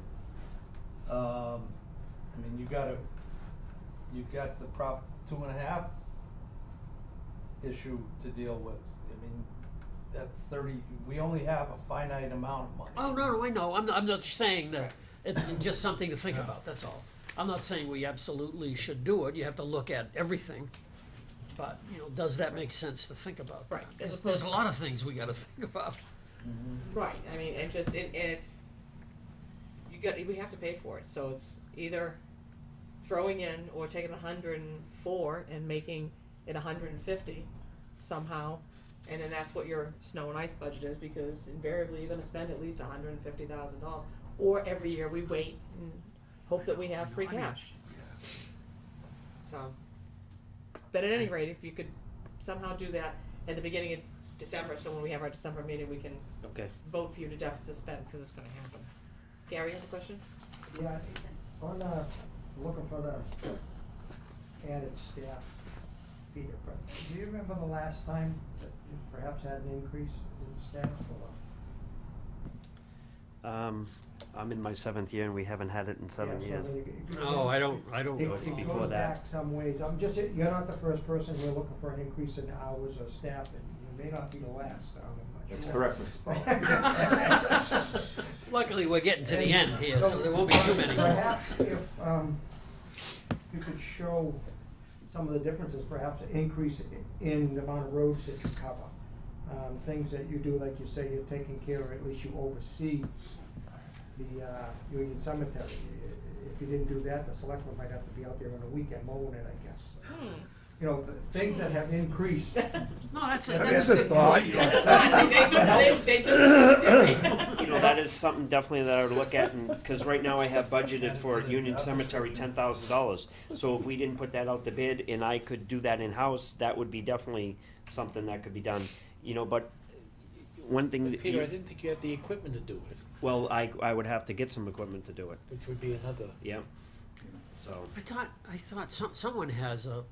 [SPEAKER 7] I mean, you've got the Prop 2.5 issue to deal with. I mean, that's 30, we only have a finite amount of money.
[SPEAKER 2] oh no, I know. I'm not saying that. It's just something to think about. That's all. I'm not saying we absolutely should do it. You have to look at everything. But does that make sense to think about?
[SPEAKER 3] Right.
[SPEAKER 2] that?
[SPEAKER 3] As
[SPEAKER 2] There's
[SPEAKER 3] opposed-
[SPEAKER 2] a lot of things we got to think about.
[SPEAKER 3] Right, I mean, and it's, we have to pay for it, so it's either throwing in or taking 104 and making it 150 somehow, and then that's what your snow and ice budget is, because invariably you're gonna spend at least $150,000. Or every year we wait and hope that we have free cash. So, but at any rate, if you could somehow do that at the beginning of December, so when we have our December meeting, we can
[SPEAKER 12] okay.
[SPEAKER 3] vote for you to deficit spend, because it's gonna happen. Gary, you have a question?
[SPEAKER 10] Yeah, on, looking for the added staff, Peter, do you remember the last time that you perhaps had an increase in staff or?
[SPEAKER 12] I'm in my 7th year and we haven't had it in 7
[SPEAKER 10] Yeah, so
[SPEAKER 12] years.
[SPEAKER 10] then you-
[SPEAKER 2] No, I don't
[SPEAKER 10] It,
[SPEAKER 2] know.
[SPEAKER 12] it's
[SPEAKER 10] it
[SPEAKER 12] before
[SPEAKER 10] goes
[SPEAKER 12] that.
[SPEAKER 10] back some ways. I'm just, you're not the first person here looking for an increase in hours or staff, and you may not be the last, I'm not
[SPEAKER 11] That's
[SPEAKER 10] sure.
[SPEAKER 11] correct, Mr. Fowler.
[SPEAKER 2] Luckily, we're getting to the end here, so there won't be too many more.
[SPEAKER 10] Perhaps if, you could show some of the differences, perhaps an increase in the amount of roads that you cover. Things that you do, like you say, you're taking care, or at least you oversee the, Union Cemetery. If you didn't do that, the selectmen might have to be out there on the weekend mowing it, I guess. You know, the things that have increased.
[SPEAKER 2] No, that's a
[SPEAKER 6] That's a
[SPEAKER 2] good
[SPEAKER 6] thought.
[SPEAKER 2] point.
[SPEAKER 3] That's a thought, they took it.
[SPEAKER 12] You know, that is something definitely that I would look at, and, because right now I have budgeted for Union Cemetery $10,000. So if we didn't put that out to bid and I could do that in-house, that would be definitely something that could be done. You know, but one thing that
[SPEAKER 13] Peter, I didn't think you had the equipment to do it,
[SPEAKER 12] well, I would have to get some equipment to do it,
[SPEAKER 13] which would be another.
[SPEAKER 12] yeah. So,
[SPEAKER 2] I thought someone has a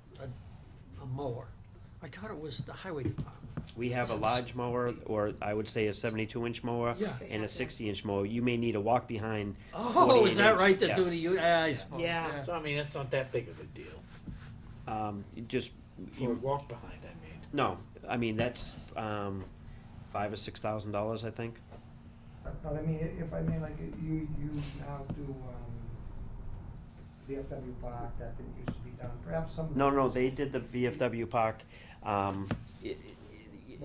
[SPEAKER 2] mower. I thought it was the highway department.
[SPEAKER 12] we have a large mower, or I would say a 72-inch mower,
[SPEAKER 2] Yeah.
[SPEAKER 12] and a 60-inch mower. You may need a walk behind.
[SPEAKER 2] Oh, is that
[SPEAKER 12] 48-inch,
[SPEAKER 2] right, to
[SPEAKER 12] yeah.
[SPEAKER 2] do the, I suppose,
[SPEAKER 3] Yeah.
[SPEAKER 2] yeah.
[SPEAKER 13] So I mean, that's not that big of a deal,
[SPEAKER 12] Just,
[SPEAKER 13] for a walk behind, I mean.
[SPEAKER 12] no, I mean, that's $5,000 or $6,000, I think.
[SPEAKER 10] But I mean, if I may, like, you now do, VFW Park, that didn't used to be done, perhaps some.
[SPEAKER 12] No, they did the VFW park.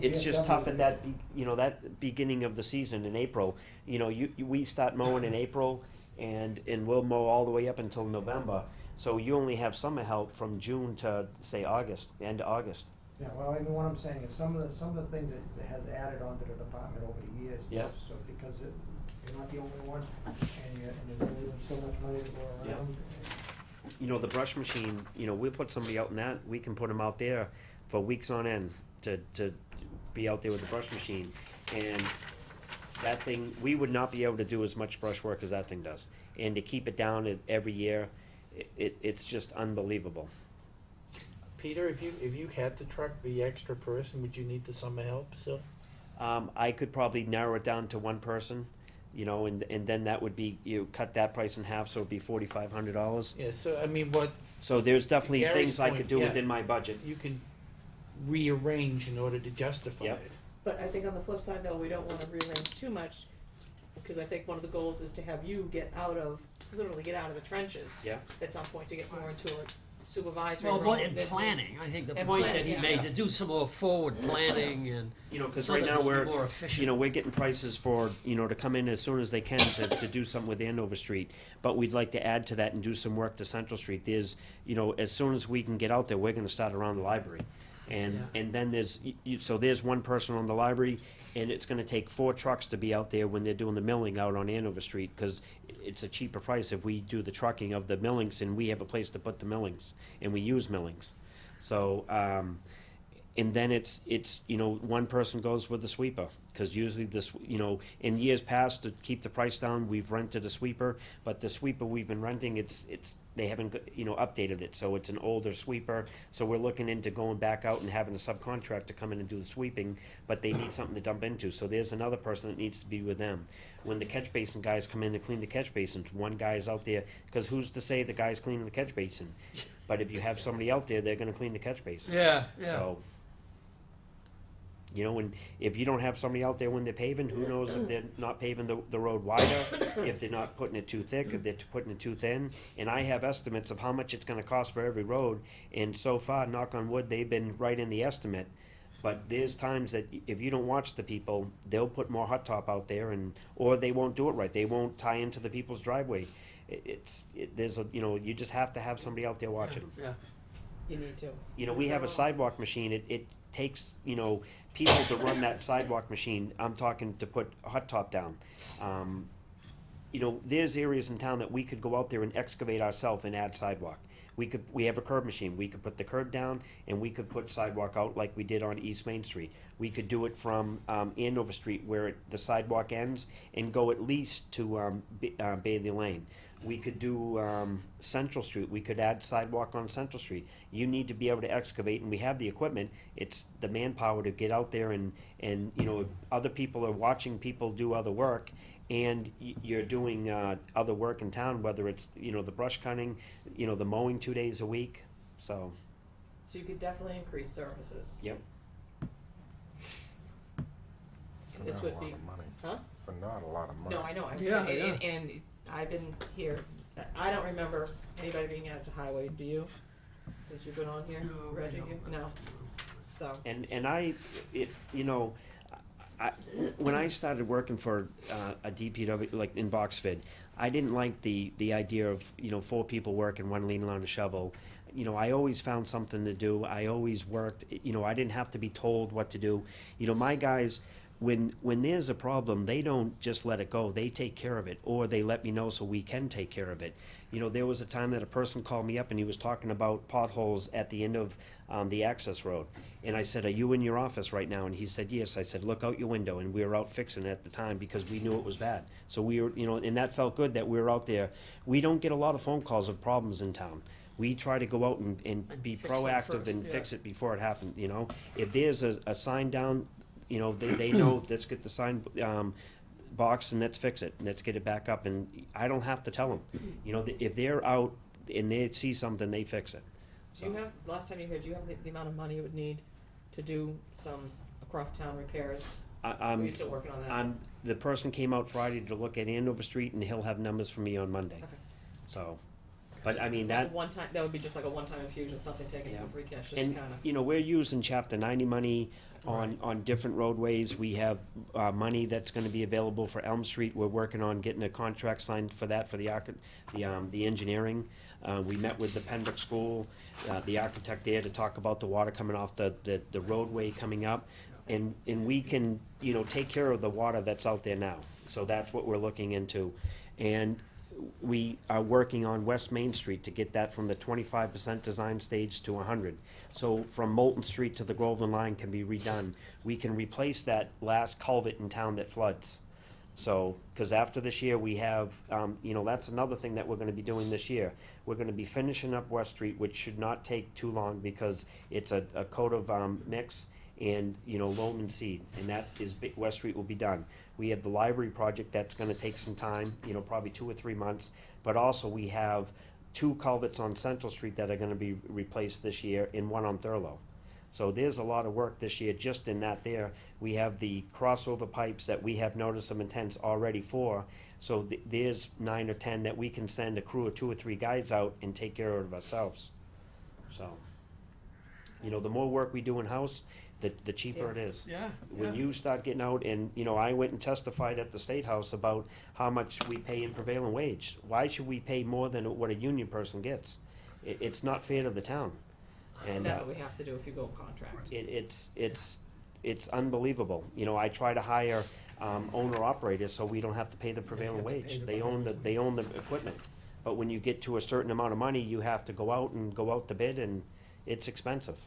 [SPEAKER 12] It's just tough at that, that beginning of the season in April. You know, we start mowing in April, and we'll mow all the way up until November. So you only have summer help from June to, say, August, end of August.
[SPEAKER 10] Yeah, well, I mean, what I'm saying is some of the things that has added onto the department over the years.
[SPEAKER 12] Yeah.
[SPEAKER 10] So because you're not the only one, and there's only so much money to go
[SPEAKER 12] Yeah.
[SPEAKER 10] around.
[SPEAKER 12] You know, the brush machine, we'll put somebody out in that, we can put them out there for weeks on end to be out there with the brush machine. And that thing, we would not be able to do as much brush work as that thing does. And to keep it down every year, it's just unbelievable.
[SPEAKER 13] Peter, if you had to truck the extra person, would you need the summer help still?
[SPEAKER 12] I could probably narrow it down to one person, and then that would be, cut that price in half, so it'd be $4,500.
[SPEAKER 13] Yeah, so I mean, what
[SPEAKER 12] So there's definitely
[SPEAKER 13] Gary's
[SPEAKER 12] things I
[SPEAKER 13] point,
[SPEAKER 12] could do
[SPEAKER 13] yeah.
[SPEAKER 12] within my budget.
[SPEAKER 13] you can rearrange in order to justify
[SPEAKER 12] Yep.
[SPEAKER 13] it.
[SPEAKER 3] But I think on the flip side though, we don't wanna rearrange too much, because I think one of the goals is to have you literally get out of the trenches.
[SPEAKER 12] Yeah.
[SPEAKER 3] At some point to get more into a supervisory
[SPEAKER 2] Well,
[SPEAKER 3] role.
[SPEAKER 2] but in planning, I think the
[SPEAKER 3] And
[SPEAKER 2] point that
[SPEAKER 3] planning,
[SPEAKER 2] he
[SPEAKER 3] yeah.
[SPEAKER 2] made, to do some more forward planning and.
[SPEAKER 12] Because
[SPEAKER 2] so
[SPEAKER 12] right
[SPEAKER 2] that
[SPEAKER 12] now
[SPEAKER 2] it'll be more efficient.
[SPEAKER 12] we're getting prices for, to come in as soon as they can to do something with Andover Street. But we'd like to add to that and do some work to Central Street. There's, as soon as we can get out there, we're gonna start around the library. And then there's, so there's one person on the library, and it's gonna take 4 trucks to be out there when they're doing the milling out on Andover Street, because it's a cheaper price if we do the trucking of the millings, and we have a place to put the millings, and we use millings. So, and then it's one person goes with the sweeper, because usually in years past, to keep the price down, we've rented a sweeper, but the sweeper we've been renting, they haven't updated it, so it's an older sweeper. So we're looking into going back out and having a subcontractor come in and do the sweeping, but they need something to dump into, so there's another person that needs to be with them. When the catch basin guys come in to clean the catch basins, one guy's out there, because who's to say the guy's cleaning the catch basin? But if you have somebody out there, they're gonna clean the catch basin.
[SPEAKER 2] Yeah.
[SPEAKER 12] So, and if you don't have somebody out there when they're paving, who knows if they're not paving the road wider, if they're not putting it too thick, if they're putting it too thin. And I have estimates of how much it's gonna cost for every road, and so far, knock on wood, they've been right in the estimate. But there's times that if you don't watch the people, they'll put more hot top out there, or they won't do it right, they won't tie into the people's driveway. You just have to have somebody out there watching them.
[SPEAKER 2] Yeah.
[SPEAKER 3] You need to.
[SPEAKER 12] We have a sidewalk machine, it takes, people to run that sidewalk machine. I'm talking to put hot top down. There's areas in town that we could go out there and excavate ourselves and add sidewalk. We have a curb machine, we could put the curb down, and we could put sidewalk out like we did on East Main Street. We could do it from Andover Street where the sidewalk ends, and go at least to Bailey Lane. We could do, Central Street, we could add sidewalk on Central Street. You need to be able to excavate, and we have the equipment, it's the manpower to get out there and, you know, other people are watching people do other work, and you're doing, other work in town, whether it's, you know, the brush cutting, you know, the mowing 2 days a week, so,
[SPEAKER 3] So you could definitely increase services.
[SPEAKER 12] yep.
[SPEAKER 8] For
[SPEAKER 3] This
[SPEAKER 8] not
[SPEAKER 3] would
[SPEAKER 8] a
[SPEAKER 3] be,
[SPEAKER 8] lot of money.
[SPEAKER 3] huh?
[SPEAKER 8] For not a lot of money.
[SPEAKER 3] No, I know, I'm
[SPEAKER 2] Yeah,
[SPEAKER 3] saying, and I've been here, I don't remember anybody being added to highway, do you? Since you've been on here,
[SPEAKER 2] No,
[SPEAKER 3] Reggie,
[SPEAKER 2] I don't.
[SPEAKER 3] you, no, so,
[SPEAKER 12] And I, you know, when I started working for a DPW, like in Boxford, I didn't like the idea of, you know, 4 people working, 1 leaning on a shovel. You know, I always found something to do. I always worked, you know, I didn't have to be told what to do. You know, my guys, when there's a problem, they don't just let it go. They take care of it, or they let me know so we can take care of it. You know, there was a time that a person called me up and he was talking about potholes at the end of the access road. And I said, "Are you in your office right now?" And he said, "Yes." I said, "Look out your window." And we were out fixing it at the time because we knew it was bad. So we were, you know, and that felt good that we were out there. We don't get a lot of phone calls of problems in town. We try to go out and be
[SPEAKER 2] fix them
[SPEAKER 12] proactive
[SPEAKER 2] first,
[SPEAKER 12] and
[SPEAKER 2] yeah.
[SPEAKER 12] fix it before it happens, you know? If there's a sign down, you know, they know, let's get the sign, box and let's fix it, and let's get it back up, and I don't have to tell them. You know, if they're out and they see something, they fix it.
[SPEAKER 3] do you have, last time you heard, do you have the amount of money you would need to do some across-town repairs? Are you still working on that?
[SPEAKER 12] The person came out Friday to look at Andover Street, and he'll have numbers for me on Monday.
[SPEAKER 3] Okay.
[SPEAKER 12] So, but I mean,
[SPEAKER 3] Like
[SPEAKER 12] that,
[SPEAKER 3] one time, that would be just like a one-time infusion, something taken
[SPEAKER 12] Yeah.
[SPEAKER 3] from free cash, just
[SPEAKER 12] and,
[SPEAKER 3] kinda.
[SPEAKER 12] you know, we're using Chapter 90 money on different roadways. We have, money that's gonna be available for Elm Street. We're working on getting a contract signed for that, for the engineering. We met with the Pembroke School, the architect there to talk about the water coming off the roadway coming up. And we can, you know, take care of the water that's out there now. So that's what we're looking into. And we are working on West Main Street to get that from the 25% design stage to 100. So from Moulton Street to the Groveland line can be redone. We can replace that last culvert in town that floods. So, because after this year, we have, you know, that's another thing that we're gonna be doing this year. We're gonna be finishing up West Street, which should not take too long because it's a coat of mix and, you know, loam and seed, and that is, West Street will be done. We have the library project that's gonna take some time, you know, probably 2 or 3 months, but also we have 2 culverts on Central Street that are gonna be replaced this year and 1 on Thurlow. So there's a lot of work this year just in that there. We have the crossover pipes that we have notice of intents already for, so there's 9 or 10 that we can send a crew of 2 or 3 guys out and take care of ourselves. So, you know, the more work we do in-house, the cheaper it is.
[SPEAKER 2] Yeah,
[SPEAKER 12] When
[SPEAKER 2] yeah.
[SPEAKER 12] you start getting out and, you know, I went and testified at the State House about how much we pay in prevailing wage. Why should we pay more than what a union person gets? It's not fair to the town. And
[SPEAKER 3] That's what we have to do if you go contract.
[SPEAKER 12] it's unbelievable. You know, I try to hire, owner operators so we don't have to pay the prevailing wage. They own the equipment. But when you get to a certain amount of money, you have to go out to bid, and it's expensive.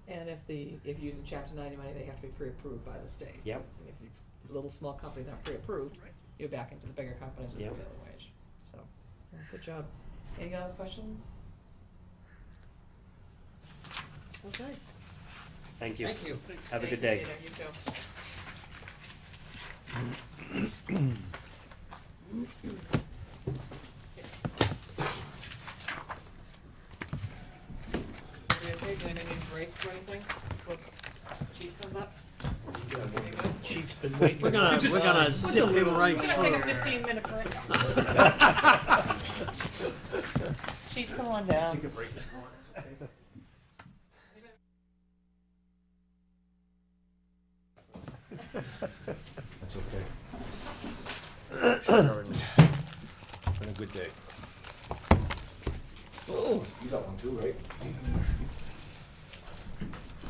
[SPEAKER 3] And if you're using chapter 90 money, they have to be pre-approved by the state.
[SPEAKER 12] Yep.
[SPEAKER 3] And if little small companies aren't pre-approved, you're back into the bigger companies with
[SPEAKER 12] Yep.
[SPEAKER 3] prevailing wage. So, yeah, good job. Any other questions? Okay.
[SPEAKER 12] Thank you.
[SPEAKER 2] Thank you.
[SPEAKER 12] Have a good
[SPEAKER 3] Thanks,
[SPEAKER 12] day.
[SPEAKER 3] Peter. You too. Are we okay? Do anybody need a break or anything? Before Chief comes up? You good?
[SPEAKER 13] Chief's been waiting.
[SPEAKER 2] We're gonna zip him right
[SPEAKER 3] We're gonna take a
[SPEAKER 2] through.
[SPEAKER 3] 15-minute break. Chief, come on down.
[SPEAKER 11] That's okay.
[SPEAKER 8] Been a good day.
[SPEAKER 11] Oh, you got one too, right?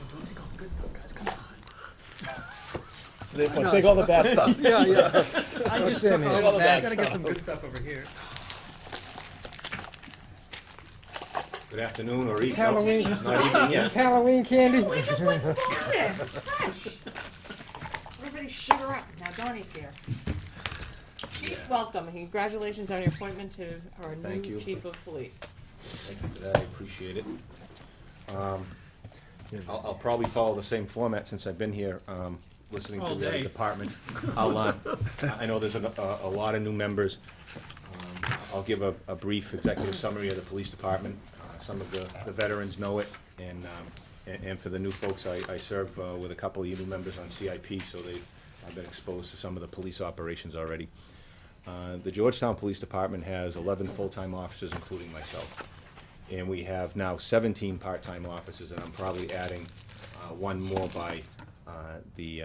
[SPEAKER 9] Don't take all the good stuff, guys, come on.
[SPEAKER 4] So therefore, take all the bad stuff.
[SPEAKER 2] Yeah, yeah. I just took
[SPEAKER 8] Take
[SPEAKER 2] all
[SPEAKER 4] all
[SPEAKER 2] the
[SPEAKER 4] the
[SPEAKER 2] bad
[SPEAKER 4] bad
[SPEAKER 9] Gotta get
[SPEAKER 2] stuff.
[SPEAKER 9] some good stuff over here.
[SPEAKER 11] Good afternoon or
[SPEAKER 8] It's
[SPEAKER 11] evening.
[SPEAKER 8] Halloween.
[SPEAKER 11] It's not evening yet.
[SPEAKER 8] It's Halloween candy.
[SPEAKER 3] We just went and bought it. It's fresh. Everybody sugar up. Now Donnie's here. Chief, Welcome, congratulations on your appointment to our
[SPEAKER 11] Thank
[SPEAKER 3] new
[SPEAKER 11] you.
[SPEAKER 3] chief of police.
[SPEAKER 11] Thank you for that, I appreciate it. I'll probably follow the same format since I've been here, listening to
[SPEAKER 2] All
[SPEAKER 11] the other
[SPEAKER 2] day.
[SPEAKER 11] departments. I know there's a lot of new members. I'll give a brief executive summary of the police department. Some of the veterans know it, and for the new folks, I serve with a couple of new members on CIP, so I've been exposed to some of the police operations already. The Georgetown Police Department has 11 full-time officers, including myself. And we have now 17 part-time officers, and I'm probably adding one more by the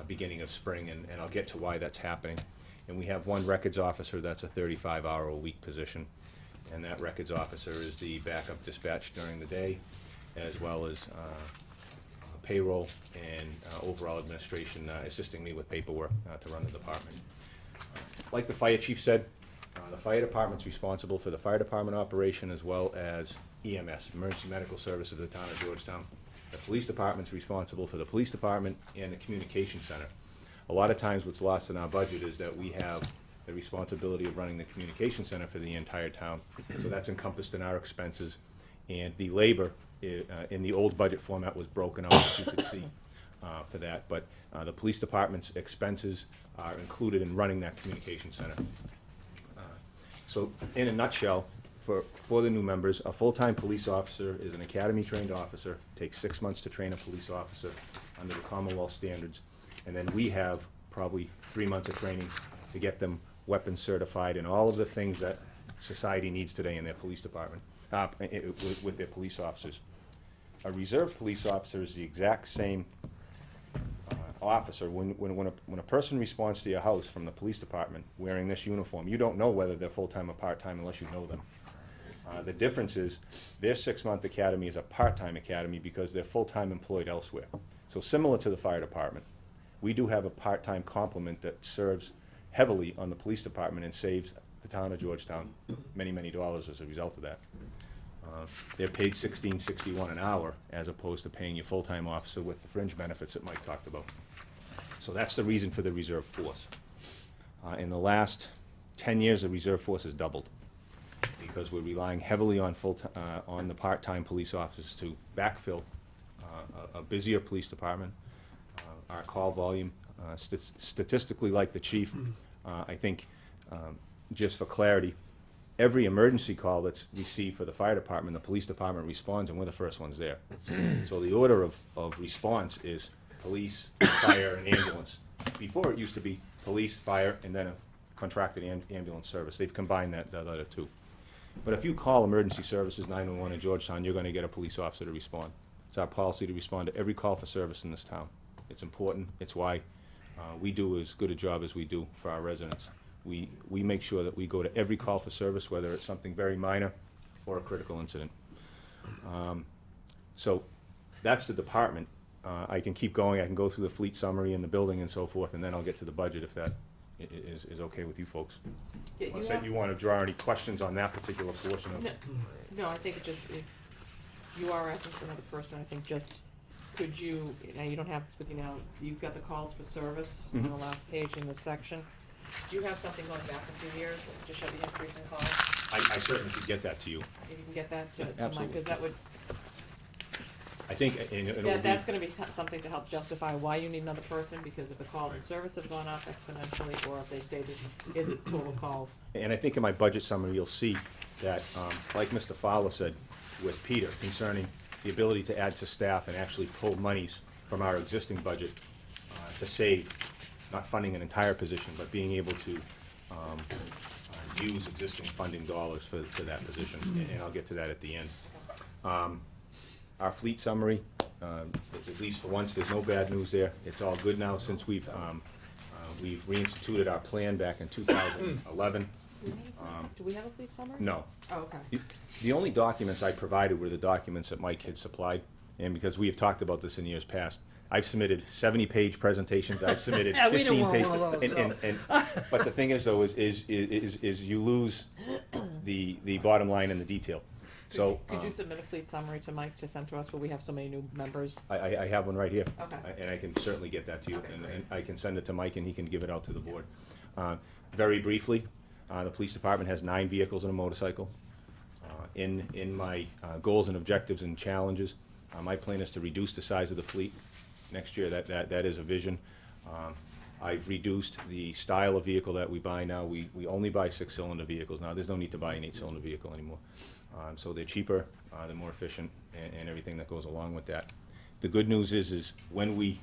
[SPEAKER 11] beginning of spring, and I'll get to why that's happening. And we have one records officer, that's a 35-hour-a-week position. And that records officer is the backup dispatch during the day, as well as payroll and overall administration, assisting me with paperwork to run the department. Like the fire chief said, the fire department's responsible for the fire department operation as well as EMS, Emergency Medical Services of the town of Georgetown. The police department's responsible for the police department and the communication center. A lot of times what's lost in our budget is that we have the responsibility of running the communication center for the entire town. So that's encompassed in our expenses. And the labor in the old budget format was broken out, as you could see, for that. But the police department's expenses are included in running that communication center. So in a nutshell, for the new members, a full-time police officer is an academy-trained officer, takes 6 months to train a police officer under the Commonwealth standards, and then we have probably 3 months of training to get them weapons certified and all of the things that society needs today in their police department, with their police officers. A reserve police officer is the exact same officer. When a person responds to your house from the police department wearing this uniform, you don't know whether they're full-time or part-time unless you know them. The difference is their 6-month academy is a part-time academy because they're full-time employed elsewhere. So similar to the fire department, we do have a part-time complement that serves heavily on the police department and saves the town of Georgetown many, many dollars as a result of that. They're paid $16.61 an hour as opposed to paying your full-time officer with the fringe benefits that Mike talked about. So that's the reason for the reserve force. In the last 10 years, the reserve force has doubled because we're relying heavily on on the part-time police officers to backfill a busier police department. Our call volume, statistically, like the chief, I think, just for clarity, every emergency call that's received for the fire department, the police department responds, and we're the first ones there. So the order of response is police, fire, and ambulance. Before, it used to be police, fire, and then a contracted ambulance service. They've combined that other two. But if you call emergency services 911 in Georgetown, you're going to get a police officer to respond. It's our policy to respond to every call for service in this town. It's important. It's why we do as good a job as we do for our residents. We make sure that we go to every call for service, whether it's something very minor or a critical incident. So that's the department. I can keep going. I can go through the fleet summary and the building and so forth, and then I'll get to the budget if that is okay with you folks.
[SPEAKER 3] Yeah,
[SPEAKER 11] Unless you want to draw any questions on that particular portion of it.
[SPEAKER 3] No, I think it just, if you are asking for another person, I think just, could you, now you don't have this with you now, you've got the calls for service on the last page in this section. Do you have something going back a few years to show the increase in calls?
[SPEAKER 11] I certainly could get that to you.
[SPEAKER 3] If you can get that to Mike,
[SPEAKER 11] Absolutely.
[SPEAKER 3] because that would,
[SPEAKER 11] I think it will be.
[SPEAKER 3] that's gonna be something to help justify why you need another person, because if the calls and service have gone up exponentially, or if they stayed this, is it total calls?
[SPEAKER 11] And I think in my budget summary, you'll see that, like Mr. Fowler said with Peter, concerning the ability to add to staff and actually pull monies from our existing budget to save, not funding an entire position, but being able to use existing funding dollars for that position, and I'll get to that at the end. Our fleet summary, at least for once, there's no bad news there. It's all good now since we've reinstituted our plan back in 2011.
[SPEAKER 3] Do we have a fleet summary?
[SPEAKER 11] No.
[SPEAKER 3] Oh, okay.
[SPEAKER 11] The only documents I provided were the documents that Mike had supplied, and because we have talked about this in years past, I've submitted 70-page presentations. I've submitted 15
[SPEAKER 2] we don't want
[SPEAKER 11] pages.
[SPEAKER 2] one of those,
[SPEAKER 11] But the thing is, though, is you lose the bottom line and the detail. So
[SPEAKER 3] Could you submit a fleet summary to Mike to send to us, where we have so many new members?
[SPEAKER 11] I have one right here.
[SPEAKER 3] Okay.
[SPEAKER 11] And I can certainly get that to you,
[SPEAKER 3] Okay,
[SPEAKER 11] and
[SPEAKER 3] great.
[SPEAKER 11] I can send it to Mike, and he can give it out to the board. Very briefly, the police department has 9 vehicles and a motorcycle. In my goals and objectives and challenges, my plan is to reduce the size of the fleet. Next year, that is a vision. I've reduced the style of vehicle that we buy now. We only buy 6-cylinder vehicles now. There's no need to buy an 8-cylinder vehicle anymore. So they're cheaper, they're more efficient, and everything that goes along with that. The good news is when we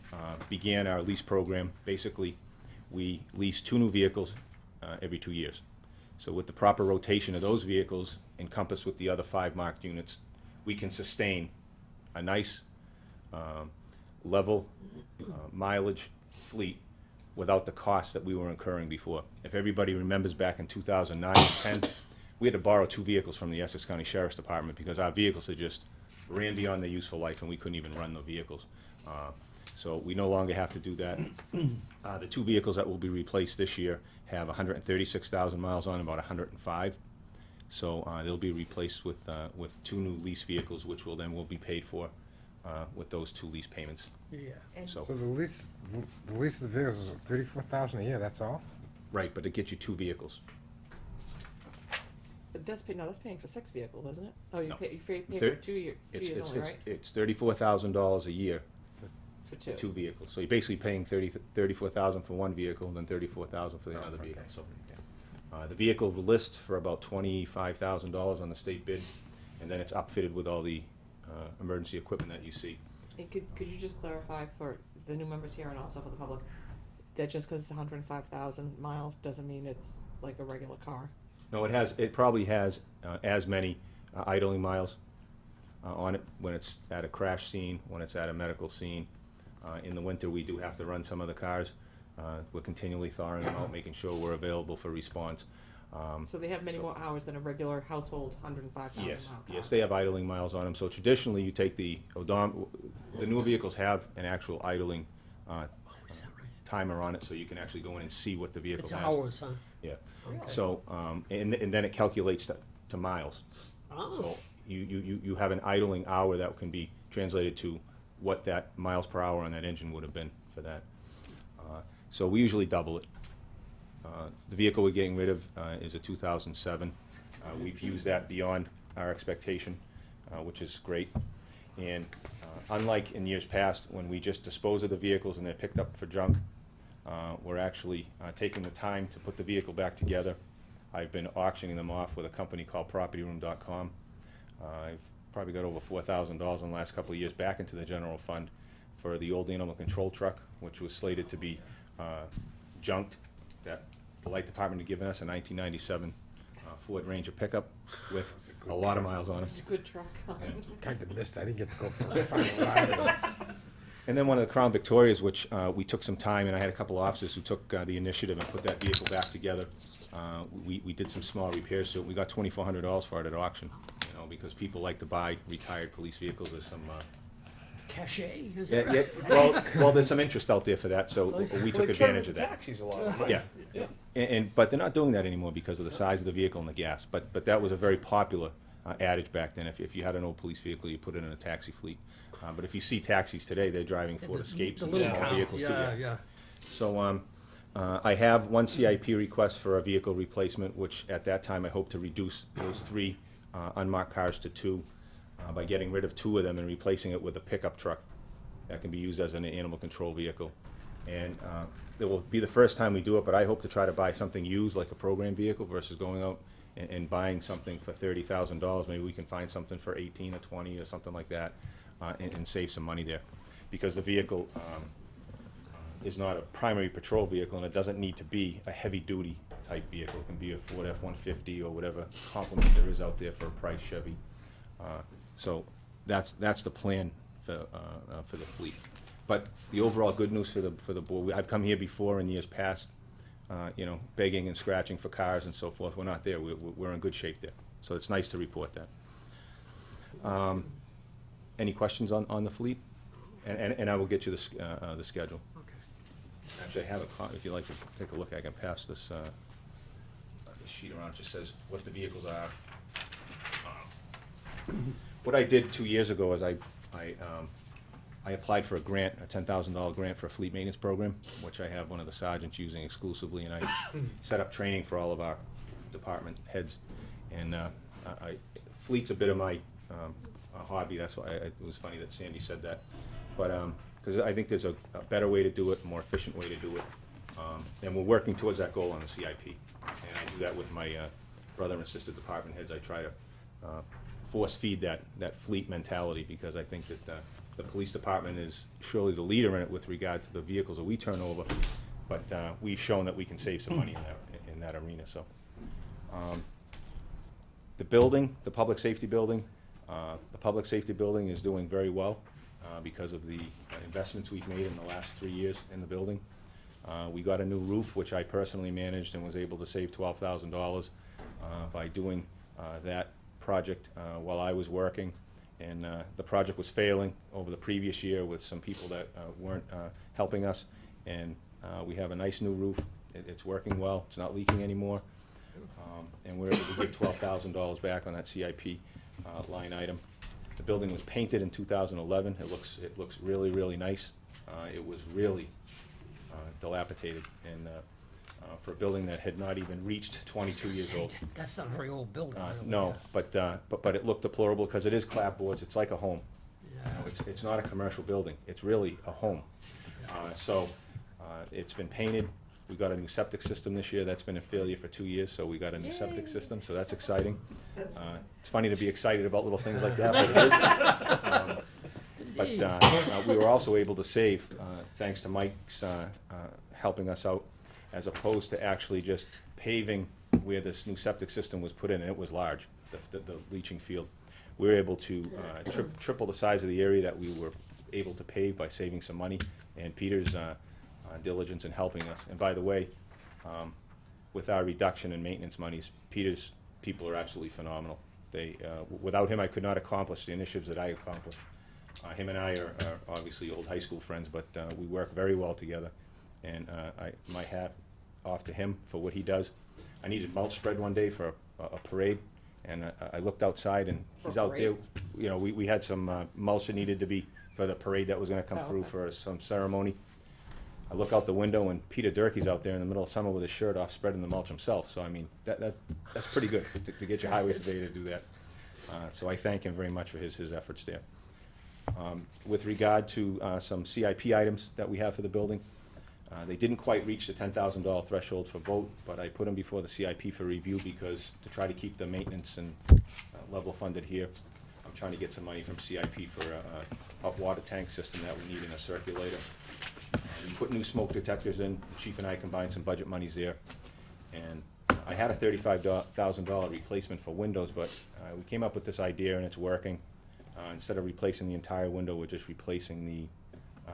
[SPEAKER 11] began our lease program, basically, we lease 2 new vehicles every 2 years. So with the proper rotation of those vehicles encompassed with the other 5 marked units, we can sustain a nice level mileage fleet without the costs that we were incurring before. If everybody remembers back in 2009 and 10, we had to borrow 2 vehicles from the Essex County Sheriff's Department because our vehicles had just ran beyond their useful life and we couldn't even run the vehicles. So we no longer have to do that. The 2 vehicles that will be replaced this year have 136,000 miles on, about 105. So they'll be replaced with 2 new lease vehicles, which will be paid for with those 2 lease payments.
[SPEAKER 2] Yeah.
[SPEAKER 11] So,
[SPEAKER 8] So the lease of the vehicles is $34,000 a year, that's all?
[SPEAKER 11] right, but it gets you 2 vehicles.
[SPEAKER 3] But that's paying for 6 vehicles, isn't it? Oh, you
[SPEAKER 11] No.
[SPEAKER 3] pay for
[SPEAKER 11] Thir-
[SPEAKER 3] 2 years only, right?
[SPEAKER 11] It's $34,000 a year
[SPEAKER 3] For
[SPEAKER 11] for
[SPEAKER 3] 2.
[SPEAKER 11] 2 vehicles. So you're basically paying $34,000 for 1 vehicle, and then $34,000 for the other
[SPEAKER 8] okay.
[SPEAKER 11] vehicle. So the vehicle will list for about $25,000 on the state bid, and then it's upfitted with all the emergency equipment that you see.
[SPEAKER 3] And could you just clarify for the new members here and also for the public, that just because it's 105,000 miles doesn't mean it's like a regular car?
[SPEAKER 11] No, it probably has as many idling miles on it when it's at a crash scene, when it's at a medical scene. In the winter, we do have to run some of the cars. We're continually thawing them out, making sure we're available for response.
[SPEAKER 3] So they have many more hours than a regular household 105,000
[SPEAKER 11] Yes,
[SPEAKER 3] mile car?
[SPEAKER 11] yes, they have idling miles on them. So traditionally, you take the newer vehicles have an actual idling
[SPEAKER 2] Is that right?
[SPEAKER 11] timer on it, so you can actually go in and see what the vehicle
[SPEAKER 2] It's
[SPEAKER 11] has.
[SPEAKER 2] hours, huh?
[SPEAKER 11] Yeah.
[SPEAKER 3] Really?
[SPEAKER 11] So, and then it calculates to miles.
[SPEAKER 2] Oh.
[SPEAKER 11] So you have an idling hour that can be translated to what that miles per hour on that engine would have been for that. So we usually double it. The vehicle we're getting rid of is a 2007. We've used that beyond our expectation, which is great. And unlike in years past, when we just dispose of the vehicles and they're picked up for junk, we're actually taking the time to put the vehicle back together. I've been auctioning them off with a company called PropertyRoom.com. I've probably got over $4,000 in the last couple of years back into the general fund for the old animal control truck, which was slated to be junked, that the light department had given us, a 1997 Ford Ranger pickup with a lot of miles on it.
[SPEAKER 3] It's a good truck.
[SPEAKER 8] Kind of missed, I didn't get to go for the final ride.
[SPEAKER 11] And then one of the Crown Victorias, which we took some time, and I had a couple officers who took the initiative and put that vehicle back together. We did some small repairs to it. We got $2,400 for it at auction, because people like to buy retired police vehicles. There's some
[SPEAKER 2] Cachet, is
[SPEAKER 11] yeah,
[SPEAKER 2] it?
[SPEAKER 11] yeah, well, there's some interest out there for that, so we took advantage of that.
[SPEAKER 4] Taxis a lot, right?
[SPEAKER 11] Yeah, but they're not doing that anymore because of the size of the vehicle and the gas. But that was a very popular adage back then. If you had an old police vehicle, you put it in a taxi fleet. But if you see taxis today, they're driving Ford Escapes and
[SPEAKER 2] little
[SPEAKER 11] small
[SPEAKER 2] cars,
[SPEAKER 11] vehicles too.
[SPEAKER 2] yeah.
[SPEAKER 11] So I have one CIP request for a vehicle replacement, which at that time I hope to reduce those 3 unmarked cars to 2 by getting rid of 2 of them and replacing it with a pickup truck that can be used as an animal control vehicle. And it will be the first time we do it, but I hope to try to buy something used like a program vehicle versus going out and buying something for $30,000. Maybe we can find something for 18 or 20 or something like that and save some money there. Because the vehicle is not a primary patrol vehicle and it doesn't need to be a heavy-duty type vehicle. It can be a Ford F-150 or whatever complement there is out there for a price Chevy. So that's the plan for the fleet. But the overall good news for the board, I've come here before in years past, begging and scratching for cars and so forth. We're not there. We're in good shape there. So it's nice to report that. Any questions on the fleet? And I will get you the schedule.
[SPEAKER 2] Okay.
[SPEAKER 11] Actually, I have a copy. If you'd like to take a look, I can pass this sheet around. It just says what the vehicles are. What I did 2 years ago is I I applied for a grant, a $10,000 grant for a fleet maintenance program, which I have one of the sergeants using exclusively, and I set up training for all of our department heads. And fleet's a bit of my hobby. That's why it was funny that Sandy said that. But because I think there's a better way to do it, a more efficient way to do it. And we're working towards that goal on the CIP. And I do that with my brother and sister department heads. I try to force feed that fleet mentality, because I think that the police department is surely the leader in it with regard to the vehicles that we turn over. But we've shown that we can save some money in that arena. So the building, the public safety building is doing very well because of the investments we've made in the last 3 years in the building. We got a new roof, which I personally managed and was able to save $12,000 by doing that project while I was working. And the project was failing over the previous year with some people that weren't helping us. And we have a nice new roof. It's working well. It's not leaking anymore. And we're able to give $12,000 back on that CIP line item. The building was painted in 2011. It looks really, really nice. It was really dilapidated, and for a building that had not even reached 22 years old.
[SPEAKER 2] That's not a very old building.
[SPEAKER 11] No, but it looked deplorable because it is clapboards. It's like a home.
[SPEAKER 2] Yeah.
[SPEAKER 11] It's not a commercial building. It's really a home. So it's been painted. We got a new septic system this year. That's been a failure for 2 years, so we got a new septic system, so that's exciting. It's funny to be excited about little things like that, but it is. But we were also able to save, thanks to Mike's helping us out, as opposed to actually just paving where this new septic system was put in, and it was large, the leaching field. We were able to triple the size of the area that we were able to pave by saving some money, and Peter's diligence in helping us. And by the way, with our reduction in maintenance monies, Peter's people are absolutely phenomenal. Without him, I could not accomplish the initiatives that I accomplished. Him and I are obviously old high school friends, but we work very well together. And my hat off to him for what he does. I needed mulch spread one day for a parade, and I looked outside, and he's out there. You know, we had some mulch that needed to be for the parade that was going to come through for some ceremony. I look out the window, and Peter Durkee's out there in the middle of summer with his shirt off, spreading the mulch himself. So I mean, that's pretty good to get your highway surveyor to do that. So I thank him very much for his efforts there. With regard to some CIP items that we have for the building, they didn't quite reach the $10,000 threshold for vote, but I put them before the CIP for review because to try to keep the maintenance and level funded here, I'm trying to get some money from CIP for a hot water tank system that we need in a circulator. We put new smoke detectors in. The chief and I combined some budget monies there, and I had a $35,000 replacement for windows, but we came up with this idea, and it's working. Instead of replacing the entire window, we're just replacing the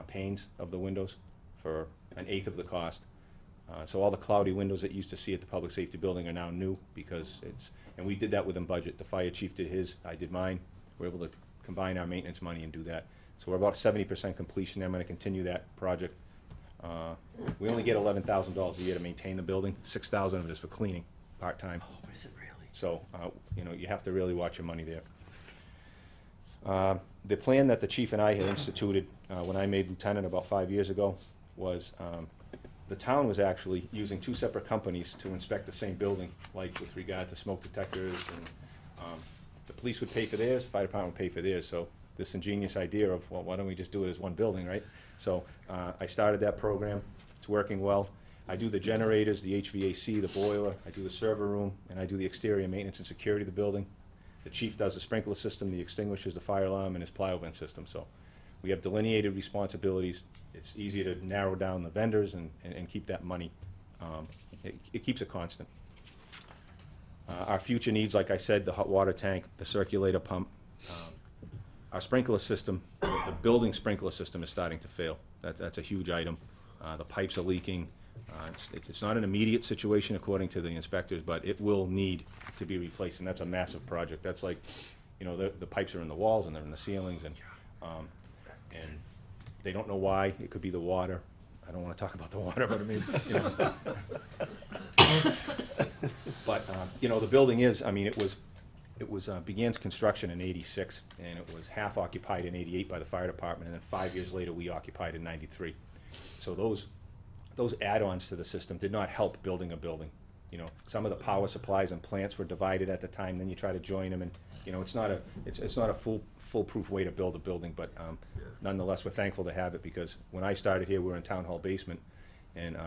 [SPEAKER 11] panes of the windows for 1/8 of the cost. So all the cloudy windows that you used to see at the public safety building are now new because and we did that within budget. The fire chief did his, I did mine. We're able to combine our maintenance money and do that. So we're about 70% completion. I'm going to continue that project. We only get $11,000 a year to maintain the building. $6,000 of it is for cleaning, part-time.
[SPEAKER 2] Oh, is it really?
[SPEAKER 11] So, you know, you have to really watch your money there. The plan that the chief and I had instituted when I made lieutenant about 5 years ago was the town was actually using 2 separate companies to inspect the same building, like with regard to smoke detectors, and the police would pay for theirs, the fire department would pay for theirs. So this ingenious idea of, well, why don't we just do it as one building, right? So I started that program. It's working well. I do the generators, the HVAC, the boiler, I do the server room, and I do the exterior maintenance and security of the building. The chief does the sprinkler system, the extinguishers, the fire alarm, and his plyo vent system. So we have delineated responsibilities. It's easier to narrow down the vendors and keep that money. It keeps it constant. Our future needs, like I said, the hot water tank, the circulator pump. Our sprinkler system, the building sprinkler system is starting to fail. That's a huge item. The pipes are leaking. It's not an immediate situation according to the inspectors, but it will need to be replaced, and that's a massive project. That's like, you know, the pipes are in the walls and they're in the ceilings, and they don't know why. It could be the water. I don't want to talk about the water, but I mean, you know. But, you know, the building is, I mean, it was It was, began construction in '86, and it was half occupied in '88 by the fire department, and then 5 years later, we occupied in '93. So those add-ons to the system did not help building a building. You know, some of the power supplies and plants were divided at the time, then you try to join them, and, you know, it's not a foolproof way to build a building, but nonetheless, we're thankful to have it, because when I started here, we were in Town Hall basement, and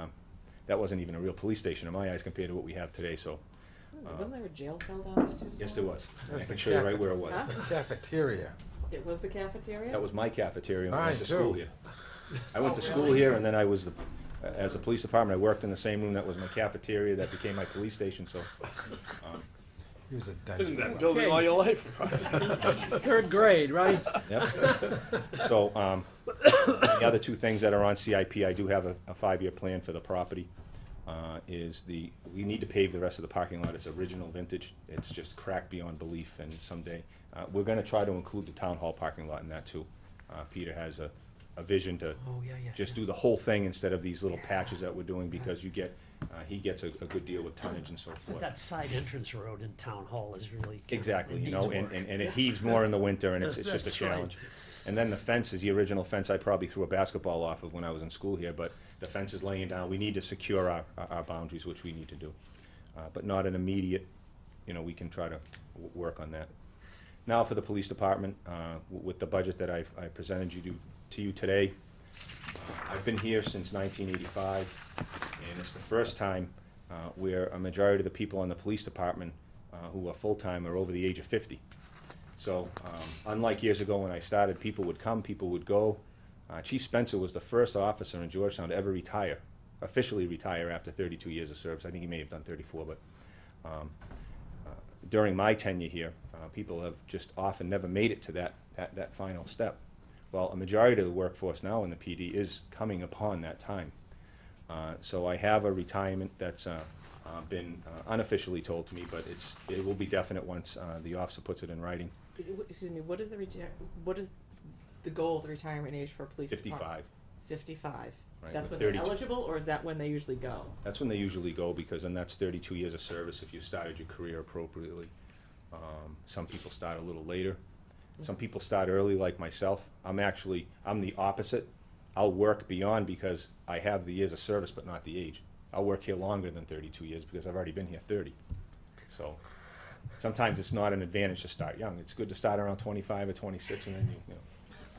[SPEAKER 11] that wasn't even a real police station in my eyes compared to what we have today, so.
[SPEAKER 3] Wasn't there a jail cell down there too?
[SPEAKER 11] Yes, there
[SPEAKER 3] somewhere?
[SPEAKER 11] was. I
[SPEAKER 8] That's
[SPEAKER 11] can
[SPEAKER 8] the
[SPEAKER 11] show you right where it was.
[SPEAKER 3] Huh?
[SPEAKER 8] The cafeteria.
[SPEAKER 3] It was the cafeteria?
[SPEAKER 11] That was my cafeteria when I
[SPEAKER 8] Mine,
[SPEAKER 11] went to school
[SPEAKER 8] too.
[SPEAKER 11] here. I went to school
[SPEAKER 3] really?
[SPEAKER 11] here, and then I was, as a police department, I worked in the same room that was my cafeteria, that became my police station, so.
[SPEAKER 8] He was a
[SPEAKER 4] In
[SPEAKER 8] dungeon.
[SPEAKER 4] that
[SPEAKER 8] master.
[SPEAKER 4] building all your life.
[SPEAKER 2] Third grade, right?
[SPEAKER 11] Yep. So, the other two things that are on CIP, I do have a 5-year plan for the property. We need to pave the rest of the parking lot. It's original vintage. It's just cracked beyond belief, and someday, we're gonna try to include the town hall parking lot in that too. Peter has a vision to
[SPEAKER 2] Oh, yeah, yeah.
[SPEAKER 11] just do the whole thing instead of these little patches that we're doing, because you get, he gets a good deal with tonnage and so
[SPEAKER 2] But
[SPEAKER 11] forth.
[SPEAKER 2] that side entrance road in Town Hall is really.
[SPEAKER 11] Exactly,
[SPEAKER 2] it
[SPEAKER 11] you
[SPEAKER 2] needs
[SPEAKER 11] know, and
[SPEAKER 2] work.
[SPEAKER 11] it heaves more in the winter, and it's just a
[SPEAKER 2] That's right.
[SPEAKER 11] challenge. And then the fence is the original fence I probably threw a basketball off of when I was in school here, but the fence is laying down. We need to secure our boundaries, which we need to do. But not an immediate, you know, we can try to work on that. Now for the police department, with the budget that I presented to you today, I've been here since 1985, and it's the first time where a majority of the people on the police department who are full-time are over the age of 50. So, unlike years ago when I started, people would come, people would go. Chief Spencer was the first officer in Georgetown to ever retire, officially retire after 32 years of service. I think he may have done 34, but during my tenure here, people have just often never made it to that final step. Well, a majority of the workforce now in the PD is coming upon that time. So I have a retirement that's been unofficially told to me, but it will be definite once the officer puts it in writing.
[SPEAKER 3] Excuse me, what is the goal of the retirement age for a police
[SPEAKER 11] 55.
[SPEAKER 3] department? 55.
[SPEAKER 11] Right,
[SPEAKER 3] That's
[SPEAKER 11] with
[SPEAKER 3] when they're
[SPEAKER 11] 32.
[SPEAKER 3] eligible, or is that when they usually go?
[SPEAKER 11] That's when they usually go, because then that's 32 years of service if you started your career appropriately. Some people start a little later. Some people start early, like myself. I'm the opposite. I'll work beyond because I have the years of service, but not the age. I'll work here longer than 32 years because I've already been here 30. So sometimes it's not an advantage to start young. It's good to start around 25 or 26, and then you know.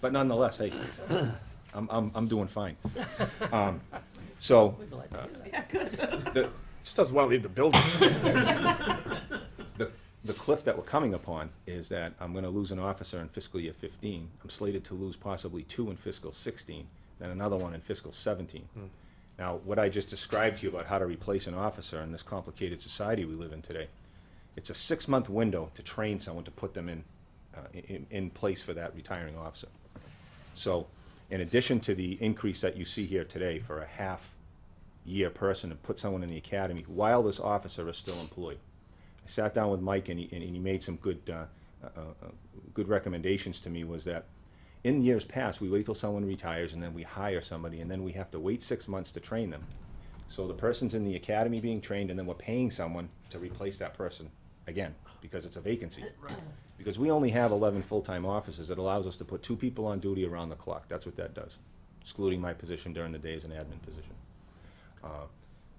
[SPEAKER 11] But nonetheless, hey, I'm doing fine. So
[SPEAKER 3] Yeah, good.
[SPEAKER 4] Just doesn't want to leave the building.
[SPEAKER 11] the cliff that we're coming upon is that I'm going to lose an officer in fiscal year 15. I'm slated to lose possibly 2 in fiscal 16, then another one in fiscal 17. Now, what I just described to you about how to replace an officer in this complicated society we live in today, it's a 6-month window to train someone to put them in place for that retiring officer. So, in addition to the increase that you see here today for a half-year person to put someone in the academy, while this officer is still employed, I sat down with Mike, and he made some good recommendations to me. Was that in years past, we wait till someone retires and then we hire somebody, and then we have to wait 6 months to train them. So the person's in the academy being trained, and then we're paying someone to replace that person again, because it's a vacancy. Because we only have 11 full-time officers, it allows us to put 2 people on duty around the clock. That's what that does, excluding my position during the day as an admin position.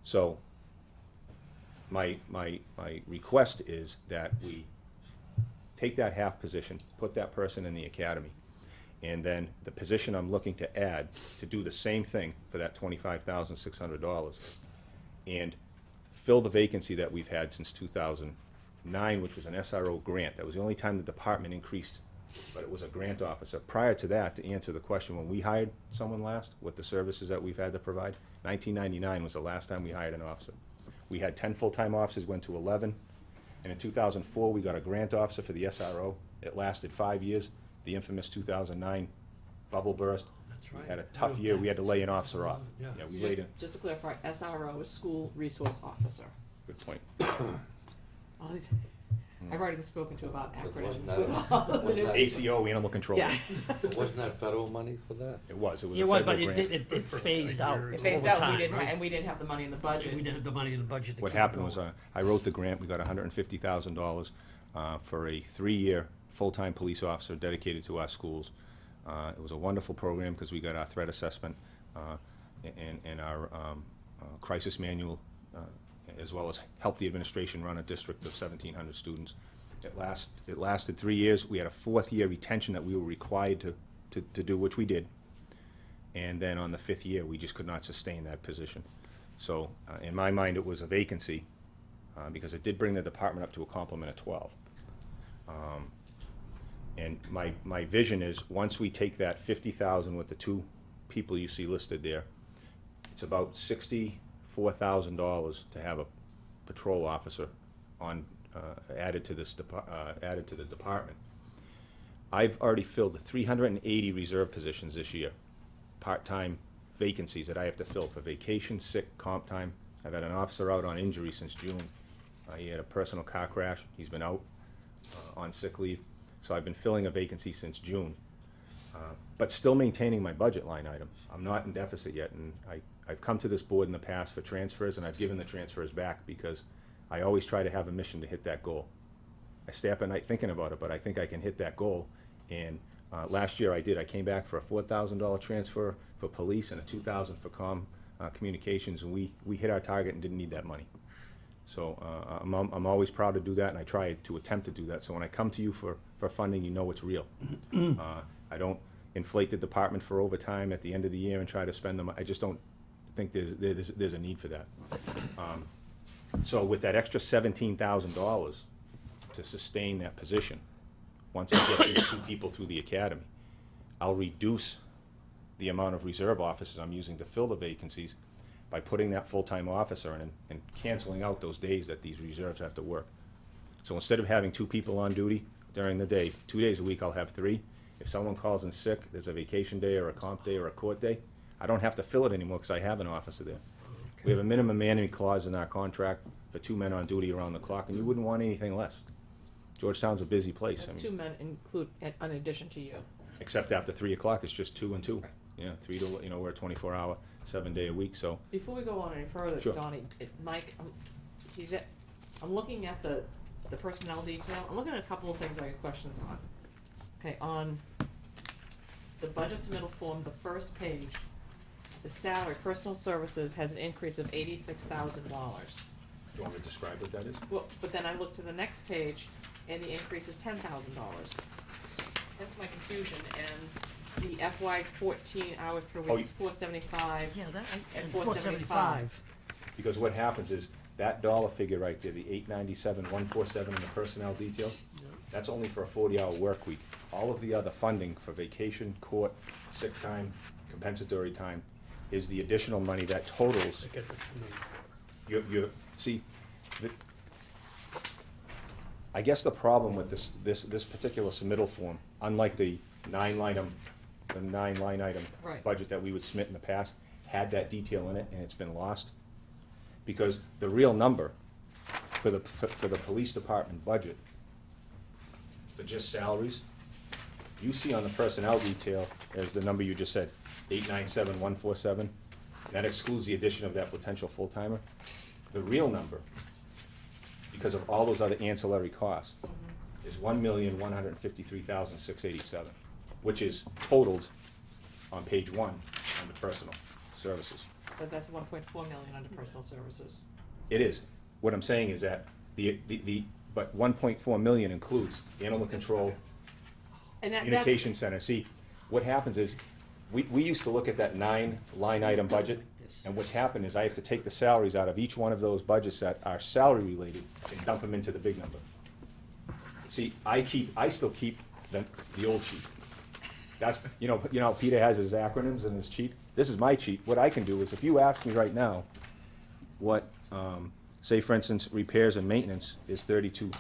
[SPEAKER 11] So my request is that we take that half position, put that person in the academy, and then the position I'm looking to add to do the same thing for that $25,600 and fill the vacancy that we've had since 2009, which was an SRO grant. That was the only time the department increased, but it was a grant officer. Prior to that, to answer the question, when we hired someone last, what the services that we've had to provide, 1999 was the last time we hired an officer. We had 10 full-time officers, went to 11, and in 2004, we got a grant officer for the SRO. It lasted 5 years. The infamous 2009 bubble burst.
[SPEAKER 2] That's right.
[SPEAKER 11] We had a tough year. We had to lay an officer off.
[SPEAKER 2] Yeah.
[SPEAKER 11] We laid in.
[SPEAKER 3] Just to clarify, SRO is School Resource Officer.
[SPEAKER 11] Good point.
[SPEAKER 3] All these, I've already been spoken to about acronyms.
[SPEAKER 5] Wasn't
[SPEAKER 3] with all the
[SPEAKER 5] wasn't
[SPEAKER 3] new-
[SPEAKER 5] that-
[SPEAKER 11] ACO, Animal Control.
[SPEAKER 3] Yeah.
[SPEAKER 5] Wasn't that federal money for that?
[SPEAKER 11] It was a
[SPEAKER 2] Yeah, well,
[SPEAKER 11] federal
[SPEAKER 2] but
[SPEAKER 11] grant.
[SPEAKER 2] it phased out
[SPEAKER 3] It phased
[SPEAKER 2] over
[SPEAKER 3] out,
[SPEAKER 2] time,
[SPEAKER 3] we didn't,
[SPEAKER 2] right?
[SPEAKER 3] and we didn't have the money in the budget.
[SPEAKER 2] We didn't have the money in the budget to
[SPEAKER 11] What
[SPEAKER 2] keep it
[SPEAKER 11] happened was,
[SPEAKER 2] going.
[SPEAKER 11] I wrote the grant, we got $150,000. for a 3-year full-time police officer dedicated to our schools. It was a wonderful program because we got our threat assessment and our crisis manual, as well as helped the administration run a district of 1,700 students. It lasted 3 years. We had a 4th-year retention that we were required to do, which we did. And then on the 5th year, we just could not sustain that position. So in my mind, it was a vacancy because it did bring the department up to a complement of 12. And my vision is, once we take that 50,000 with the 2 people you see listed there, it's about $64,000 to have a patrol officer on added to the department. I've already filled 380 reserve positions this year, part-time vacancies that I have to fill for vacation, sick, comp time. I've had an officer out on injury since June. He had a personal car crash. He's been out on sick leave. So I've been filling a vacancy since June, but still maintaining my budget line item. I'm not in deficit yet, and I've come to this board in the past for transfers, and I've given the transfers back because I always try to have a mission to hit that goal. I stay up at night thinking about it, but I think I can hit that goal. And last year I did. I came back for a $4,000 transfer for police and a $2,000 for communications, and we hit our target and didn't need that money. So I'm always proud to do that, and I try to attempt to do that. So when I come to you for funding, you know it's real. I don't inflate the department for overtime at the end of the year and try to spend them. I just don't think there's a need for that. So with that extra $17,000 to sustain that position, once I get these 2 people through the academy, I'll reduce the amount of reserve officers I'm using to fill the vacancies by putting that full-time officer in and canceling out those days that these reserves have to work. So instead of having 2 people on duty during the day, 2 days a week I'll have 3. If someone calls in sick, there's a vacation day or a comp day or a court day, I don't have to fill it anymore because I have an officer there. Okay. We have a minimum manning clause in our contract for 2 men on duty around the clock, and you wouldn't want anything less. Georgetown's a busy place.
[SPEAKER 3] Those 2 men include, in addition to you.
[SPEAKER 11] Except after 3 o'clock, it's just 2 and 2. Right. Yeah, 3 to, we're a 24-hour, 7-day a week, so.
[SPEAKER 3] Before we go on any further,
[SPEAKER 11] Sure.
[SPEAKER 3] Donnie, Mike, I'm looking at the personnel detail. I'm looking at a couple of things I have questions on. Okay, on the budget submittal form, the first page, the salary, personal services has an increase of $86,000.
[SPEAKER 11] Do you want me to describe what that is?
[SPEAKER 3] Well, but then I look to the next page, and the increase is $10,000. That's my confusion, and the FY 14 hours per week is 475.
[SPEAKER 2] Yeah, that,
[SPEAKER 3] and
[SPEAKER 2] 475.
[SPEAKER 11] Because what happens is, that dollar figure right there, the 897,147 in the personnel detail, that's only for a 40-hour work week. All of the other funding for vacation, court, sick time, compensatory time is the additional money that totals.
[SPEAKER 9] It gets it.
[SPEAKER 11] See, I guess the problem with this particular submittal form, unlike the 9-line item
[SPEAKER 3] Right.
[SPEAKER 11] budget that we would submit in the past, had that detail in it, and it's been lost. Because the real number for the police department budget, for just salaries, you see on the personnel detail as the number you just said, 897,147. That excludes the addition of that potential full-timer. The real number, because of all those other ancillary costs, is $1,153,687, which is totaled on page 1 under personal services.
[SPEAKER 3] But that's 1.4 million under personal services.
[SPEAKER 11] It is. What I'm saying is that but 1.4 million includes animal control,
[SPEAKER 3] And
[SPEAKER 11] communication center. See, what happens is, we used to look at that 9-line item budget, and what's happened is I have to take the salaries out of each one of those budgets that are salary related and dump them into the big number. See, I still keep the old sheet. That's, Peter has his acronyms and his cheat. This is my cheat. What I can do is, if you ask me right now what, say for instance, repairs and maintenance is $3,200.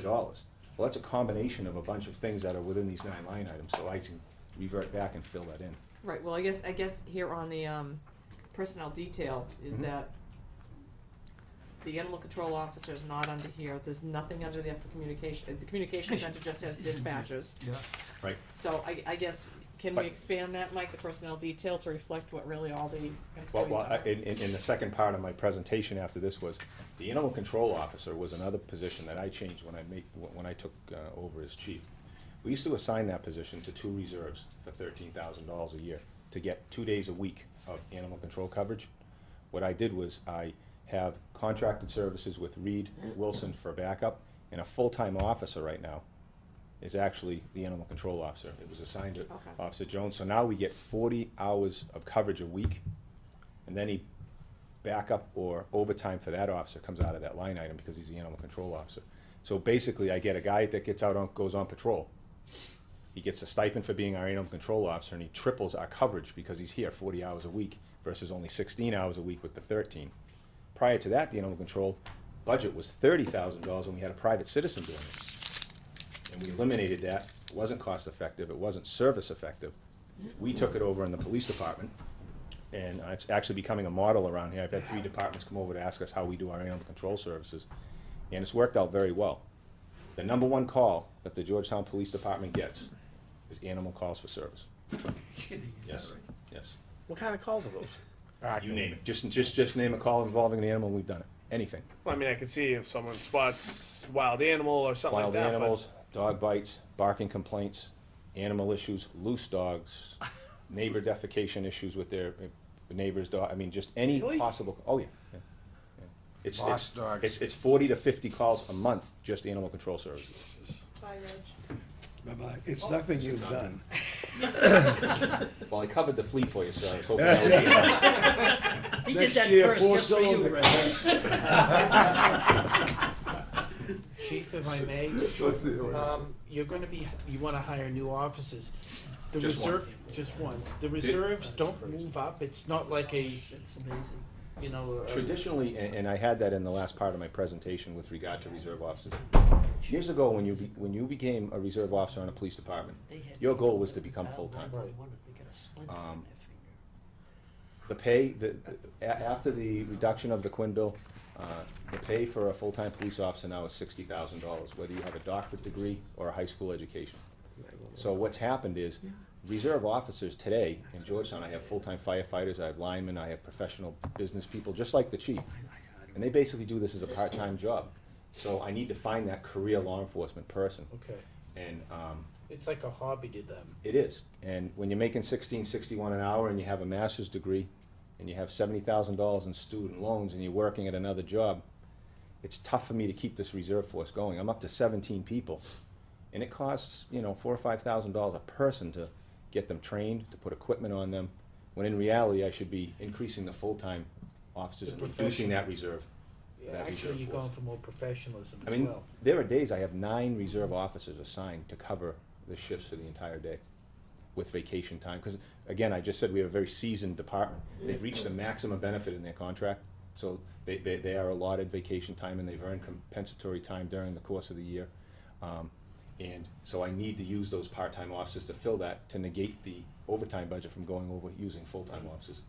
[SPEAKER 11] Well, that's a combination of a bunch of things that are within these 9-line items, so I can revert back and fill that in.
[SPEAKER 3] Right, well, I guess here on the personnel detail is that the animal control officer is not under here. There's nothing under there for communication. The communication center just has dispatchers.
[SPEAKER 2] Yeah.
[SPEAKER 11] Right.
[SPEAKER 3] So I guess, can
[SPEAKER 11] But-
[SPEAKER 3] we expand that, Mike, the personnel detail to reflect what really all the
[SPEAKER 11] Well,
[SPEAKER 3] employees are?
[SPEAKER 11] in the second part of my presentation after this was, the animal control officer was another position that I changed when I took over as chief. We used to assign that position to 2 reserves for $13,000 a year to get 2 days a week of animal control coverage. What I did was I have contracted services with Reed Wilson for backup, and a full-time officer right now is actually the animal control officer. It was assigned to
[SPEAKER 3] Okay.
[SPEAKER 11] Officer Jones, so now we get 40 hours of coverage a week, and then backup or overtime for that officer comes out of that line item because he's the animal control officer. So basically, I get a guy that goes on patrol. He gets a stipend for being our animal control officer, and he triples our coverage because he's here 40 hours a week versus only 16 hours a week with the 13. Prior to that, the animal control budget was $30,000, and we had a private citizen doing it. And we eliminated that. It wasn't cost effective, it wasn't service effective. We took it over in the police department, and it's actually becoming a model around here. I've had 3 departments come over to ask us how we do our animal control services, and it's worked out very well. The #1 call that the Georgetown Police Department gets is animal calls for service.
[SPEAKER 2] Kidding, is
[SPEAKER 11] Yes,
[SPEAKER 2] that right?
[SPEAKER 11] yes.
[SPEAKER 4] What kind of calls are those?
[SPEAKER 11] You name it. Just name a call involving an animal, and we've done it. Anything.
[SPEAKER 4] Well, I mean, I could see if someone spots wild animal or something
[SPEAKER 11] Wild
[SPEAKER 4] like that.
[SPEAKER 11] animals, dog bites, barking complaints, animal issues, loose dogs, neighbor defecation issues with their neighbor's dog. I mean, just any
[SPEAKER 4] Really?
[SPEAKER 11] possible. Oh yeah. Yeah. It's
[SPEAKER 8] Lost dogs.
[SPEAKER 11] It's 40 to 50 calls a month, just animal control services.
[SPEAKER 3] Bye, Reg.
[SPEAKER 6] Bye-bye. It's nothing you've done.
[SPEAKER 11] Well, I covered the fleet for you, sir. I was hoping that would be.
[SPEAKER 2] He did
[SPEAKER 6] Next
[SPEAKER 2] that
[SPEAKER 6] year,
[SPEAKER 2] first, just for you,
[SPEAKER 6] 4-cylinder
[SPEAKER 2] Reg.
[SPEAKER 13] Chief, if I may,
[SPEAKER 6] Let's see.
[SPEAKER 13] you're gonna be, you wanna hire new officers. The
[SPEAKER 11] Just one.
[SPEAKER 13] reserve, just one. The reserves don't move up. It's not like a,
[SPEAKER 2] It's amazing.
[SPEAKER 13] you know.
[SPEAKER 11] Traditionally, and I had that in the last part of my presentation with regard to reserve officers. Years ago, when you became a reserve officer in a police department, your goal was to become full-time.
[SPEAKER 13] Right.
[SPEAKER 11] The pay, after the reduction of the Quinn bill, the pay for a full-time police officer now is $60,000, whether you have a doctorate degree or a high school education. So what's happened is, reserve officers today in Georgetown, I have full-time firefighters, I have linemen, I have professional business people, just like the chief. And they basically do this as a part-time job. So I need to find that career law enforcement person.
[SPEAKER 13] Okay.
[SPEAKER 11] And
[SPEAKER 13] It's like a hobby to them.
[SPEAKER 11] it is. And when you're making $16.61 an hour and you have a master's degree and you have $70,000 in student loans and you're working at another job, it's tough for me to keep this reserve force going. I'm up to 17 people. And it costs, $4,000 or $5,000 a person to get them trained, to put equipment on them, when in reality I should be increasing the full-time officers
[SPEAKER 13] The
[SPEAKER 11] and reducing
[SPEAKER 13] professional.
[SPEAKER 11] that reserve.
[SPEAKER 13] Yeah,
[SPEAKER 11] that
[SPEAKER 13] actually,
[SPEAKER 11] reserve
[SPEAKER 13] you're
[SPEAKER 11] force.
[SPEAKER 13] going for more professionalism
[SPEAKER 11] I
[SPEAKER 13] as
[SPEAKER 11] mean,
[SPEAKER 13] well.
[SPEAKER 11] there are days I have 9 reserve officers assigned to cover the shifts for the entire day with vacation time. Because, again, I just said we have a very seasoned department. They've reached the maximum benefit in their contract, so they are allotted vacation time and they've earned compensatory time during the course of the year. And so I need to use those part-time officers to fill that, to negate the overtime budget from going over using full-time officers.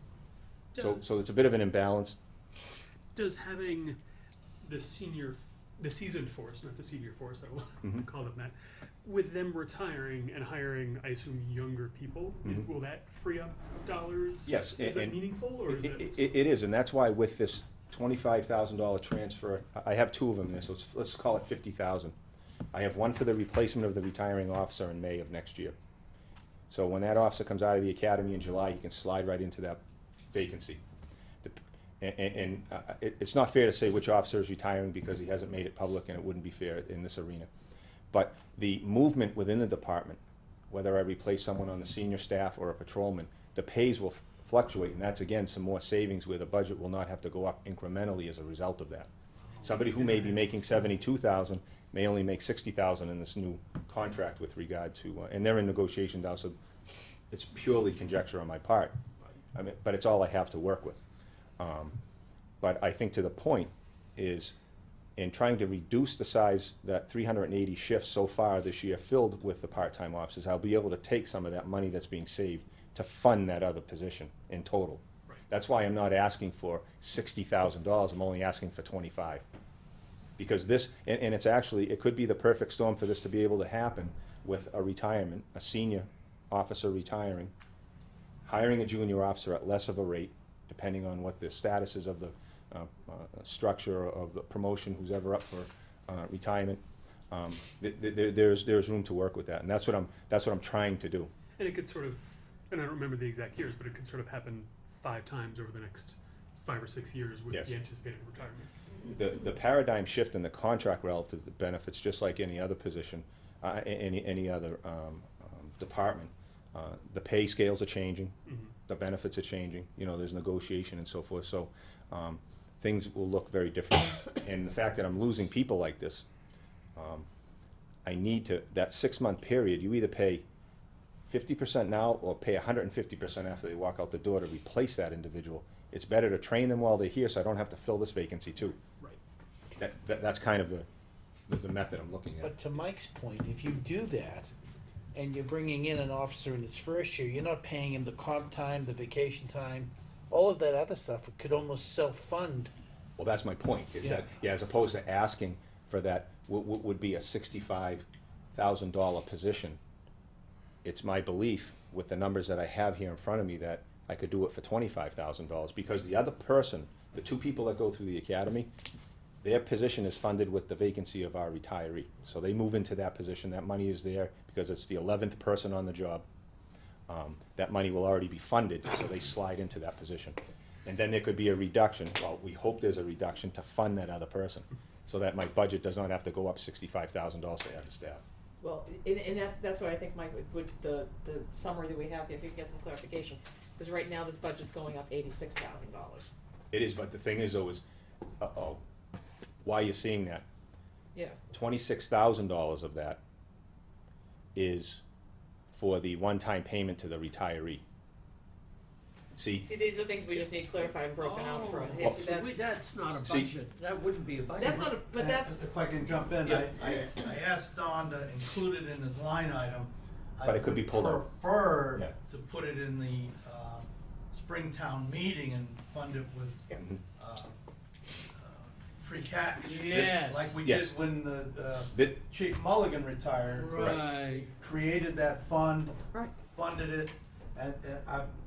[SPEAKER 11] So it's a bit of an imbalance.
[SPEAKER 9] Does having the seasoned force, not the senior force, I will
[SPEAKER 11] Mhm.
[SPEAKER 9] call them that, with them retiring and hiring, I assume, younger people,
[SPEAKER 11] Mhm.
[SPEAKER 9] will that free up dollars?
[SPEAKER 11] Yes,
[SPEAKER 9] Is that
[SPEAKER 11] and
[SPEAKER 9] meaningful, or is it?
[SPEAKER 11] It is, and that's why with this $25,000 transfer, I have 2 of them there, so let's call it 50,000. I have one for the replacement of the retiring officer in May of next year. So when that officer comes out of the academy in July, he can slide right into that vacancy. It's not fair to say which officer is retiring because he hasn't made it public, and it wouldn't be fair in this arena. But the movement within the department, whether I replace someone on the senior staff or a patrolman, the pays will fluctuate, and that's, again, some more savings where the budget will not have to go up incrementally as a result of that. Somebody who may be making 72,000 may only make 60,000 in this new contract with regard to, and they're in negotiation now, so it's purely conjecture on my part. I mean, but it's all I have to work with. But I think to the point is, in trying to reduce the size, that 380 shifts so far this year filled with the part-time officers, I'll be able to take some of that money that's being saved to fund that other position in total. That's why I'm not asking for $60,000, I'm only asking for 25. Because this, and it's actually, it could be the perfect storm for this to be able to happen with a retirement, a senior officer retiring, hiring a junior officer at less of a rate, depending on what the status is of the structure of the promotion, who's ever up for retirement. There's room to work with that, and that's what I'm trying to do.
[SPEAKER 9] And it could sort of, and I don't remember the exact years, but it could sort of happen 5 times over the next 5 or 6 years with
[SPEAKER 11] Yes.
[SPEAKER 9] the anticipated retirements.
[SPEAKER 11] The paradigm shift in the contract relative to benefits, just like any other position, any other department, the pay scales are changing, the benefits are changing, you know, there's negotiation and so forth, so things will look very different. And the fact that I'm losing people like this, I need to, that 6-month period, you either pay 50% now or pay 150% after they walk out the door to replace that individual. It's better to train them while they're here, so I don't have to fill this vacancy too.
[SPEAKER 9] Right.
[SPEAKER 11] That's kind of the method I'm looking
[SPEAKER 13] But
[SPEAKER 11] at.
[SPEAKER 13] to Mike's point, if you do that, and you're bringing in an officer in his first year, you're not paying him the comp time, the vacation time, all of that other stuff, it could almost self-fund.
[SPEAKER 11] Well, that's my point, is that, yeah, as opposed to asking for that, would be a $65,000 position. It's my belief, with the numbers that I have here in front of me, that I could do it for $25,000, because the other person, the 2 people that go through the academy, their position is funded with the vacancy of our retiree. So they move into that position, that money is there, because it's the 11th person on the job. That money will already be funded, so they slide into that position. And then there could be a reduction, well, we hope there's a reduction to fund that other person, so that my budget does not have to go up $65,000 to add the staff.
[SPEAKER 3] Well, and that's what I think, Mike, would the summary that we have here, if you can get some clarification, because right now this budget's going up $86,000.
[SPEAKER 11] It is, but the thing is though is, why you're seeing that?
[SPEAKER 3] Yeah.
[SPEAKER 11] $26,000 of that is for the one-time payment to the retiree. See,
[SPEAKER 3] These are the things we just need clarified and broken out for us.
[SPEAKER 2] Oh,
[SPEAKER 3] Yeah,
[SPEAKER 2] so
[SPEAKER 3] see,
[SPEAKER 2] that's not a
[SPEAKER 11] See-
[SPEAKER 2] budget, that wouldn't be a budget.
[SPEAKER 3] That's not a, but that's,
[SPEAKER 7] If I can jump in,
[SPEAKER 11] Yeah.
[SPEAKER 7] I asked Don to include it in his line item.
[SPEAKER 11] But it could be pulled out.
[SPEAKER 7] I would prefer
[SPEAKER 11] Yeah.
[SPEAKER 7] to put it in the Springtown meeting and fund it with
[SPEAKER 11] Mhm.
[SPEAKER 7] free cash.
[SPEAKER 2] Yes.
[SPEAKER 7] Like we
[SPEAKER 11] Yes.
[SPEAKER 7] did when the
[SPEAKER 11] Thi-
[SPEAKER 7] Chief Mulligan retired.
[SPEAKER 2] Right.
[SPEAKER 7] Created that fund,
[SPEAKER 3] right.
[SPEAKER 7] funded it, and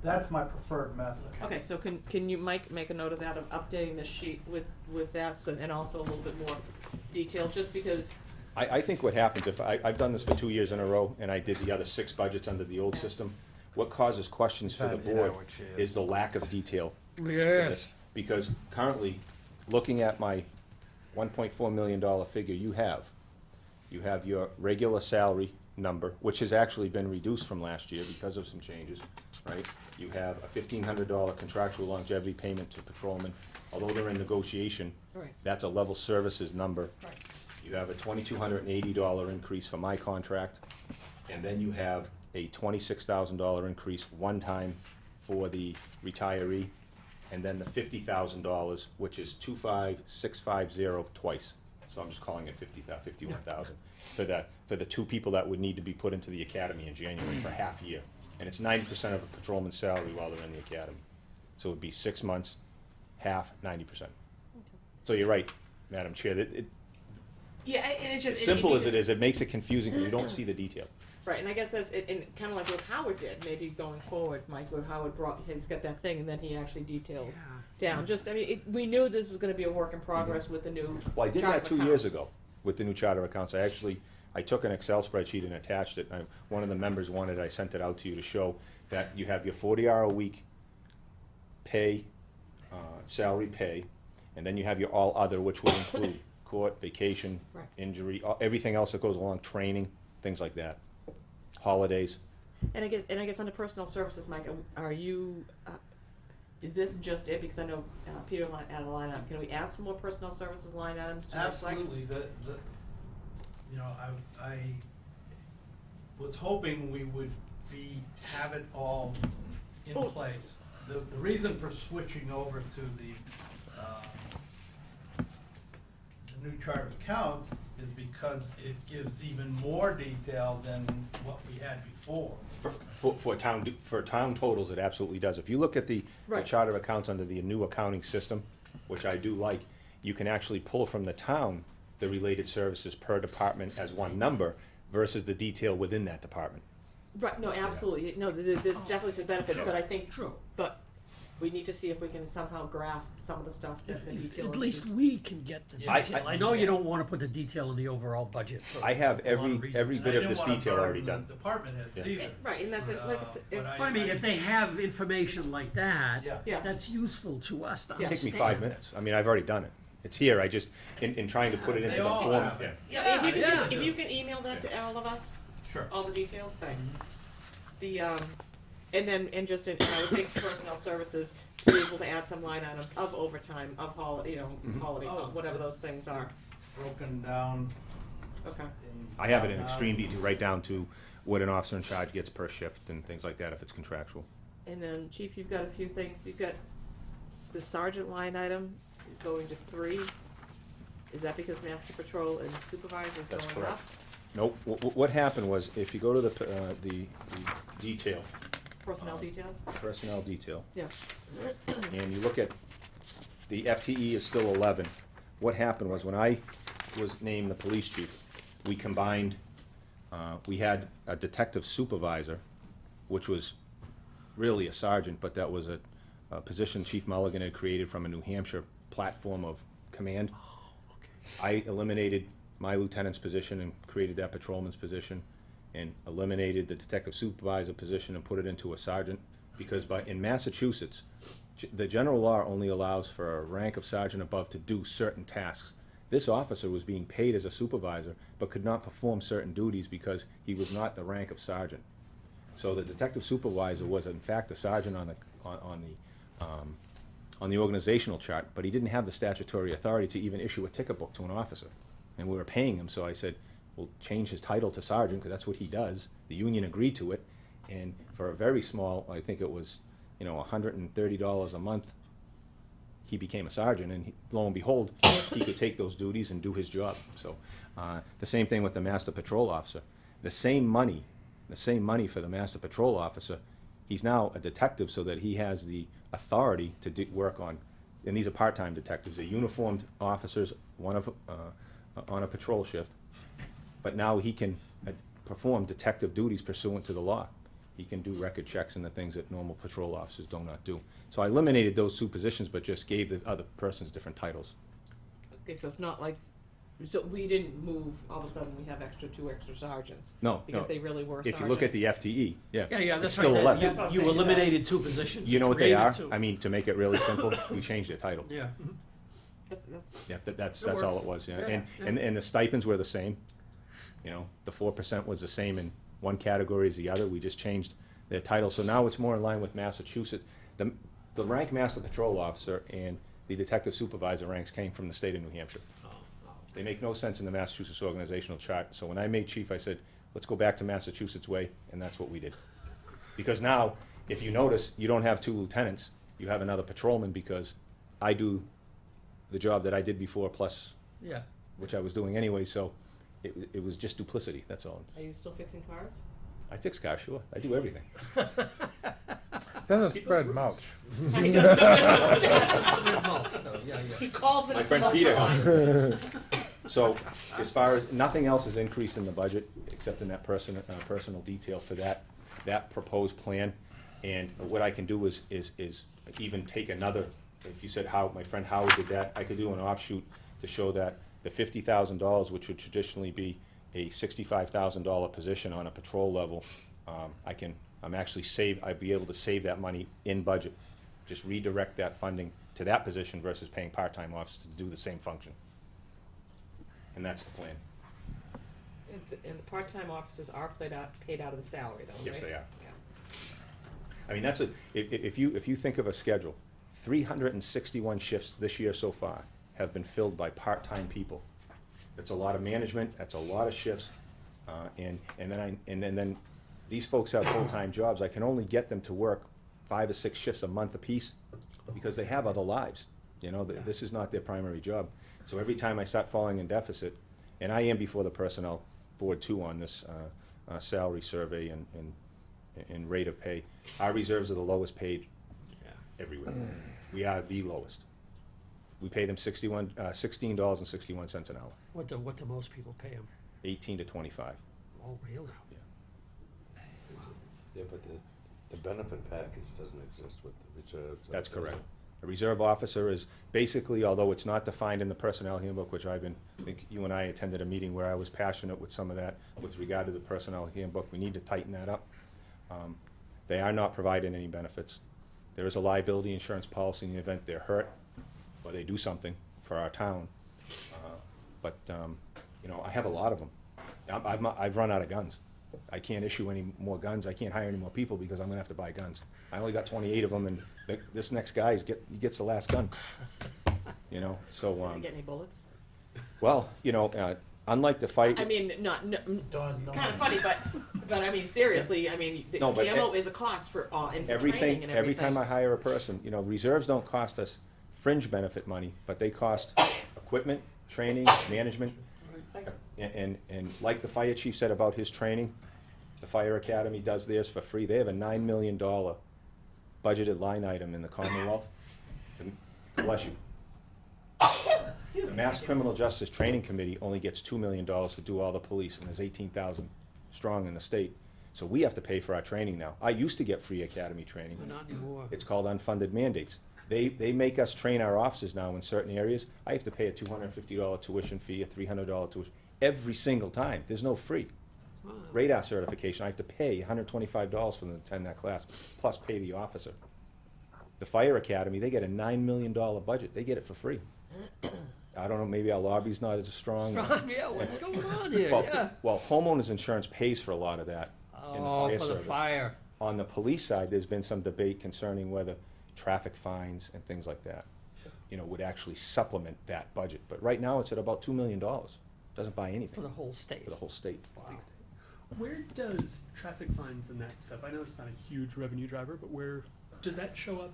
[SPEAKER 7] that's my preferred method.
[SPEAKER 3] Okay, so can you, Mike, make a note of that, of updating the sheet with that, so, and also a little bit more detail, just because,
[SPEAKER 11] I think what happens, if I've done this for 2 years in a row, and I did the other 6 budgets under the old system, what causes questions for the board is the lack of detail.
[SPEAKER 2] Yes.
[SPEAKER 11] Because currently, looking at my $1.4 million figure you have your regular salary number, which has actually been reduced from last year because of some changes, right? You have a $1,500 contractual longevity payment to patrolmen, although they're in negotiation.
[SPEAKER 3] Right.
[SPEAKER 11] That's a level services number.
[SPEAKER 3] Right.
[SPEAKER 11] You have a $2,280 increase for my contract, and then you have a $26,000 increase one time for the retiree, and then the $50,000, which is 25650 twice. So I'm just calling it 51,000 for the 2 people that would need to be put into the academy in January for half a year. And it's 90% of a patrolman's salary while they're in the academy. So it'd be 6 months, half, 90%. So you're right, Madam Chair,
[SPEAKER 3] yeah, and it's just.
[SPEAKER 11] as simple as it is, it makes it confusing because you don't see the detail.
[SPEAKER 3] Right, and I guess that's, and kind of like what Howard did, maybe going forward, Mike, what Howard he's got that thing, and then he actually detailed down, just, I mean, we knew this was gonna be a work in progress with the new
[SPEAKER 11] Well, I did
[SPEAKER 3] chart
[SPEAKER 11] that
[SPEAKER 3] of
[SPEAKER 11] 2 years
[SPEAKER 3] accounts.
[SPEAKER 11] ago with the new charter of accounts. I took an Excel spreadsheet and attached it. One of the members wanted, I sent it out to you to show that you have your 40-hour-a-week pay, salary pay, and then you have your all other, which would include court, vacation,
[SPEAKER 3] Right.
[SPEAKER 11] injury, everything else that goes along, training, things like that, holidays.
[SPEAKER 3] And I guess under personal services, Mike, are you, is this just it, because I know Peter added a line item, can we add some more personal services line items to reflect?
[SPEAKER 7] Absolutely, you know, I was hoping we would have it all in
[SPEAKER 3] Oh.
[SPEAKER 7] place. The reason for switching over to the new chart of accounts is because it gives even more detail than what we had before.
[SPEAKER 11] For town totals, it absolutely does. If you look at the
[SPEAKER 3] Right.
[SPEAKER 11] chart of accounts under the new accounting system, which I do like, you can actually pull from the town the related services per department as one number versus the detail within that department.
[SPEAKER 3] Right, no, absolutely, no, there's definitely some benefits, but I think,
[SPEAKER 2] True.
[SPEAKER 3] but we need to see if we can somehow grasp some of the stuff, the detail.
[SPEAKER 2] At
[SPEAKER 3] of
[SPEAKER 2] least
[SPEAKER 3] these.
[SPEAKER 2] we can get the
[SPEAKER 11] I-
[SPEAKER 2] detail. I know you don't wanna put the detail in the overall budget for
[SPEAKER 11] I have
[SPEAKER 2] a lot of
[SPEAKER 11] every
[SPEAKER 2] reasons.
[SPEAKER 11] bit of this detail already done.
[SPEAKER 7] Department heads
[SPEAKER 11] Yeah.
[SPEAKER 7] either.
[SPEAKER 3] Right, and that's, like I said,
[SPEAKER 7] But
[SPEAKER 2] I mean, if they have information like that,
[SPEAKER 7] Yeah.
[SPEAKER 3] Yeah.
[SPEAKER 2] that's useful to us to
[SPEAKER 3] Yeah.
[SPEAKER 11] It takes me
[SPEAKER 2] understand.
[SPEAKER 11] 5 minutes. I mean, I've already done it. It's here. I just, in trying to put it into
[SPEAKER 7] They
[SPEAKER 11] the
[SPEAKER 7] all
[SPEAKER 11] form.
[SPEAKER 7] have it.
[SPEAKER 3] yeah, if you can
[SPEAKER 2] Yeah.
[SPEAKER 3] just, if you can email that to all of us,
[SPEAKER 7] Sure.
[SPEAKER 3] all the details, thanks. The, and then, and just, and I would think personnel services to be able to add some line items of overtime, of holiday, holiday,
[SPEAKER 7] Oh,
[SPEAKER 3] of whatever those things are,
[SPEAKER 7] Broken down
[SPEAKER 3] okay.
[SPEAKER 7] in.
[SPEAKER 11] I have it in extreme detail, right down to what an officer in charge gets per shift and things like that if it's contractual.
[SPEAKER 3] And then, Chief, you've got a few things, you've got the sergeant line item is going to 3. Is that because master patrol and supervisor is
[SPEAKER 11] That's
[SPEAKER 3] going
[SPEAKER 11] correct.
[SPEAKER 3] up?
[SPEAKER 11] Nope. What happened was, if you go to the detail,
[SPEAKER 3] Personnel detail?
[SPEAKER 11] personnel detail,
[SPEAKER 3] Yeah.
[SPEAKER 11] and you look at, the FTE is still 11. What happened was, when I was named the police chief, we combined, we had a detective supervisor, which was really a sergeant, but that was a position Chief Mulligan had created from a New Hampshire platform of command. I eliminated my lieutenant's position and created that patrolman's position, and eliminated the detective supervisor position and put it into a sergeant, because in Massachusetts, the general law only allows for a rank of sergeant above to do certain tasks. This officer was being paid as a supervisor, but could not perform certain duties because he was not the rank of sergeant. So the detective supervisor was in fact a sergeant on the organizational chart, but he didn't have the statutory authority to even issue a ticket book to an officer. And we were paying him, so I said, we'll change his title to sergeant, because that's what he does. The union agreed to it, and for a very small, I think it was, $130 a month, he became a sergeant, and lo and behold, he could take those duties and do his job. So, the same thing with the master patrol officer. The same money for the master patrol officer, he's now a detective, so that he has the authority to work on, and these are part-time detectives, they're uniformed officers, one of, on a patrol shift, but now he can perform detective duties pursuant to the law. He can do record checks and the things that normal patrol officers do not do. So I eliminated those 2 positions, but just gave the other persons different titles.
[SPEAKER 3] Okay, so it's not like, so we didn't move, all of a sudden we have 2 extra sergeants.
[SPEAKER 11] No,
[SPEAKER 3] Because
[SPEAKER 11] no.
[SPEAKER 3] they really were sergeants.
[SPEAKER 11] If you look at the FTE, yeah.
[SPEAKER 2] Yeah,
[SPEAKER 11] it's
[SPEAKER 2] that's
[SPEAKER 11] still
[SPEAKER 2] right.
[SPEAKER 11] 11.
[SPEAKER 3] That's what I'm
[SPEAKER 2] You
[SPEAKER 3] saying, so-
[SPEAKER 2] eliminated 2 positions.
[SPEAKER 11] You know what they are?
[SPEAKER 2] created 2.
[SPEAKER 11] I mean, to make it really simple, we changed their title.
[SPEAKER 2] Yeah.
[SPEAKER 3] That's,
[SPEAKER 11] Yeah, that's
[SPEAKER 2] It
[SPEAKER 11] all
[SPEAKER 2] works.
[SPEAKER 11] it was, yeah.
[SPEAKER 2] Yeah,
[SPEAKER 11] And the stipends were the same. The 4% was the same in one category as the other. We just changed their title. So now it's more in line with Massachusetts. The rank master patrol officer and the detective supervisor ranks came from the state of New Hampshire. They make no sense in the Massachusetts organizational chart. So when I made chief, I said, let's go back to Massachusetts way, and that's what we did. Because now, if you notice, you don't have 2 lieutenants. You have another patrolman, because I do the job that I did before, plus,
[SPEAKER 2] Yeah.
[SPEAKER 11] which I was doing anyway, so it was just duplicity, that's all.
[SPEAKER 3] Are you still fixing cars?
[SPEAKER 11] I fix cars, sure. I do everything.
[SPEAKER 8] Doesn't spread mulch.
[SPEAKER 3] He calls it
[SPEAKER 11] My
[SPEAKER 3] a
[SPEAKER 11] friend
[SPEAKER 3] mulch
[SPEAKER 11] Peter.
[SPEAKER 3] line.
[SPEAKER 11] So, as far as, nothing else is increased in the budget, except in that personal detail for that proposed plan. And what I can do is even take another, if you said how, my friend Howard did that, I could do an offshoot to show that the $50,000, which would traditionally be a $65,000 position on a patrol level, I'd be able to save that money in budget. Just redirect that funding to that position versus paying part-time officers to do the same function. And that's the plan.
[SPEAKER 3] And the part-time officers are paid out of the salary though, right?
[SPEAKER 11] Yes, they are.
[SPEAKER 3] Yeah.
[SPEAKER 11] I mean, if you think of a schedule, 361 shifts this year so far have been filled by part-time people. That's a lot of management, that's a lot of shifts, and then these folks have full-time jobs. I can only get them to work 5 or 6 shifts a month apiece because they have other lives. This is not their primary job. So every time I start falling in deficit, and I am before the personnel board too on this salary survey and rate of pay, our reserves are the lowest paid everywhere. We are the lowest. We pay them $16.61 an hour,
[SPEAKER 2] What do most people pay them?
[SPEAKER 11] 18 to 25.
[SPEAKER 2] Oh, really?
[SPEAKER 5] Yeah, but the benefit package doesn't exist with the reserves.
[SPEAKER 11] That's correct. A reserve officer is basically, although it's not defined in the personnel handbook, which I think you and I attended a meeting where I was passionate with some of that with regard to the personnel handbook. We need to tighten that up. They are not providing any benefits. There is a liability insurance policy in the event they're hurt or they do something for our town. But you know, I have a lot of them. I've run out of guns. I can't issue any more guns. I can't hire any more people because I'm gonna have to buy guns. I only got 28 of them, and this next guy he gets the last gun. You know, so
[SPEAKER 3] Did you get any bullets?
[SPEAKER 11] well, you know, unlike the fight.
[SPEAKER 3] I mean, not no,
[SPEAKER 13] Don, no.
[SPEAKER 3] kind of funny, but I mean seriously. I mean, the
[SPEAKER 11] No, but
[SPEAKER 3] ammo is a cost for and for training
[SPEAKER 11] everything,
[SPEAKER 3] and
[SPEAKER 11] every
[SPEAKER 3] everything.
[SPEAKER 11] time I hire a person, you know, reserves don't cost us fringe benefit money, but they cost equipment, training, management. And like the fire chief said about his training, the fire academy does theirs for free. They have a $9 million budgeted line item in the Commonwealth. And bless you. The Mass Criminal Justice Training Committee only gets $2 million to do all the police, and there's 18,000 strong in the state. So we have to pay for our training now. I used to get free academy training.
[SPEAKER 2] But not anymore.
[SPEAKER 11] It's called unfunded mandates. They make us train our officers now in certain areas. I have to pay a $250 tuition fee, a $300 tuition, every single time. There's no free.
[SPEAKER 2] Wow.
[SPEAKER 11] Radar certification, I have to pay $125 for them to attend that class, plus pay the officer. The fire academy, they get a $9 million budget. They get it for free. I don't know, maybe our lobby's not as strong.
[SPEAKER 2] Yeah, what's going on here?
[SPEAKER 11] Well,
[SPEAKER 2] Yeah.
[SPEAKER 11] well, homeowners insurance pays for a lot of that in the
[SPEAKER 2] Oh,
[SPEAKER 11] fire
[SPEAKER 2] for the
[SPEAKER 11] service.
[SPEAKER 2] fire.
[SPEAKER 11] On the police side, there's been some debate concerning whether traffic fines and things like that, you know, would actually supplement that budget. But right now, it's at about $2 million. Doesn't buy anything
[SPEAKER 2] For the whole state.
[SPEAKER 11] for the whole state.
[SPEAKER 9] Where does traffic fines and that stuff, I know it's not a huge revenue driver, but where does that show up?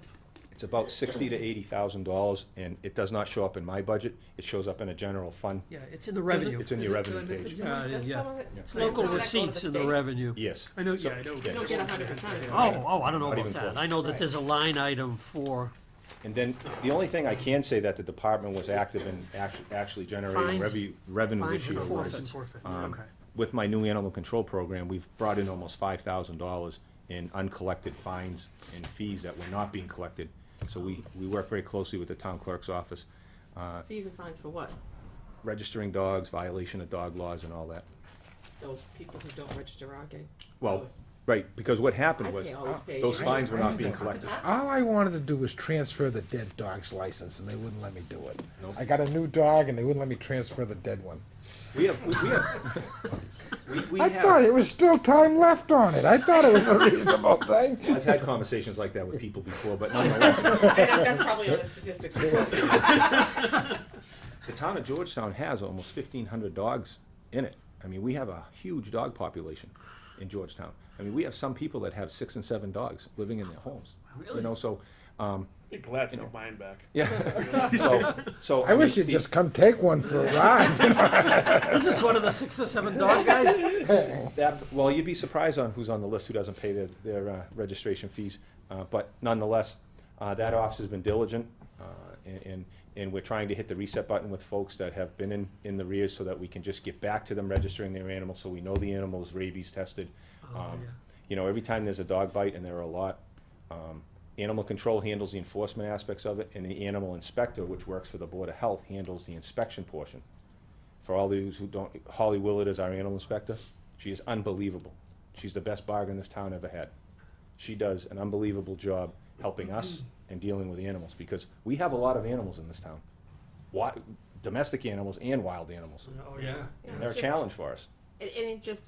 [SPEAKER 11] It's about $60,000 to $80,000, and it does not show up in my budget. It shows up in a general fund.
[SPEAKER 2] Yeah, it's in the revenue.
[SPEAKER 11] It's in
[SPEAKER 9] Is
[SPEAKER 11] your
[SPEAKER 9] it- did I
[SPEAKER 11] revenue
[SPEAKER 9] miss
[SPEAKER 11] page.
[SPEAKER 9] it?
[SPEAKER 2] Yeah,
[SPEAKER 3] Does
[SPEAKER 2] yeah.
[SPEAKER 3] some of it-
[SPEAKER 2] It's
[SPEAKER 3] does
[SPEAKER 2] local
[SPEAKER 3] some of that go to
[SPEAKER 2] receipts
[SPEAKER 3] the
[SPEAKER 2] in the
[SPEAKER 3] state?
[SPEAKER 2] revenue.
[SPEAKER 11] Yes.
[SPEAKER 9] I know,
[SPEAKER 11] So-
[SPEAKER 9] yeah, I know.
[SPEAKER 3] You don't get 100%.
[SPEAKER 2] Oh, I don't know
[SPEAKER 11] Not
[SPEAKER 2] about
[SPEAKER 11] even
[SPEAKER 2] that.
[SPEAKER 11] close.
[SPEAKER 2] I know that there's a line item for
[SPEAKER 11] And then, the only thing I can say that the department was active in actually generating
[SPEAKER 2] Fines.
[SPEAKER 11] revenue
[SPEAKER 2] Fines
[SPEAKER 11] this year
[SPEAKER 2] and
[SPEAKER 11] was,
[SPEAKER 2] forfeits.
[SPEAKER 9] Forfeits,
[SPEAKER 11] um,
[SPEAKER 9] okay.
[SPEAKER 11] with my new animal control program, we've brought in almost $5,000 in uncollected fines and fees that were not being collected. So we work very closely with the town clerk's office,
[SPEAKER 3] Fees and fines for what?
[SPEAKER 11] registering dogs, violation of dog laws and all that.
[SPEAKER 3] So people who don't register are getting.
[SPEAKER 11] Well, right, because what happened
[SPEAKER 3] I
[SPEAKER 11] was,
[SPEAKER 3] always pay.
[SPEAKER 11] those
[SPEAKER 3] I-
[SPEAKER 11] fines were
[SPEAKER 3] I
[SPEAKER 11] not
[SPEAKER 3] used
[SPEAKER 11] being
[SPEAKER 3] to-
[SPEAKER 11] collected.
[SPEAKER 8] All I wanted to do was transfer the dead dog's license, and they wouldn't let me do it.
[SPEAKER 11] Nope.
[SPEAKER 8] I got a new dog, and they wouldn't let me transfer the dead one.
[SPEAKER 11] We have,
[SPEAKER 8] I thought it was still time left on it. I thought it was a reasonable thing.
[SPEAKER 11] I've had conversations like that with people before, but nonetheless,
[SPEAKER 3] I know, that's probably on the statistics report.
[SPEAKER 11] the town of Georgetown has almost 1,500 dogs in it. I mean, we have a huge dog population in Georgetown. I mean, we have some people that have 6 and 7 dogs living in their homes.
[SPEAKER 2] Really?
[SPEAKER 11] You know, so,
[SPEAKER 4] Be glad to get mine back.
[SPEAKER 11] yeah. So
[SPEAKER 8] I wish
[SPEAKER 11] mean,
[SPEAKER 8] you'd just come take one for a ride.
[SPEAKER 2] Is this one of the 6 or 7 dog guys?
[SPEAKER 11] well, you'd be surprised on who's on the list who doesn't pay their registration fees. But nonetheless, that officer's been diligent, and we're trying to hit the reset button with folks that have been in the rears so that we can just get back to them registering their animals so we know the animal is rabies tested.
[SPEAKER 2] Yeah.
[SPEAKER 11] You know, every time there's a dog bite, and there are a lot, animal control handles the enforcement aspects of it, and the animal inspector, which works for the Board of Health, handles the inspection portion. For all those who don't, Holly Willard is our animal inspector. She is unbelievable. She's the best bargain this town ever had. She does an unbelievable job helping us and dealing with animals, because we have a lot of animals in this town. Domestic animals and wild animals.
[SPEAKER 2] Oh, yeah.
[SPEAKER 11] And they're a challenge for us.
[SPEAKER 3] And it just,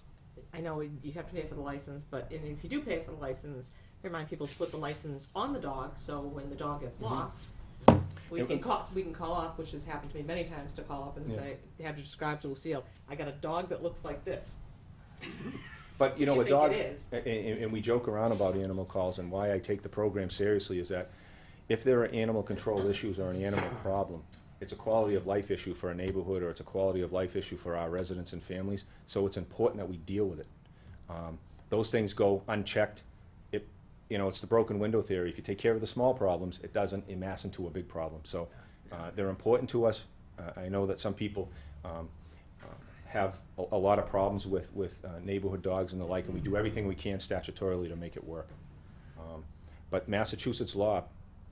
[SPEAKER 3] I know you have to pay for the license, but and if you do pay for the license, remind people to put the license on the dog, so when the dog gets lost, we
[SPEAKER 11] And-
[SPEAKER 3] can call up, which has happened to me many times, to call up and
[SPEAKER 11] Yeah.
[SPEAKER 3] say, you have to describe to Lucille, I got a dog that looks like this.
[SPEAKER 11] But, you know,
[SPEAKER 3] You
[SPEAKER 11] a
[SPEAKER 3] think
[SPEAKER 11] dog,
[SPEAKER 3] it is.
[SPEAKER 11] and we joke around about animal calls, and why I take the program seriously is that if there are animal control issues or an animal problem, it's a quality of life issue for a neighborhood, or it's a quality of life issue for our residents and families, so it's important that we deal with it. Those things go unchecked. You know, it's the broken window theory. If you take care of the small problems, it doesn't amass into a big problem. So they're important to us. I know that some people have a lot of problems with neighborhood dogs and the like, and we do everything we can statutorily to make it work. But Massachusetts law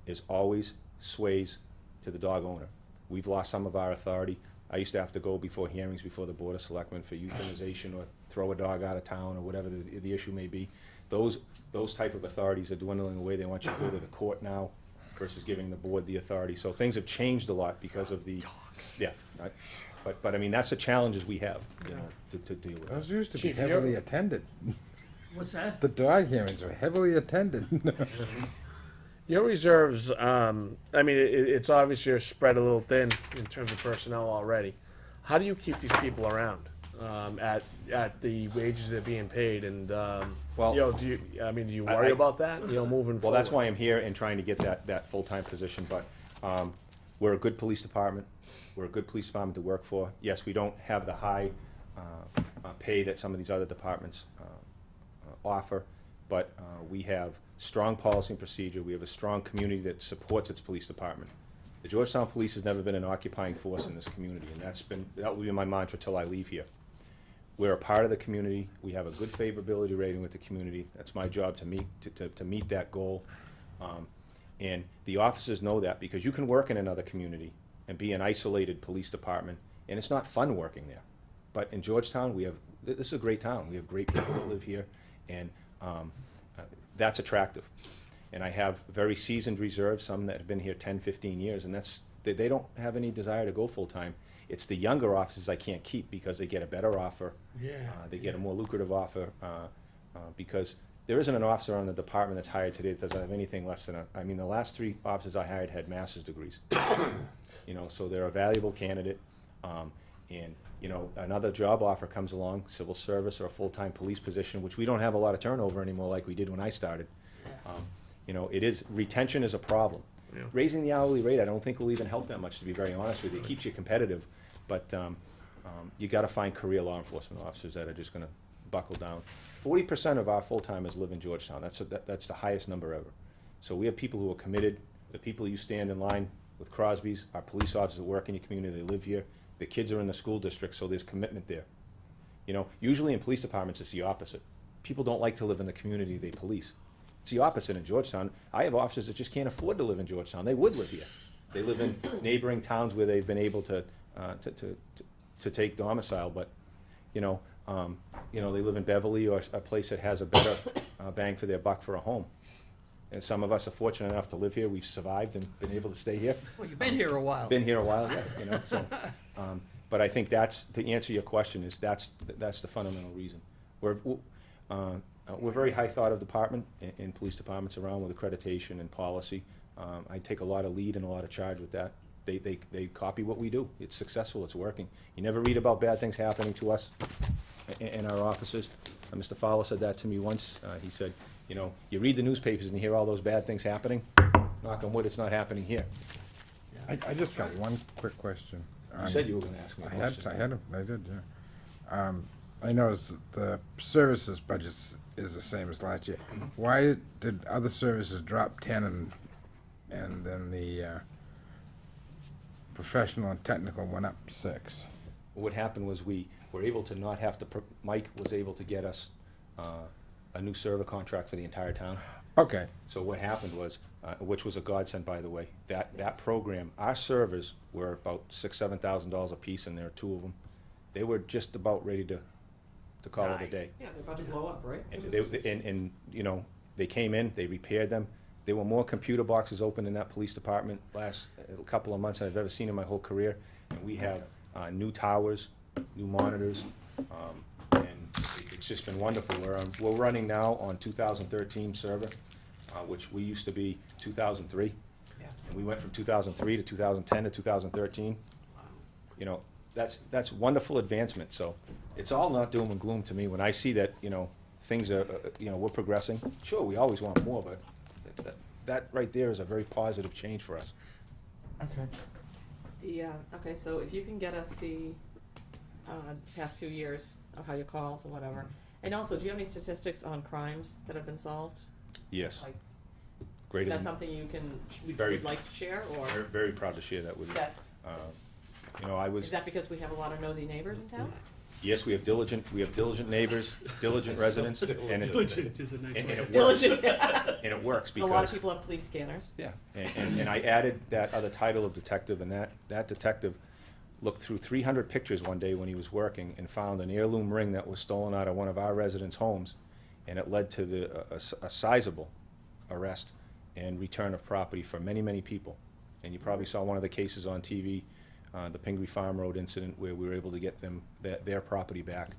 [SPEAKER 11] is always sways to the dog owner. We've lost some of our authority. I used to have to go before hearings before the Board of Selectmen for euthanization or throw a dog out of town or whatever the issue may be. Those type of authorities are dwindling away. They want you to go to the court now versus giving the board the authority. So things have changed a lot because of the, yeah. But I mean, that's the challenges we have, you know, to deal with.
[SPEAKER 8] Those used to be
[SPEAKER 4] Chief, you're-
[SPEAKER 8] heavily attended.
[SPEAKER 2] What's that?
[SPEAKER 8] The dog hearings are heavily attended.
[SPEAKER 4] Your reserves, I mean, it's obvious you're spread a little thin in terms of personnel already. How do you keep these people around at the wages they're being paid? And
[SPEAKER 11] Well,
[SPEAKER 4] you know, do you worry about that? You know, moving forward.
[SPEAKER 11] Well, that's why I'm here and trying to get that full-time position, but we're a good police department. We're a good police department to work for. Yes, we don't have the high pay that some of these other departments offer, but we have strong policy and procedure. We have a strong community that supports its police department. The Georgetown Police has never been an occupying force in this community, and that will be my mantra till I leave here. We're a part of the community. We have a good favorability rating with the community. That's my job to meet that goal. And the officers know that, because you can work in another community and be an isolated police department, and it's not fun working there. But in Georgetown, this is a great town. We have great people that live here, and that's attractive. And I have very seasoned reserves, some that have been here 10, 15 years, and they don't have any desire to go full-time. It's the younger officers I can't keep because they get a better offer.
[SPEAKER 4] Yeah.
[SPEAKER 11] They get a more lucrative offer, because there isn't an officer on the department that's hired today that doesn't have anything less than I mean, the last 3 officers I hired had master's degrees. You know, so they're a valuable candidate. And, you know, another job offer comes along, civil service or a full-time police position, which we don't have a lot of turnover anymore like we did when I started. You know, retention is a problem.
[SPEAKER 4] Yeah.
[SPEAKER 11] Raising the hourly rate, I don't think will even help that much, to be very honest with you. It keeps you competitive, but you gotta find career law enforcement officers that are just gonna buckle down. 40% of our full-timers live in Georgetown. That's the highest number ever. So we have people who are committed. The people you stand in line with Crosby's, our police officers that work in your community, they live here. The kids are in the school district, so there's commitment there. You know, usually in police departments, it's the opposite. People don't like to live in the community they police. It's the opposite in Georgetown. I have officers that just can't afford to live in Georgetown. They would live here. They live in neighboring towns where they've been able to take domicile, but you know, they live in Beverly or a place that has a better bang for their buck for a home. And some of us are fortunate enough to live here. We've survived and been able to stay here.
[SPEAKER 2] Well, you've been here a while.
[SPEAKER 11] Been here a while, yeah. You know, so, but I think to answer your question, that's the fundamental reason. We're a very high thought of department in police departments around with accreditation and policy. I take a lot of lead and a lot of charge with that. They copy what we do. It's successful. It's working. You never read about bad things happening to us in our offices. Mr. Fowler said that to me once. He said, you know, you read the newspapers and you hear all those bad things happening. Knock on wood, it's not happening here.
[SPEAKER 8] I just got one quick question.
[SPEAKER 11] You said you were going to ask me a question.
[SPEAKER 8] I did, yeah. I noticed the services budget is the same as last year. Why did other services drop 10 and then the professional and technical went up 6?
[SPEAKER 11] What happened was we were able to not have to, Mike was able to get us a new server contract for the entire town.
[SPEAKER 8] Okay.
[SPEAKER 11] So what happened was, which was a godsend, by the way, that program, our servers were about $6,000-7,000 a piece, and there are 2 of them. They were just about ready to call it a day.
[SPEAKER 3] Yeah, they're about to blow up, right?
[SPEAKER 11] And you know, they came in, they repaired them. There were more computer boxes open in that police department last couple of months than I've ever seen in my whole career. And we have new towers, new monitors, and it's just been wonderful. We're running now on 2013 server, which we used to be 2003.
[SPEAKER 3] Yeah.
[SPEAKER 11] And we went from 2003 to 2010 to 2013. You know, that's wonderful advancement. So it's all not doom and gloom to me when I see that, you know, things are, you know, we're progressing. Sure, we always want more, but that right there is a very positive change for us.
[SPEAKER 8] Okay.
[SPEAKER 3] Okay, so if you can get us the past few years of how you called or whatever. And also, do you have any statistics on crimes that have been solved?
[SPEAKER 11] Yes.
[SPEAKER 3] Like, is
[SPEAKER 11] Greater
[SPEAKER 3] that
[SPEAKER 11] than,
[SPEAKER 3] something you
[SPEAKER 11] Very-
[SPEAKER 3] would like to share, or?
[SPEAKER 11] very, very proud to share that with you.
[SPEAKER 3] That,
[SPEAKER 11] You know, I was.
[SPEAKER 3] is that because we have a lot of nosy neighbors in town?
[SPEAKER 11] Yes, we have diligent neighbors, diligent residents, and it,
[SPEAKER 9] Diligent is a nice
[SPEAKER 11] and
[SPEAKER 9] word.
[SPEAKER 11] it works.
[SPEAKER 3] Diligent.
[SPEAKER 11] And it works
[SPEAKER 3] A
[SPEAKER 11] because.
[SPEAKER 3] lot of people have police scanners.
[SPEAKER 11] Yeah, and I added that other title of detective, and that detective looked through 300 pictures one day when he was working and found an heirloom ring that was stolen out of one of our residents' homes, and it led to a sizable arrest and return of property for many, many people. And you probably saw one of the cases on TV, the Pingree Farm Road incident, where we were able to get them their property back.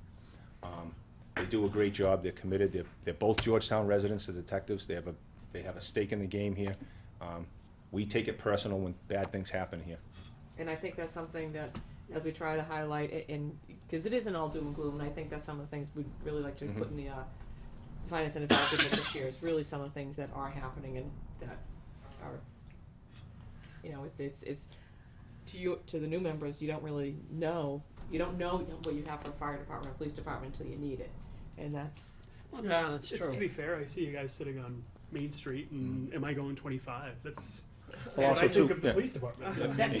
[SPEAKER 11] They do a great job. They're committed. They're both Georgetown residents, the detectives. They have a stake in the game here. We take it personal when bad things happen here.
[SPEAKER 3] And I think that's something that, as we try to highlight, because it isn't all doom and gloom, and I think that's some of the things we'd really like to put in the finance and advisory book this year, is really some of the things that are happening and that are, it's to the new members, you don't really know, what you have for a fire department or police department until you need it, and that's.
[SPEAKER 2] Yeah, that's true.
[SPEAKER 9] To be fair, I see you guys sitting on Main Street, and am I going 25? That's
[SPEAKER 11] Well,
[SPEAKER 9] what
[SPEAKER 11] also
[SPEAKER 9] I think
[SPEAKER 11] too,
[SPEAKER 9] of the
[SPEAKER 11] yeah.
[SPEAKER 9] police department.
[SPEAKER 3] That's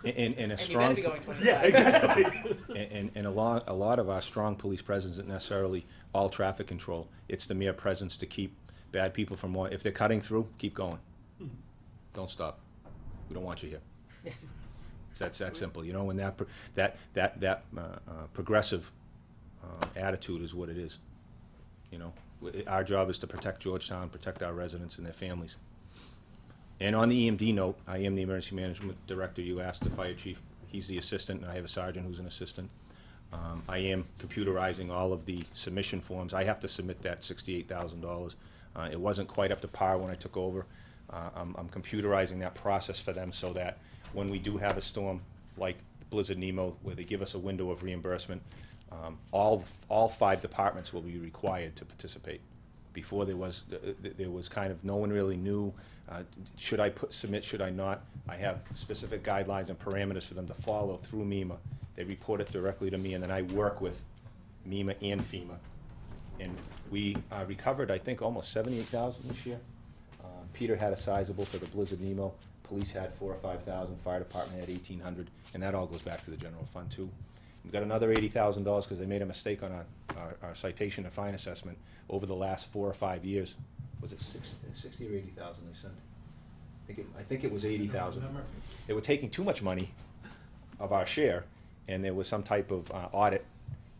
[SPEAKER 11] And a
[SPEAKER 3] and you
[SPEAKER 11] strong.
[SPEAKER 3] better be going 25.
[SPEAKER 9] Yeah, exactly.
[SPEAKER 11] And a lot of our strong police presence isn't necessarily all traffic control. It's the mere presence to keep bad people from, if they're cutting through, keep going. Don't stop. We don't want you here. It's that simple, when that progressive attitude is what it is. Our job is to protect Georgetown, protect our residents and their families. And on the EMD note, I am the emergency management director. You asked the fire chief. He's the assistant, and I have a sergeant who's an assistant. I am computerizing all of the submission forms. I have to submit that $68,000. It wasn't quite up to par when I took over. I'm computerizing that process for them so that when we do have a storm like Blizzard Nemo, where they give us a window of reimbursement, all 5 departments will be required to participate. Before there was kind of, no one really knew, should I submit, should I not? I have specific guidelines and parameters for them to follow through MEMA. They report it directly to me, and then I work with MEMA and FEMA. And we recovered, I think, almost $78,000 this year. Peter had a sizable for the Blizzard Nemo. Police had $4,000 or $5,000. Fire department had $1,800, and that all goes back to the general fund too. We've got another $80,000 because they made a mistake on our citation and fine assessment over the last 4 or 5 years. Was it 60 or 80,000 they sent? I think it was 80,000. They were taking too much money of our share, and there was some type of audit,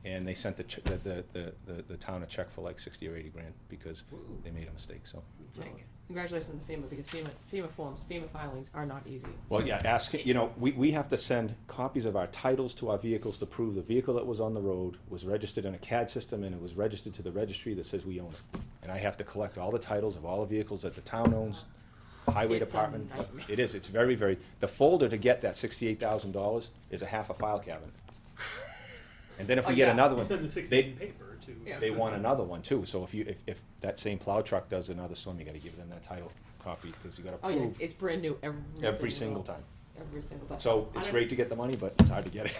[SPEAKER 11] and they sent the town a check for like 60 or 80 grand because they made a mistake. So.
[SPEAKER 3] Congratulations to FEMA, because FEMA filings are not easy.
[SPEAKER 11] Well, yeah, we have to send copies of our titles to our vehicles to prove the vehicle that was on the road was registered in a CAD system, and it was registered to the registry that says we own it. And I have to collect all the titles of all the vehicles that the town owns, highway
[SPEAKER 3] It's a
[SPEAKER 11] department.
[SPEAKER 3] nightmare.
[SPEAKER 11] It is, it's very, very, the folder to get that $68,000 is a half a file cabinet. And then if we
[SPEAKER 3] Oh,
[SPEAKER 11] get
[SPEAKER 3] yeah.
[SPEAKER 11] another
[SPEAKER 9] You
[SPEAKER 11] one,
[SPEAKER 9] spend the 60
[SPEAKER 11] they,
[SPEAKER 9] in paper too.
[SPEAKER 3] Yeah.
[SPEAKER 11] they want another one too. So if that same plow truck does another storm, you gotta give them that title copy, because you gotta
[SPEAKER 3] Oh, yeah,
[SPEAKER 11] prove
[SPEAKER 3] it's brand new
[SPEAKER 11] every single time.
[SPEAKER 3] Every single time.
[SPEAKER 11] So it's
[SPEAKER 3] On
[SPEAKER 11] great to get the money, but it's hard to get it.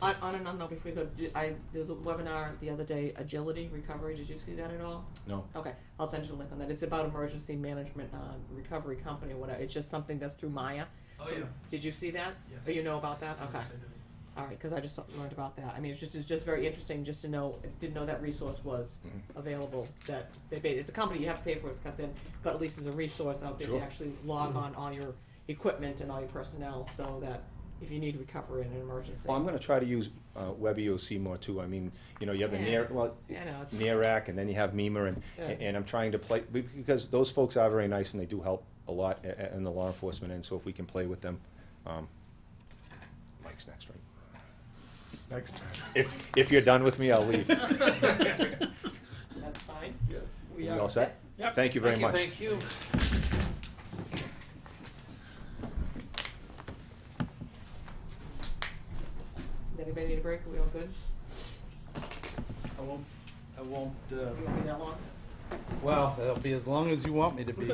[SPEAKER 3] On another note, before we go, there was a webinar the other day, agility recovery. Did you see that at all?
[SPEAKER 11] No.
[SPEAKER 3] Okay, I'll send you the link on that. It's about emergency management recovery company or whatever. It's just something that's through Maya.
[SPEAKER 7] Oh, yeah.
[SPEAKER 3] Did you see that?
[SPEAKER 7] Yes.
[SPEAKER 3] Or you know about that? Okay.
[SPEAKER 7] Yes, I do.
[SPEAKER 3] All right, because I just learned about that. I mean, it's just very interesting just to know. Didn't know that resource was available. That it's a company you have to pay for. It comes in, but at least there's a resource out there
[SPEAKER 11] Sure.
[SPEAKER 3] to actually log on all your equipment and all your personnel, so that if you need recovery in an emergency.
[SPEAKER 11] Well, I'm gonna try to use WebEOC more too. I mean, you have a
[SPEAKER 3] Yeah.
[SPEAKER 11] NEAR,
[SPEAKER 3] I know, it's-
[SPEAKER 11] NEARAC, and then you have MEMA,
[SPEAKER 3] Yeah.
[SPEAKER 11] and I'm trying to play, because those folks are very nice and they do help a lot in the law enforcement end, so if we can play with them. Mike's next, right?
[SPEAKER 6] Next.
[SPEAKER 11] If you're done with me, I'll leave.
[SPEAKER 3] That's fine.
[SPEAKER 11] We all set?
[SPEAKER 2] Yep.
[SPEAKER 11] Thank you very much.
[SPEAKER 13] Thank you.
[SPEAKER 3] Does anybody need a break? Are we all good?
[SPEAKER 7] I won't,
[SPEAKER 3] You won't be that long?
[SPEAKER 7] well, it'll be as long as you want me to be.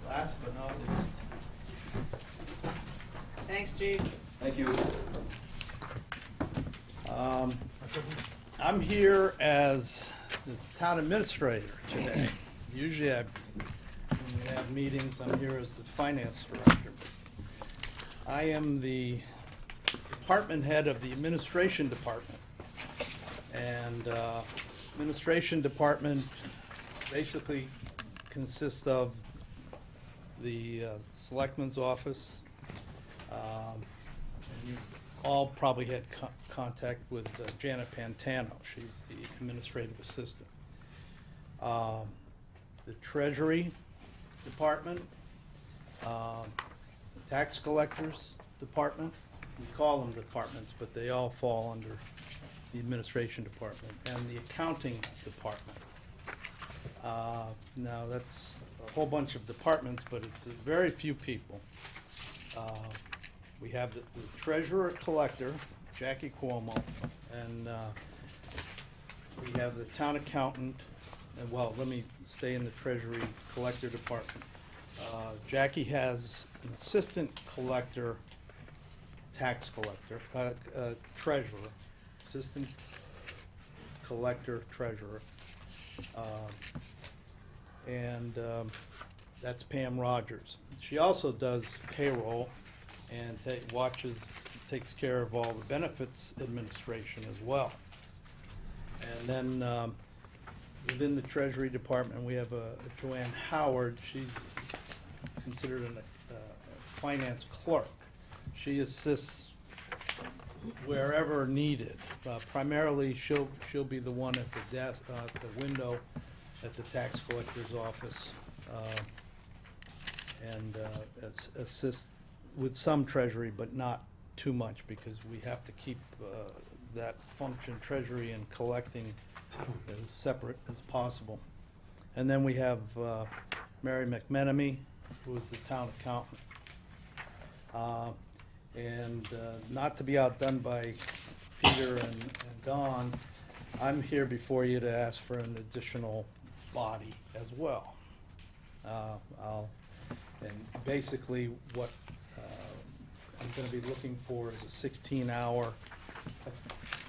[SPEAKER 7] Last but not least,
[SPEAKER 3] Thanks, Chief.
[SPEAKER 11] Thank you.
[SPEAKER 7] I'm here as the town administrator today. Usually when we have meetings, I'm here as the finance director. I am the department head of the administration department. And administration department basically consists of the selectman's office. And you all probably had contact with Janet Pantano. She's the administrative assistant. The treasury department, tax collectors department. We call them departments, but they all fall under the administration department, and the accounting department. Now, that's a whole bunch of departments, but it's very few people. We have the treasurer collector, Jackie Cuomo, and we have the town accountant, and well, let me stay in the treasury collector department. Jackie has an assistant collector, tax collector, treasurer, assistant collector, treasurer. And that's Pam Rogers. She also does payroll and takes care of all the benefits administration as well. And then within the Treasury Department, we have Joanne Howard. She's considered a finance clerk. She assists wherever needed. Primarily, she'll be the one at the desk, the window at the tax collector's office, and assist with some treasury, but not too much, because we have to keep that function, treasury and collecting, as separate as possible. And then we have Mary McMenemy, who is the town accountant. And not to be outdone by Peter and Don, I'm here before you to ask for an additional body as well. And basically what I'm gonna be looking for is a 16-hour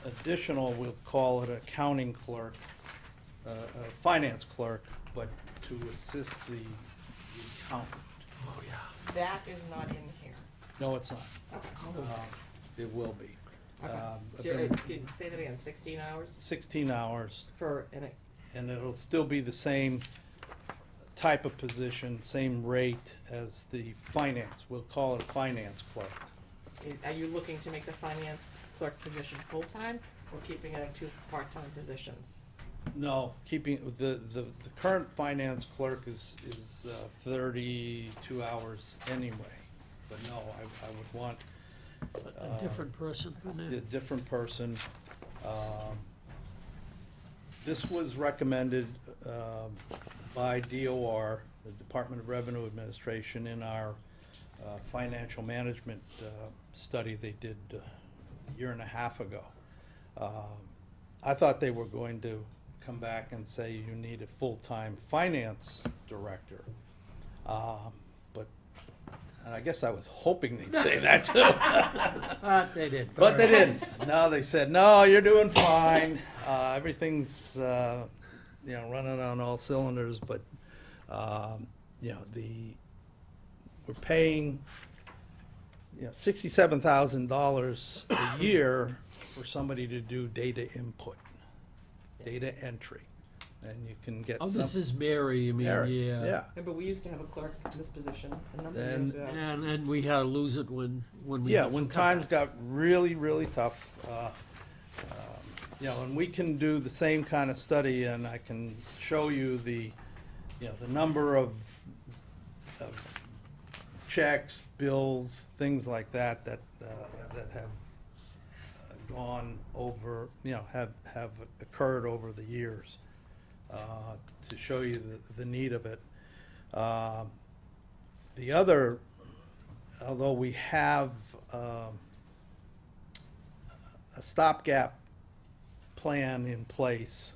[SPEAKER 7] additional, we'll call it accounting clerk, a finance clerk, but to assist the accountant.
[SPEAKER 2] Oh, yeah.
[SPEAKER 3] That is not in here.
[SPEAKER 7] No, it's not.
[SPEAKER 3] Okay.
[SPEAKER 7] It will be.
[SPEAKER 3] Okay.
[SPEAKER 7] I've
[SPEAKER 3] So,
[SPEAKER 7] been-
[SPEAKER 3] can you say that again, 16 hours
[SPEAKER 7] 16 hours,
[SPEAKER 3] for,
[SPEAKER 7] and it'll still be the same type of position, same rate as the finance. We'll call it a finance clerk.
[SPEAKER 3] are you looking to make the finance clerk position full-time or keeping it at 2 part-time positions?
[SPEAKER 7] No, keeping, the current finance clerk is 32 hours anyway. But no, I would want
[SPEAKER 2] A different person in
[SPEAKER 7] a
[SPEAKER 2] there.
[SPEAKER 7] different person. This was recommended by DOR, the Department of Revenue Administration, in our financial management study they did a year and a half ago. I thought they were going to come back and say you need a full-time finance director. But, and I guess I was hoping they'd say that too.
[SPEAKER 2] They did.
[SPEAKER 7] But they didn't. No, they said, no, you're doing fine. Everything's, running on all cylinders, but, we're paying, $67,000 a year for somebody to do data input, data entry. And you can get
[SPEAKER 2] Oh,
[SPEAKER 7] some.
[SPEAKER 2] this is Mary, you mean,
[SPEAKER 7] Mary,
[SPEAKER 2] yeah.
[SPEAKER 7] Yeah.
[SPEAKER 3] Remember, we used to have a clerk in this position a number of
[SPEAKER 7] And-
[SPEAKER 3] years ago.
[SPEAKER 2] And we had to lose it when we
[SPEAKER 7] Yeah,
[SPEAKER 2] had some
[SPEAKER 7] when times
[SPEAKER 2] cutbacks.
[SPEAKER 7] got really, really tough, and we can do the same kind of study, and I can show you the number of checks, bills, things like that have gone over, have occurred over the years, to show you the need of it. The other, although we have a stopgap plan in place,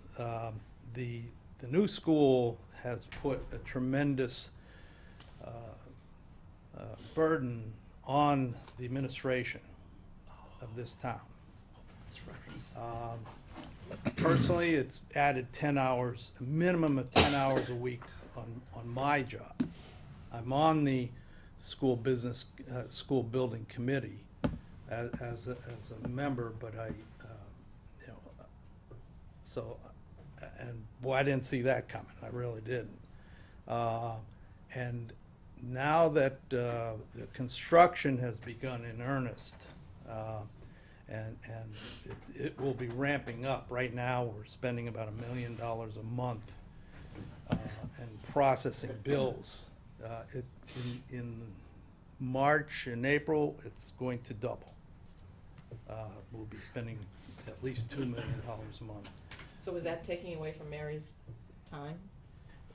[SPEAKER 7] the new school has put a tremendous burden on the administration of this town.
[SPEAKER 2] That's right.
[SPEAKER 7] Personally, it's added 10 hours, a minimum of 10 hours a week on my job. I'm on the school building committee as a member, but you know, so, and boy, I didn't see that coming, I really didn't. And now that the construction has begun in earnest, and it will be ramping up. Right now, we're spending about $1 million a month and processing bills. In March and April, it's going to double. We'll be spending at least $2 million a month.
[SPEAKER 3] So is that taking away from Mary's time?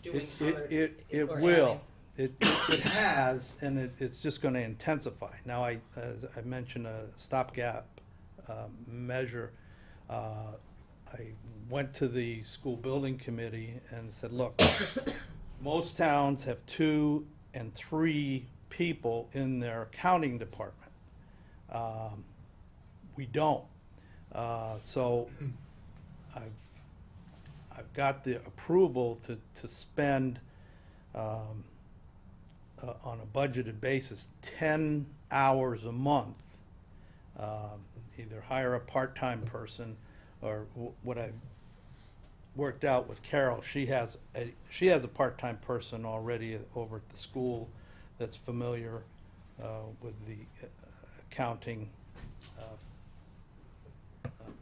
[SPEAKER 7] It will. It has, and it's just going to intensify. Now, as I mentioned, a stopgap measure. I went to the school building committee and said, look, most towns have 2 and 3 people in their accounting department. We don't. So I've got the approval to spend on a budgeted basis 10 hours a month. Either hire a part-time person, or what I worked out with Carol. She has a part-time person already over at the school that's familiar with the accounting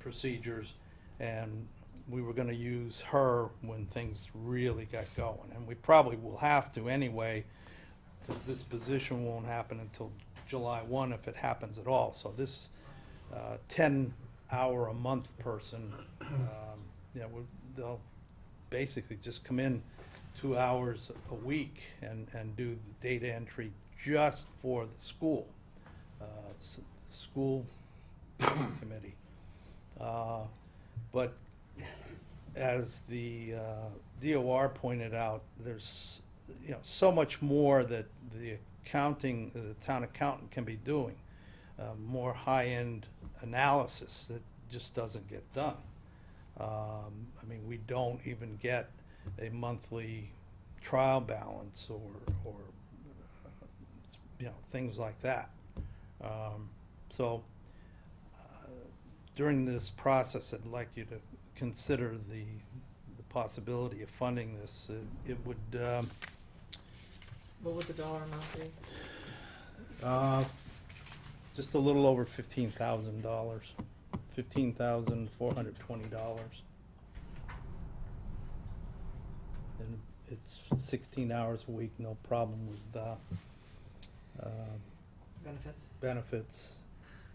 [SPEAKER 7] procedures, and we were going to use her when things really got going, and we probably will have to anyway, because this position won't happen until July 1 if it happens at all. So this 10-hour-a-month person, you know, they'll basically just come in 2 hours a week and do the data entry just for the school, school committee. But as the DOR pointed out, there's so much more that the town accountant can be doing, more high-end analysis that just doesn't get done. I mean, we don't even get a monthly trial balance or things like that. So during this process, I'd like you to consider the possibility of funding this. It would.
[SPEAKER 3] What would the dollar amount be?
[SPEAKER 7] Just a little over $15,000, $15,420, and it's 16 hours a week, no problem with benefits,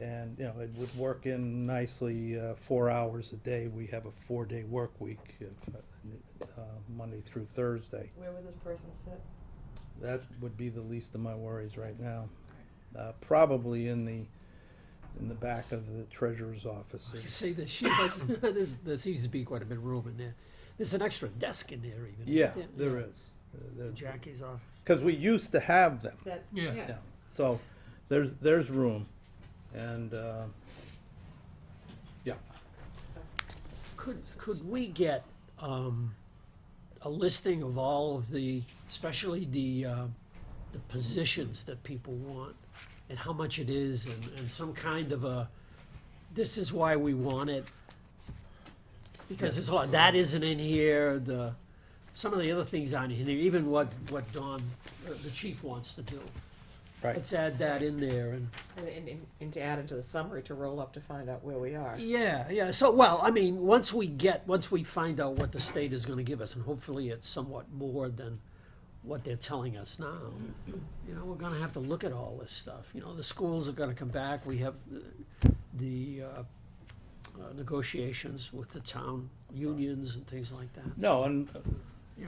[SPEAKER 7] and it would work in nicely. 4 hours a day. We have a 4-day work week, Monday through Thursday.
[SPEAKER 3] Where would this person sit?
[SPEAKER 7] That would be the least of my worries right now. Probably in the back of the treasurer's office.
[SPEAKER 2] You say that she has, there seems to be quite a bit of room in there. There's an extra desk in there even.
[SPEAKER 7] Yeah,
[SPEAKER 2] isn't
[SPEAKER 7] there is.
[SPEAKER 2] In Jackie's office.
[SPEAKER 7] Because we used to have them.
[SPEAKER 2] Yeah.
[SPEAKER 7] So there's room, and yeah.
[SPEAKER 2] Could we get a listing of all of the, especially the positions that people want, and how much it is, and some kind of a, this is why we want it, because there's a lot that isn't in here. Some of the other things aren't in here. Even what Don, the chief, wants to do.
[SPEAKER 7] Right.
[SPEAKER 2] Let's add that in there,
[SPEAKER 3] And to add into the summary to roll up to find out where we are.
[SPEAKER 2] yeah. So, well, I mean, once we find out what the state is going to give us, and hopefully it's somewhat more than what they're telling us now, we're going to have to look at all this stuff. The schools are going to come back. We have the negotiations with the town unions and things like that.
[SPEAKER 7] No, and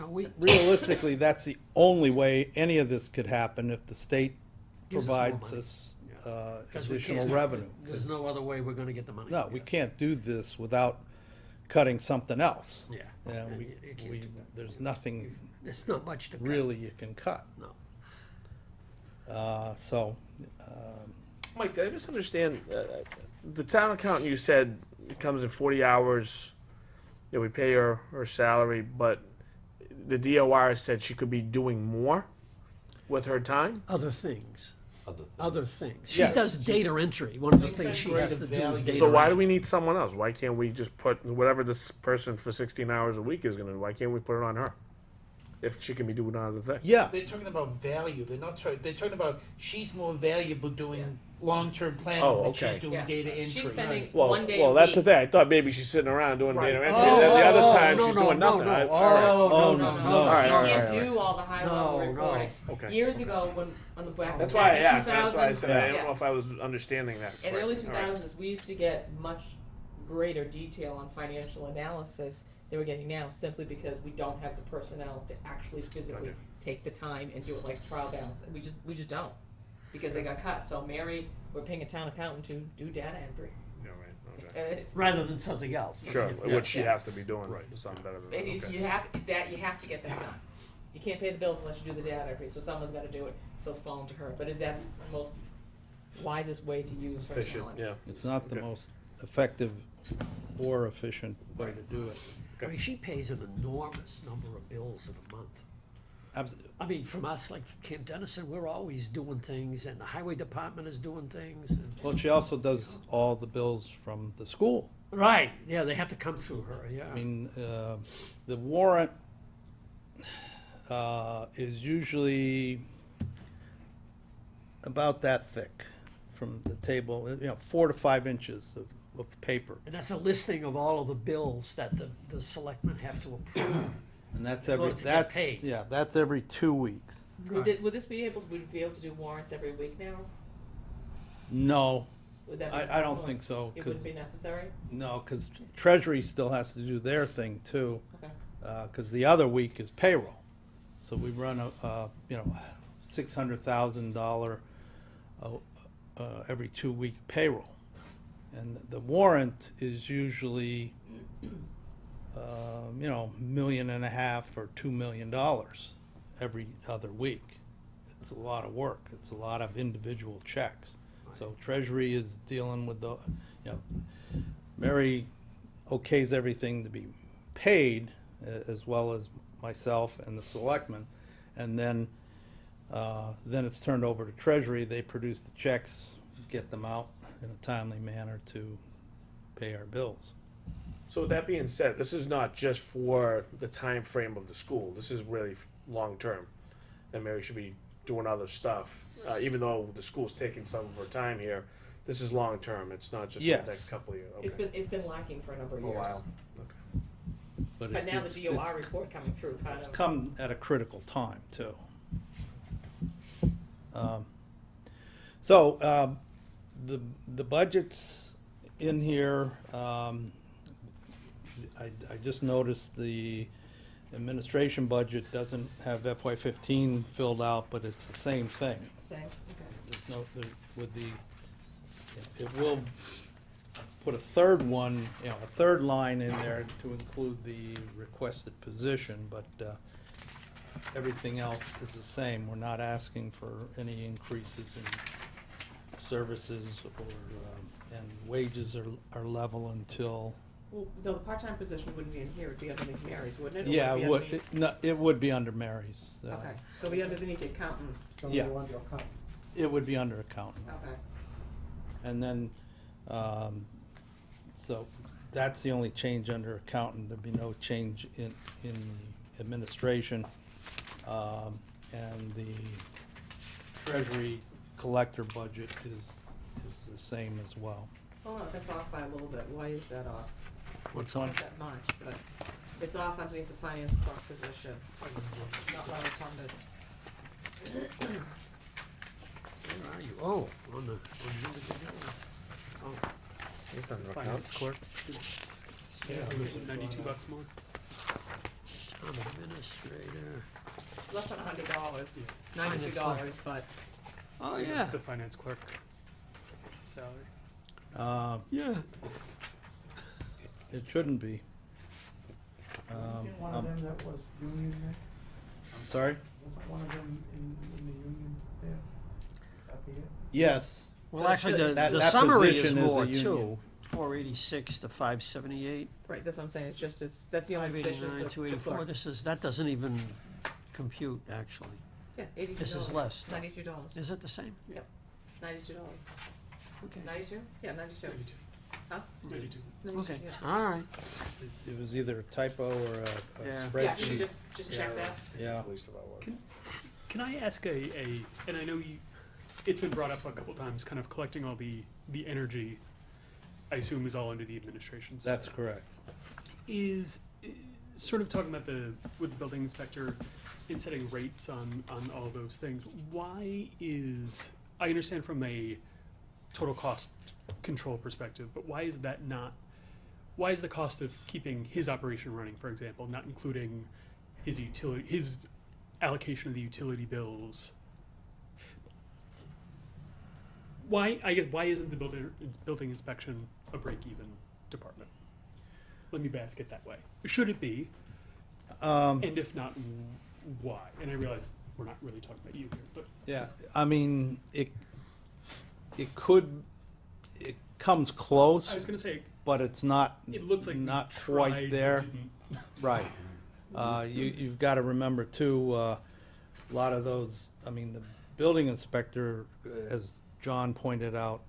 [SPEAKER 2] we
[SPEAKER 7] realistically, that's the only way any of this could happen, if the state
[SPEAKER 2] gives us more
[SPEAKER 7] provides
[SPEAKER 2] money.
[SPEAKER 7] us
[SPEAKER 2] 'Cause we
[SPEAKER 7] additional
[SPEAKER 2] can't-
[SPEAKER 7] revenue.
[SPEAKER 2] There's no other way we're going to get the money.
[SPEAKER 7] No, we can't do this without cutting something else.
[SPEAKER 2] Yeah.
[SPEAKER 7] We
[SPEAKER 2] You can't do that.
[SPEAKER 7] there's nothing
[SPEAKER 2] There's not much to cut.
[SPEAKER 7] really you can cut.
[SPEAKER 2] No.
[SPEAKER 7] So,
[SPEAKER 4] Mike, did I misunderstand? The town accountant, you said, it comes in 40 hours. We pay her salary, but the DOR said she could be doing more. With her time?
[SPEAKER 2] Other things.
[SPEAKER 5] Other
[SPEAKER 2] Other things. She
[SPEAKER 7] Yes.
[SPEAKER 2] does data entry. One of the
[SPEAKER 13] Makes
[SPEAKER 2] things
[SPEAKER 13] sense.
[SPEAKER 2] she
[SPEAKER 13] Great
[SPEAKER 2] has to do is
[SPEAKER 13] value.
[SPEAKER 2] data
[SPEAKER 4] So why do
[SPEAKER 2] entry.
[SPEAKER 4] we need someone else? Why can't we just put whatever this person for 16 hours a week is gonna do? Why can't we put it on her? If she can be doing other things.
[SPEAKER 7] Yeah,
[SPEAKER 13] They're talking about value. They're not talking. They're talking about she's more valuable doing long-term planning
[SPEAKER 4] Oh,
[SPEAKER 13] than
[SPEAKER 4] okay.
[SPEAKER 13] she's doing
[SPEAKER 3] Yeah.
[SPEAKER 13] data entry.
[SPEAKER 3] She's spending
[SPEAKER 4] Well,
[SPEAKER 3] one day
[SPEAKER 4] well,
[SPEAKER 3] a
[SPEAKER 4] that's the
[SPEAKER 3] week.
[SPEAKER 4] thing. I thought maybe she's sitting around doing
[SPEAKER 3] Right.
[SPEAKER 4] data
[SPEAKER 3] Oh,
[SPEAKER 4] entry. And then the other time
[SPEAKER 2] no,
[SPEAKER 4] she's
[SPEAKER 2] no,
[SPEAKER 4] doing
[SPEAKER 2] no,
[SPEAKER 4] nothing.
[SPEAKER 2] no.
[SPEAKER 4] I-
[SPEAKER 2] Oh,
[SPEAKER 4] all right.
[SPEAKER 7] Oh,
[SPEAKER 3] no.
[SPEAKER 7] no.
[SPEAKER 3] She
[SPEAKER 4] All right,
[SPEAKER 3] can't
[SPEAKER 4] all right.
[SPEAKER 3] do all the high-level
[SPEAKER 2] No, no.
[SPEAKER 3] reporting.
[SPEAKER 4] Okay.
[SPEAKER 3] Years ago, when, on the back,
[SPEAKER 4] That's
[SPEAKER 3] back
[SPEAKER 4] why I
[SPEAKER 3] in
[SPEAKER 4] asked. That's why I
[SPEAKER 3] 2000,
[SPEAKER 4] said I
[SPEAKER 3] yeah.
[SPEAKER 4] don't know if I was understanding that.
[SPEAKER 3] In the early
[SPEAKER 4] correctly. All right.
[SPEAKER 3] 2000s, we used to get much greater detail on financial analysis than we're getting now, simply because we don't have the personnel to actually physically
[SPEAKER 4] Okay.
[SPEAKER 3] take the time and do it like trial balance. We just don't, because they got cut. So Mary, we're paying a town accountant to do data entry.
[SPEAKER 4] Yeah, right. Okay.
[SPEAKER 3] And it's-
[SPEAKER 2] Rather than something else.
[SPEAKER 4] Sure,
[SPEAKER 2] Yeah.
[SPEAKER 4] which she
[SPEAKER 3] Yeah.
[SPEAKER 4] has to be doing something better than that.
[SPEAKER 3] If
[SPEAKER 4] Okay.
[SPEAKER 3] you have to get that done. You can't pay the bills unless you do the data entry, so someone's got to do it. So it's falling to her. But is that the most wisest way to use her
[SPEAKER 4] Efficient,
[SPEAKER 3] talents?
[SPEAKER 4] yeah.
[SPEAKER 7] it's not the
[SPEAKER 4] Okay.
[SPEAKER 7] most effective or efficient way to do it.
[SPEAKER 2] I mean, she pays an enormous number of bills in a month.
[SPEAKER 7] Abs-
[SPEAKER 2] I mean, from us, like Camp Dennison, we're always doing things, and the highway department is doing things. And...
[SPEAKER 7] Well, she also does all the bills from the school.
[SPEAKER 2] Right, yeah, they have to come through her, yeah.
[SPEAKER 7] I mean, the warrant is usually about that thick from the table, 4 to 5 inches of paper.
[SPEAKER 2] And that's a listing of all of the bills that the selectmen have to approve.
[SPEAKER 7] And that's
[SPEAKER 2] In
[SPEAKER 7] every,
[SPEAKER 2] order to get
[SPEAKER 7] that's,
[SPEAKER 2] paid.
[SPEAKER 7] yeah, that's every 2 weeks.
[SPEAKER 3] Would this be able to do warrants every week now?
[SPEAKER 7] No,
[SPEAKER 3] Would that be
[SPEAKER 7] I don't
[SPEAKER 3] possible?
[SPEAKER 7] think so,
[SPEAKER 3] It
[SPEAKER 7] 'cause-
[SPEAKER 3] wouldn't be necessary?
[SPEAKER 7] no, because Treasury still has to do their thing too.
[SPEAKER 3] Okay.
[SPEAKER 7] Because the other week is payroll. So we run $600,000 every 2-week payroll. And the warrant is usually, $1.5 or $2 million every other week. It's a lot of work. It's a lot of individual checks. So Treasury is dealing with Mary okays everything to be paid, as well as myself and the selectmen, and then it's turned over to Treasury. They produce the checks, get them out in a timely manner to pay our bills.
[SPEAKER 4] So with that being said, this is not just for the time frame of the school. This is really long term. And Mary should be doing other stuff, even though the school's taking some of her time here. This is long term. It's not just for
[SPEAKER 7] Yes.
[SPEAKER 4] the next couple of years.
[SPEAKER 3] It's been lacking for a number of
[SPEAKER 4] a
[SPEAKER 3] years.
[SPEAKER 4] while. Okay.
[SPEAKER 3] But
[SPEAKER 7] it's-
[SPEAKER 3] now the
[SPEAKER 7] it's-
[SPEAKER 3] DOR
[SPEAKER 7] it's-
[SPEAKER 3] report coming through kind
[SPEAKER 7] It's
[SPEAKER 3] of.
[SPEAKER 7] come at a critical time, too. The budget's in here. I just noticed the administration budget doesn't have FY15 filled out, but it's the same thing.
[SPEAKER 3] Same, okay.
[SPEAKER 7] There's no, it will put a third one, a third line in there to include the requested position, but everything else is the same. We're not asking for any increases in services or, and wages are level until,
[SPEAKER 3] Well, no, the part-time position wouldn't be in here, it'd be underneath Mary's, wouldn't it? Or
[SPEAKER 7] yeah,
[SPEAKER 3] would it
[SPEAKER 7] it
[SPEAKER 3] be
[SPEAKER 7] would,
[SPEAKER 3] underneath-
[SPEAKER 7] no, it would be under Mary's.
[SPEAKER 3] Okay, so it'd be underneath the accountant,
[SPEAKER 7] Yeah.
[SPEAKER 10] Go on to your account.
[SPEAKER 7] It would be under accountant.
[SPEAKER 3] okay.
[SPEAKER 7] And then, so that's the only change under accountant. There'd be no change in the administration. And the treasury collector budget is the same as well.
[SPEAKER 3] Oh, no, that's off by a little bit, why is that off?
[SPEAKER 7] What's one?
[SPEAKER 3] Not that much, but it's off underneath the finance clerk position, not level funded.
[SPEAKER 2] Where are you? Oh, on the oh,
[SPEAKER 4] It's under
[SPEAKER 9] Finance
[SPEAKER 4] accounts.
[SPEAKER 9] clerk. Yeah, it was $92 more.
[SPEAKER 2] town administrator.
[SPEAKER 3] Less than $100,
[SPEAKER 2] Finance
[SPEAKER 3] $92, but
[SPEAKER 2] Oh,
[SPEAKER 9] It's
[SPEAKER 2] yeah.
[SPEAKER 9] The finance clerk salary.
[SPEAKER 2] Yeah.
[SPEAKER 7] It shouldn't be.
[SPEAKER 10] Wasn't one of them that was union there?
[SPEAKER 7] I'm sorry?
[SPEAKER 10] Wasn't one of them in the union there? Up here?
[SPEAKER 7] Yes.
[SPEAKER 2] Well, actually, the,
[SPEAKER 7] That-
[SPEAKER 2] the
[SPEAKER 7] that
[SPEAKER 2] summary is
[SPEAKER 7] position is a
[SPEAKER 2] more
[SPEAKER 7] union.
[SPEAKER 2] too. 486 to 578.
[SPEAKER 3] right, that's what I'm saying, it's just, that's the only position, is
[SPEAKER 2] 589,
[SPEAKER 3] the
[SPEAKER 2] 284.
[SPEAKER 3] clerk.
[SPEAKER 2] That doesn't even compute, actually.
[SPEAKER 3] Yeah, $82.
[SPEAKER 2] This is less.
[SPEAKER 3] $92.
[SPEAKER 2] Is it the same?
[SPEAKER 3] Yep, $92.
[SPEAKER 2] Okay.
[SPEAKER 3] 92? Yeah, 92.
[SPEAKER 9] 92.
[SPEAKER 3] Huh?
[SPEAKER 9] 92.
[SPEAKER 3] 92,
[SPEAKER 2] Okay,
[SPEAKER 3] yeah.
[SPEAKER 2] all right.
[SPEAKER 7] It was either a typo or a
[SPEAKER 2] Yeah.
[SPEAKER 3] Yeah, you
[SPEAKER 7] spreadsheet.
[SPEAKER 3] just check that.
[SPEAKER 7] Yeah.
[SPEAKER 9] Can I ask and I know it's been brought up a couple times, kind of collecting all the energy, I assume is all under the administration.
[SPEAKER 7] That's correct.
[SPEAKER 9] Is sort of talking about with the building inspector in setting rates on all those things, why is, I understand from a total cost control perspective, but why is the cost of keeping his operation running, for example, not including his allocation of the utility bills? Why isn't the building inspection a break-even department? Let me ask it that way. Should it be? And if not, why? And I realize we're not really talking about you here, but
[SPEAKER 7] Yeah, I mean, it comes close,
[SPEAKER 9] I was going to say
[SPEAKER 7] but it's not,
[SPEAKER 9] it looks like we
[SPEAKER 7] not
[SPEAKER 9] tried,
[SPEAKER 7] quite
[SPEAKER 9] but
[SPEAKER 7] there.
[SPEAKER 9] didn't.
[SPEAKER 7] Right. You've got to remember too, a lot of those, I mean, the building inspector, as John pointed out,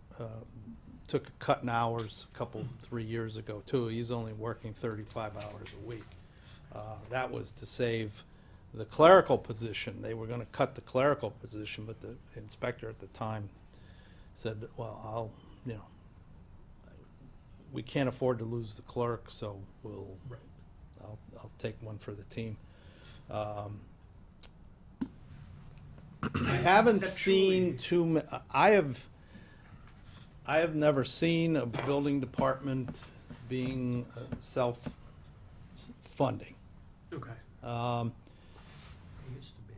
[SPEAKER 7] took a cut in hours a couple, 3 years ago too. He's only working 35 hours a week. That was to save the clerical position. They were gonna cut the clerical position, but the inspector at the time said, well, we can't afford to lose the clerk, so
[SPEAKER 9] Right.
[SPEAKER 7] I'll take one for the team. I
[SPEAKER 9] Nice
[SPEAKER 7] haven't
[SPEAKER 9] conceptually.
[SPEAKER 7] seen I have never seen a building department being self-funding.
[SPEAKER 9] Okay.
[SPEAKER 2] It used to be.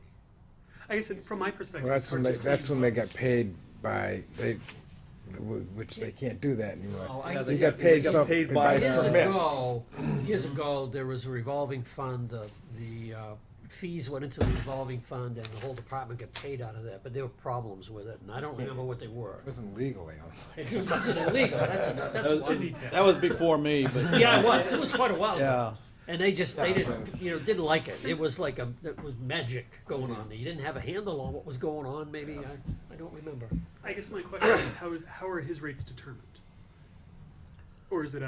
[SPEAKER 9] I guess from my perspective,
[SPEAKER 8] Well,
[SPEAKER 9] it's hard to
[SPEAKER 8] that's
[SPEAKER 9] see
[SPEAKER 8] when they
[SPEAKER 9] those.
[SPEAKER 8] got paid which they can't do that
[SPEAKER 2] Oh,
[SPEAKER 8] anymore.
[SPEAKER 2] I-
[SPEAKER 7] Yeah,
[SPEAKER 8] They got paid
[SPEAKER 7] got
[SPEAKER 8] so,
[SPEAKER 7] paid
[SPEAKER 8] they
[SPEAKER 7] by
[SPEAKER 8] buy
[SPEAKER 7] the-
[SPEAKER 8] permits.
[SPEAKER 2] Years ago, there was a revolving fund, the fees went into the revolving fund and the whole department got paid out of that, but there were problems with it, and I don't remember what they were.
[SPEAKER 8] It wasn't legal,
[SPEAKER 2] It's illegal, that's one.
[SPEAKER 7] That was before me, but.
[SPEAKER 2] Yeah, it was quite a while ago.
[SPEAKER 7] Yeah.
[SPEAKER 2] And they didn't like it. It was like it was magic going on. You didn't have a handle on what was going on, maybe, I don't remember.
[SPEAKER 9] I guess my question is how are his rates determined? Or is it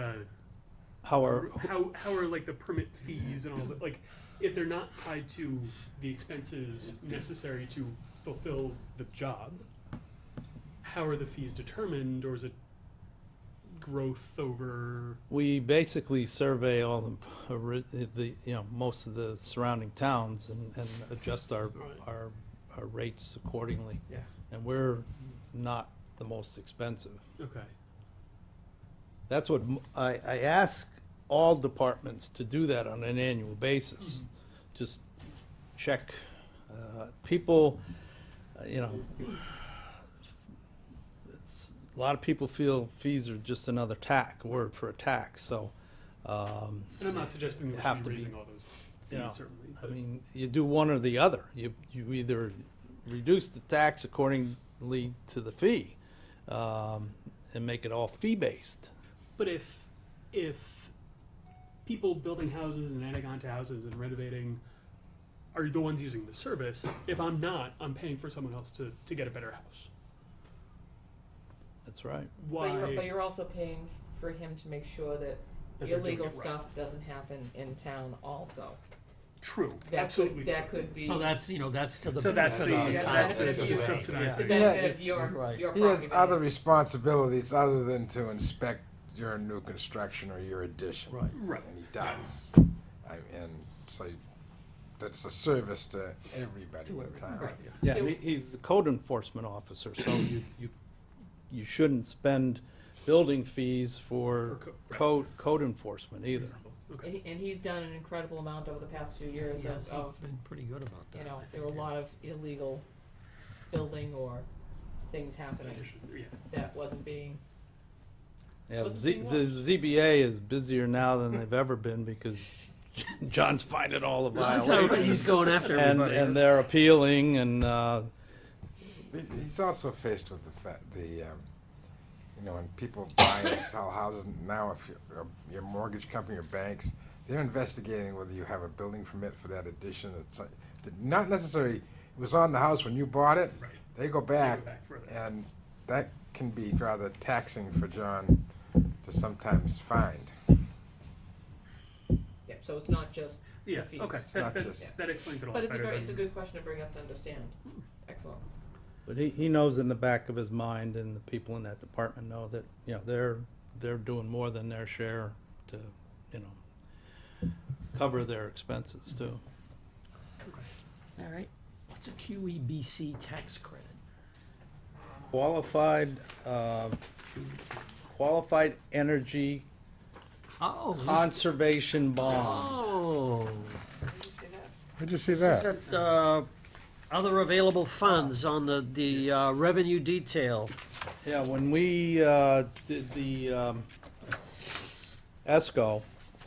[SPEAKER 7] How are,
[SPEAKER 9] how are like the permit fees and all that, like, if they're not tied to the expenses necessary to fulfill the job, how are the fees determined, or is it growth over?
[SPEAKER 7] we basically survey all most of the surrounding towns and adjust our rates accordingly.
[SPEAKER 2] Yeah.
[SPEAKER 7] And we're not the most expensive.
[SPEAKER 9] Okay.
[SPEAKER 7] That's what I ask all departments to do that on an annual basis. Just check, people, a lot of people feel fees are just another word for a tax, so.
[SPEAKER 9] And I'm not suggesting that we
[SPEAKER 7] Have
[SPEAKER 9] should be
[SPEAKER 7] to be,
[SPEAKER 9] raising all those fees, certainly.
[SPEAKER 7] I
[SPEAKER 9] But
[SPEAKER 7] mean, you do one or the other. You either reduce the tax accordingly to the fee, and make it all fee-based.
[SPEAKER 9] But if people building houses and adding onto houses and renovating are the ones using the service, if I'm not, I'm paying for someone else to get a better house.
[SPEAKER 7] That's right.
[SPEAKER 9] Why?
[SPEAKER 3] But you're also paying for him to make sure that
[SPEAKER 9] That they're doing
[SPEAKER 3] illegal
[SPEAKER 9] it right.
[SPEAKER 3] stuff doesn't happen in town also.
[SPEAKER 9] True.
[SPEAKER 3] That
[SPEAKER 9] Absolutely
[SPEAKER 3] could, that
[SPEAKER 9] true.
[SPEAKER 3] could be.
[SPEAKER 2] So that's to the
[SPEAKER 9] So that's
[SPEAKER 2] benefit of
[SPEAKER 9] the
[SPEAKER 2] the town.
[SPEAKER 3] that's the
[SPEAKER 9] the subsidized.
[SPEAKER 3] The
[SPEAKER 9] rate.
[SPEAKER 3] benefit of
[SPEAKER 8] Yeah,
[SPEAKER 3] your
[SPEAKER 2] right.
[SPEAKER 3] your
[SPEAKER 8] He has
[SPEAKER 3] property.
[SPEAKER 8] other responsibilities other than to inspect your new construction or your addition.
[SPEAKER 2] Right.
[SPEAKER 9] Right.
[SPEAKER 8] And he does. And so that's a service to everybody in town.
[SPEAKER 3] Right.
[SPEAKER 7] Yeah, and he's the code enforcement officer, so you shouldn't spend building fees for code enforcement either.
[SPEAKER 9] Okay.
[SPEAKER 3] And he's done an incredible amount over the past few years
[SPEAKER 2] Yes, he's
[SPEAKER 3] of
[SPEAKER 2] been pretty good about that.
[SPEAKER 3] there were a lot of illegal building or things happening
[SPEAKER 9] Yeah.
[SPEAKER 3] that wasn't being.
[SPEAKER 7] Yeah,
[SPEAKER 3] What's
[SPEAKER 7] the
[SPEAKER 3] the thing
[SPEAKER 7] ZBA is busier now than they've ever been because John's finding all the
[SPEAKER 2] That's how
[SPEAKER 7] violations.
[SPEAKER 2] he's going after everybody.
[SPEAKER 7] And they're appealing and,
[SPEAKER 8] He's also faced with the fact, when people buy and sell houses now, if your mortgage company or banks, they're investigating whether you have a building permit for that addition. It's not necessarily was on the house when you bought it,
[SPEAKER 9] Right.
[SPEAKER 8] they go back,
[SPEAKER 9] further.
[SPEAKER 8] and that can be rather taxing for John to sometimes find.
[SPEAKER 3] Yep, so it's not just the
[SPEAKER 9] Yeah,
[SPEAKER 3] fees.
[SPEAKER 9] okay,
[SPEAKER 8] not
[SPEAKER 9] that,
[SPEAKER 8] just-
[SPEAKER 9] that explains it a lot
[SPEAKER 3] But it's a
[SPEAKER 9] better
[SPEAKER 3] very, it's a
[SPEAKER 9] than-
[SPEAKER 3] good question to bring up to understand. Excellent.
[SPEAKER 7] But he knows in the back of his mind, and the people in that department know that, you know, they're doing more than their share to, you know, cover their expenses too.
[SPEAKER 3] All right.
[SPEAKER 2] What's a QEBC tax credit?
[SPEAKER 7] Qualified, qualified energy
[SPEAKER 2] Oh, this-
[SPEAKER 7] conservation bond.
[SPEAKER 2] oh.
[SPEAKER 3] Did you see that?
[SPEAKER 8] Where'd you see
[SPEAKER 2] Is
[SPEAKER 8] that?
[SPEAKER 2] that, other available funds on the revenue detail?
[SPEAKER 7] Yeah, when we, did the, ESCO,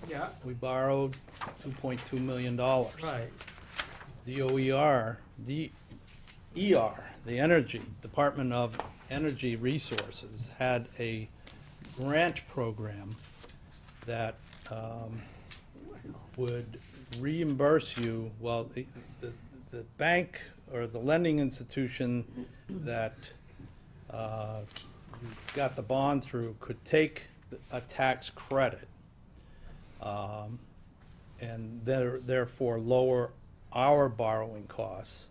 [SPEAKER 2] Yeah.
[SPEAKER 7] we borrowed $2.2 million.
[SPEAKER 2] Right.
[SPEAKER 7] DOER, the Energy, Department of Energy Resources, had a grant program that would reimburse you, well, the bank or the lending institution that you got the bond through could take a tax credit, and therefore lower our borrowing costs.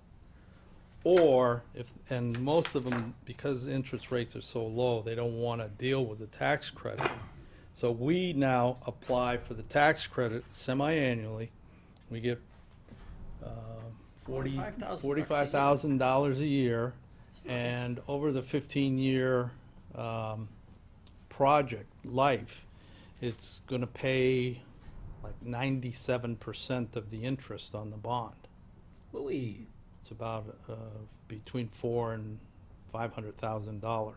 [SPEAKER 7] Or if, and most of them, because interest rates are so low, they don't want to deal with the tax credit. So we now apply for the tax credit semi-annually. We get $45,000 a year, and over the 15-year project life, it's going to pay like 97% of the interest on the bond.
[SPEAKER 2] Louis.
[SPEAKER 7] It's about between $400,000 and $500,000. Wow.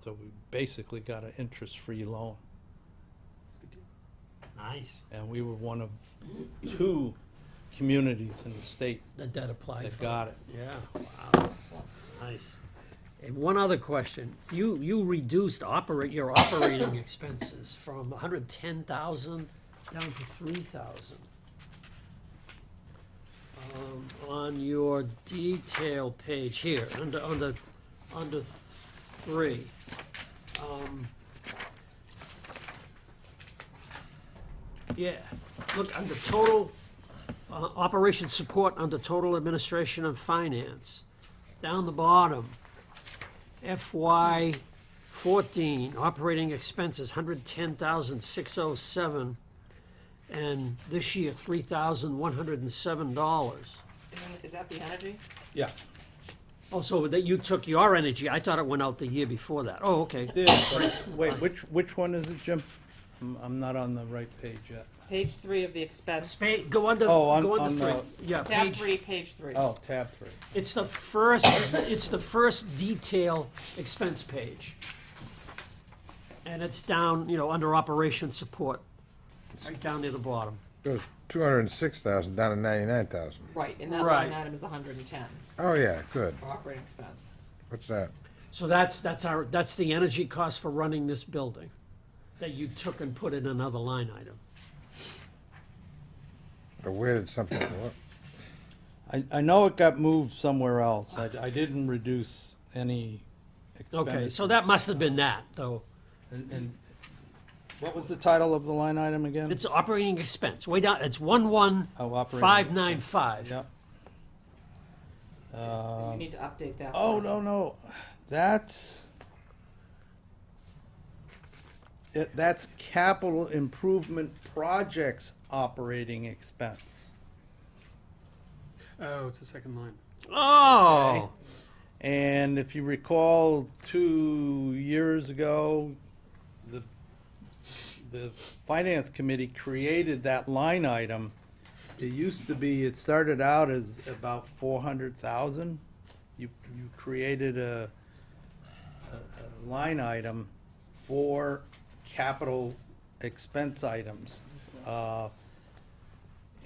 [SPEAKER 7] So we basically got an interest-free loan,
[SPEAKER 2] Nice.
[SPEAKER 7] and we were one of 2 communities in the state
[SPEAKER 2] That applied
[SPEAKER 7] that
[SPEAKER 2] for.
[SPEAKER 7] got it.
[SPEAKER 2] Yeah, wow, nice. And one other question, you reduced your operating expenses from 110,000 down to 3,000. On your detail page here, under 3. Yeah, look, under total, operation support under total administration and finance. Down the bottom, FY 14, operating expenses, 110,607, and this year, $3,107.
[SPEAKER 3] Is that the energy?
[SPEAKER 7] Yeah.
[SPEAKER 2] Oh, so that you took your energy, I thought it went out the year before that. Oh, okay.
[SPEAKER 7] Did, but wait, which one is it, Jim? I'm not on the right page yet.
[SPEAKER 3] Page 3 of the expense.
[SPEAKER 2] Go under,
[SPEAKER 7] Oh, on-
[SPEAKER 2] go
[SPEAKER 7] on
[SPEAKER 2] under
[SPEAKER 7] the-
[SPEAKER 2] 3. Yeah,
[SPEAKER 3] Tab
[SPEAKER 2] page,
[SPEAKER 3] 3, page 3.
[SPEAKER 7] Oh, tab 3.
[SPEAKER 2] it's the first detail expense page. And it's down, under operation support, right down near the bottom.
[SPEAKER 8] It was 206,000 down to 99,000.
[SPEAKER 3] Right, and that
[SPEAKER 2] Right.
[SPEAKER 3] line item is the 110
[SPEAKER 8] Oh, yeah, good.
[SPEAKER 3] for operating expense.
[SPEAKER 8] What's that?
[SPEAKER 2] So that's the energy cost for running this building that you took and put in another line item.
[SPEAKER 8] But where did something go up?
[SPEAKER 7] I know it got moved somewhere else. I didn't reduce any expenditures.
[SPEAKER 2] Okay, so that must have been that, though.
[SPEAKER 7] And what was the title of the line item again?
[SPEAKER 2] It's operating expense, way down, it's
[SPEAKER 7] Oh, operating
[SPEAKER 2] 11595.
[SPEAKER 7] Yep.
[SPEAKER 3] So you need to update that.
[SPEAKER 7] Oh,
[SPEAKER 3] first.
[SPEAKER 7] no. That's capital improvement projects operating expense.
[SPEAKER 9] Oh, it's the second line.
[SPEAKER 2] Oh,
[SPEAKER 7] And if you recall, 2 years ago, the finance committee created that line item. It started out as about 400,000. You created a line item for capital expense items.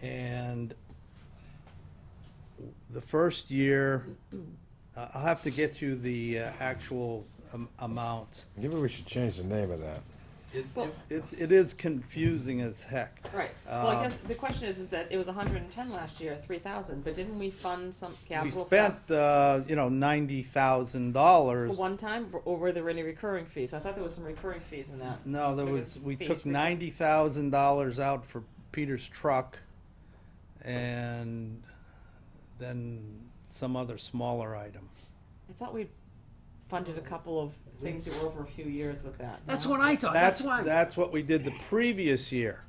[SPEAKER 7] And the first year, I'll have to get you the actual amounts.
[SPEAKER 8] Maybe we should change the name of that.
[SPEAKER 7] It is confusing as heck.
[SPEAKER 3] Right, well, I guess the question is that it was 110 last year, 3,000, but didn't we fund some
[SPEAKER 7] We
[SPEAKER 3] capital
[SPEAKER 7] spent,
[SPEAKER 3] stuff?
[SPEAKER 7] $90,000.
[SPEAKER 3] For one time, or were there any recurring fees? I thought there was some recurring fees in that.
[SPEAKER 7] No,
[SPEAKER 3] There
[SPEAKER 7] we
[SPEAKER 3] was fees
[SPEAKER 7] took
[SPEAKER 3] for-
[SPEAKER 7] $90,000 out for Peter's truck, and then some other smaller item.
[SPEAKER 3] I thought we funded a couple of things that were over a few years with that.
[SPEAKER 2] That's
[SPEAKER 3] no?
[SPEAKER 2] what I thought, that's why.
[SPEAKER 7] That's what we did the previous year.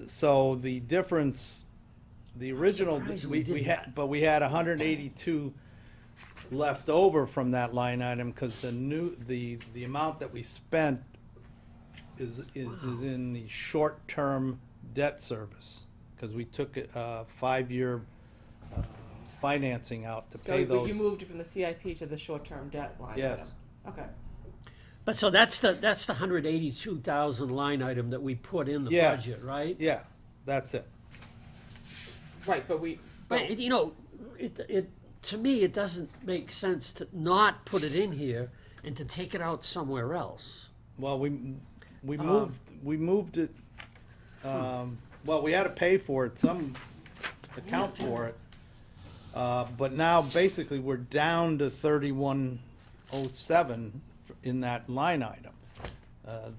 [SPEAKER 7] So the difference, the original,
[SPEAKER 2] surprised we did
[SPEAKER 7] we
[SPEAKER 2] that.
[SPEAKER 7] had, but we had 182 left over from that line item, because the amount that we spent is in the short-term debt service, because we took a 5-year financing out to pay
[SPEAKER 3] So,
[SPEAKER 7] those.
[SPEAKER 3] but you moved from the CIP to the short-term debt line item?
[SPEAKER 7] Yes.
[SPEAKER 3] Okay.
[SPEAKER 2] But so that's the 182,000 line item that we put in the
[SPEAKER 7] Yes.
[SPEAKER 2] budget, right?
[SPEAKER 7] Yeah, that's it.
[SPEAKER 3] Right, but we,
[SPEAKER 2] But it to me it doesn't make sense to not put it in here and to take it out somewhere else.
[SPEAKER 7] Well, we moved it, well, we had to pay for it, some account for it. But now basically we're down to 3107 in that line item,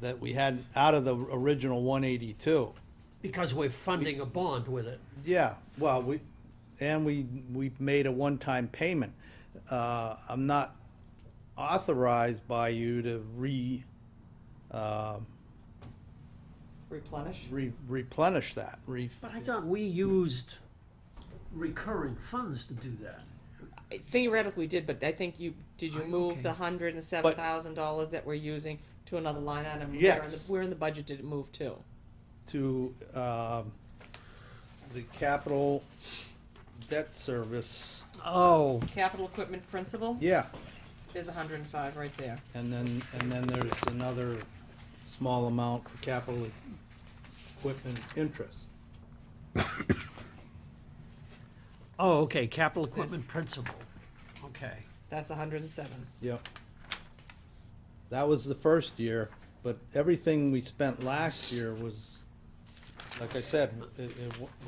[SPEAKER 7] that we had out of the original 182.
[SPEAKER 2] Because we're funding a bond with it.
[SPEAKER 7] Yeah, well, we made a one-time payment. I'm not authorized by you to replenish that.
[SPEAKER 2] But I thought we used recurring funds to do that.
[SPEAKER 3] theoretically we did, but I think did you move
[SPEAKER 2] okay.
[SPEAKER 3] the $107,000 that we're using to another line item?
[SPEAKER 7] Yes.
[SPEAKER 3] Where in the budget did it move to?
[SPEAKER 7] To the capital debt service.
[SPEAKER 2] Oh,
[SPEAKER 3] Capital equipment principal?
[SPEAKER 7] Yeah,
[SPEAKER 3] There's 105 right there.
[SPEAKER 7] and then there's another small amount for capital equipment interest.
[SPEAKER 2] oh, okay, capital equipment principal. Okay.
[SPEAKER 3] That's 107.
[SPEAKER 7] Yep. That was the first year, but everything we spent last year was, like I said,